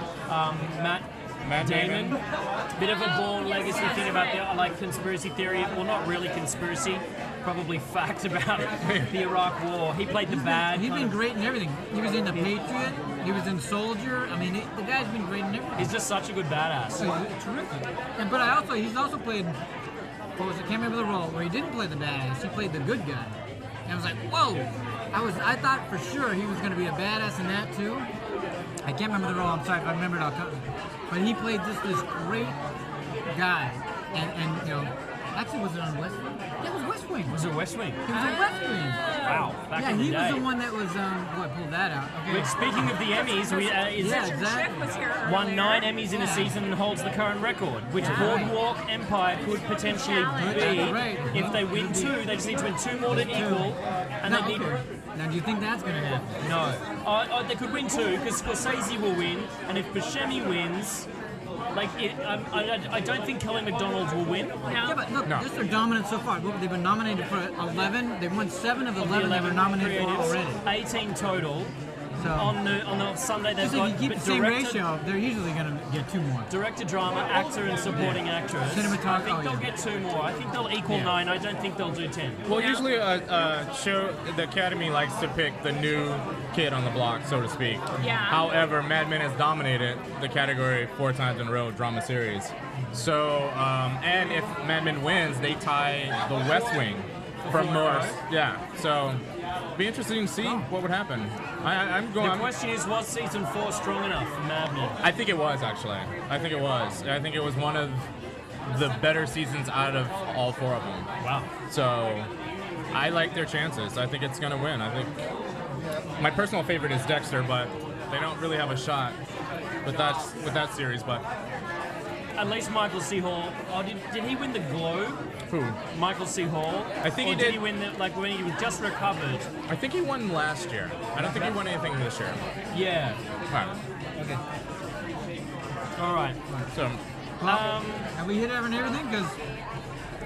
Matt Damon. Bit of a Bourne Legacy thing about the conspiracy theory. Well, not really conspiracy, probably fact about the Iraq War. He played the bad. He's been great in everything. He was in The Patriot. He was in Soldier. I mean, the guy's been great in everything. He's just such a good badass. He's terrific. But he's also played. I can't remember the role where he didn't play the badass. He played the good guy. And I was like, whoa! I thought for sure he was going to be a badass in that too. I can't remember the role. I'm sorry if I remember it. I'll cut. But he played just this great guy, and you know, actually was it on West Wing? Yeah, it was West Wing. Was it West Wing? It was on West Wing. Wow, back in the day. Yeah, he was the one that was. I pulled that out. Okay. But speaking of the Emmys, Richard Schiff was here won earlier. 9 Emmys in a season and holds the current record, which Boardwalk Empire could potentially be. If they win 2, they just need to win 2 more to equal, and they need. Now, do you think that's going to happen? No. They could win 2 because Scorsese will win, and if Buscemi wins, I don't think Kelly MacDonald will win. Yeah, but look, this is their dominance so far. Look, they've been nominated for 11. They've won 7 of the 11 they were nominated for already. 18 total. So on the Sunday they've got. If you keep the same ratio, they're usually going to get 2 more. Director, drama, actor, and supporting actress. Cinematography. I think they'll get 2 more. I think they'll equal 9. I don't think they'll do 10. Well, usually a show, the Academy likes to pick the new kid on the block, so to speak. Yeah. However, Mad Men has dominated the category 4 times in a row, drama series. So, and if Mad Men wins, they tie the West Wing from North. Yeah. So, be interesting to see what would happen. The question is, was season 4 strong enough for Mad Men? I think it was, actually. I think it was. I think it was one of the better seasons out of all 4 of them. Wow. So, I like their chances. I think it's going to win. I think my personal favorite is Dexter, but they don't really have a shot with that series. But at least Michael C. Hall. Oh, did he win the Globe? Who? Michael C. Hall. I think he did. Did he win when he was just recovered? I think he won last year. I don't think he won anything this year. Yeah. Right. Okay. All right. So, have we hit everything? Because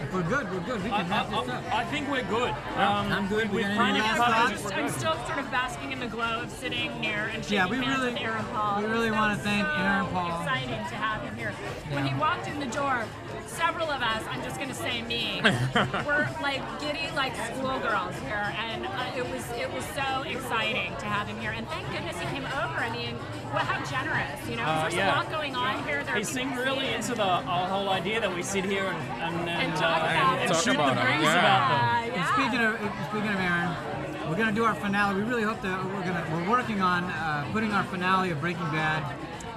if we're good. We can wrap this up. I think we're good. I'm good. We've kind of covered. I'm still sort of basking in the glow of sitting near and shaking we hands really, with Aaron Paul. We really want to thank Aaron Paul. Exciting to have him here. When he walked in the door, several of us, I'm just going to say me, were like giddy like schoolgirls here, and it was so exciting to have him here. And thank goodness he came over. I mean, how generous, you know? There's a lot going on here. He seemed really into the whole idea that we sit here and talk about and shoot the breeze about them. And speaking of Aaron, we're going to do our finale. We really hope that we're working on putting our finale of Breaking Bad.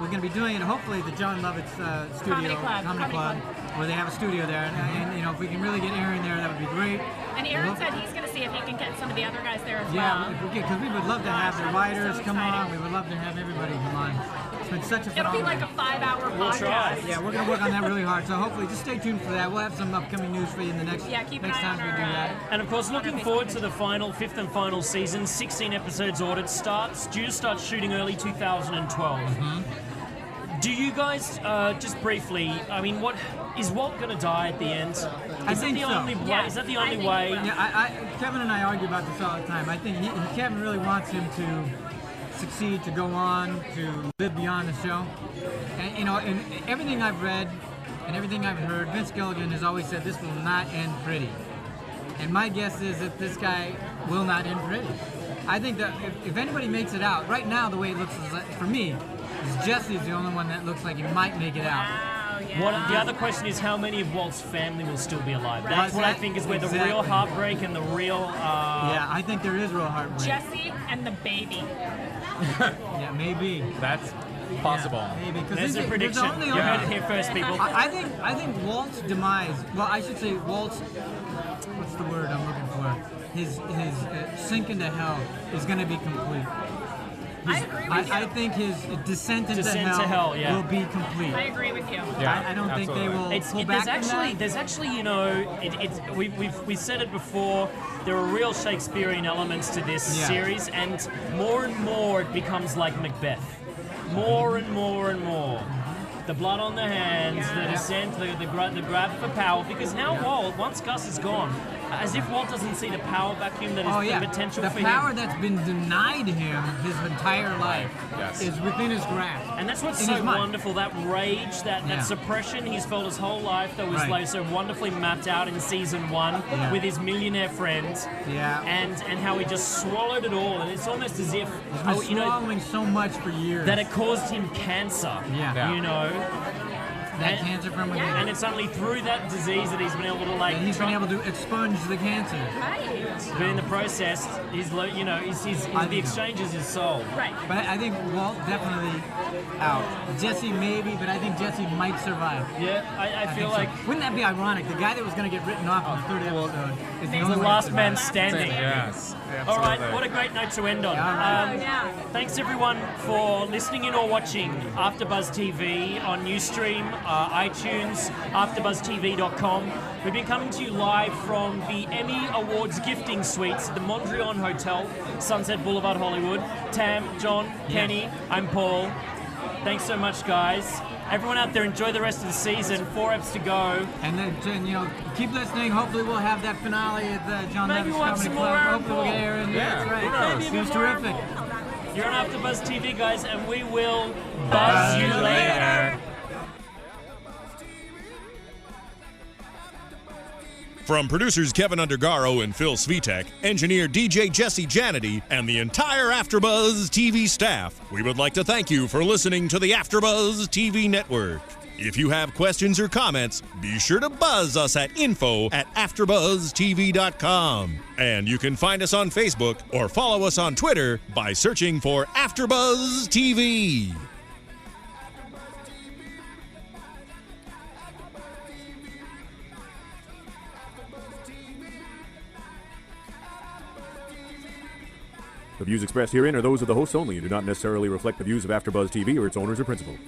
We're going to be doing it hopefully at the John Lovitz studio, Comedy Club, where they have a studio there. And you know, if we can really get Aaron there, that would be great. And Aaron said he's going to see if he can get some of the other guys there as well. Yeah, if we can, because we would love to have the writers come on. We would love to have everybody come on. It's been such a fun. It'll be like a 5-hour podcast. Try. Yeah, we're going to work on that really hard. So hopefully, just stay tuned for that. We'll have some upcoming news for you in the next time we do that. And of course, looking forward to the 5th and final season. 16 episodes ordered. Due to start shooting early 2012. Mm-hmm. Do you guys, just briefly, I mean, what is Walt going to die at the end? Is that the only way? Is that the only way? Yeah, Kevin and I argue about this all the time. I think Kevin really wants him to succeed, to go on, to live beyond the show. And you know, in everything I've read and everything I've heard, Vince Gilligan has always said this will not end pretty. And my guess is that this guy will not end pretty. I think that if anybody makes it out, right now the way it looks is, for me, Jesse's the only one that looks like he might make it out. Wow, The other question is how many of Walt's family will still be alive? That's what I think is where the real heartbreak and the real... yeah, I think there is real heartbreak. Jesse and the baby. Yeah, maybe. That's possible. Yeah, maybe. There's a prediction. You heard it here first, people. I think Walt's demise, well, I should say Walt's, what's the word I'm looking for? His sink into hell is going to be complete. I agree with you. I think his descent into hell will be complete. I agree with you. Yeah, I don't think they will pull back from that. There's actually, you know, we said it before. There are real Shakespearean elements to this series, and more it becomes like Macbeth. More and more and more. The blood on the hands, the descent, the grab for power. Because now Walt, once Gus is gone, as if Walt doesn't see the power vacuum that is the potential for him. The power that's been denied him his entire life is within his grasp. And that's what's so wonderful, that rage, that suppression he's felt his whole life that was like so wonderfully mapped out in season 1 with his millionaire friends. Yeah. And how he just swallowed it all. And it's almost as if he's been swallowing so much for years. That it caused him cancer. Yeah. You know. That cancer from within. And it's only through that disease that he's been able to he's been able to expunge the cancer. Right. But in the process, the exchange is his soul. Right. But I think Walt definitely out. Jesse maybe, but I think Jesse might survive. Yeah, I feel like... Wouldn't that be ironic? The guy that was going to get written off in the third episode is the last man standing. Yes. All right, what a great note to end on. Thanks everyone for listening in or watching AfterBuzz TV on Ustream, iTunes, AfterBuzzTV.com. We've been coming to you live from the Emmy Awards gifting suites at the Mondrian Hotel, Sunset Boulevard, Hollywood. Tam, John, Kenny, I'm Paul. Thanks so much, guys. Everyone out there, enjoy the rest of the season. 4 eps to go. And then, you know, keep listening. Hopefully we'll have that finale at the John Maybe Levis we'll have Comedy some Club. more Aaron Hopefully we'll get Aaron. Yeah, That's right. Maybe It was terrific. You're on AfterBuzz TV, guys, and we will buzz you later. From producers Kevin Undergaro and Phil Svitek, engineer DJ Jesse Janity, and the entire AfterBuzz TV staff, we would like to thank you for listening to the AfterBuzz TV network. If you have questions or comments, be sure to buzz us at info@AfterBuzzTV.com. And you can find us on Facebook or follow us on Twitter by searching for AfterBuzz TV. The views expressed herein are those of the hosts only and do not necessarily reflect the views of AfterBuzz TV or its owners or principals.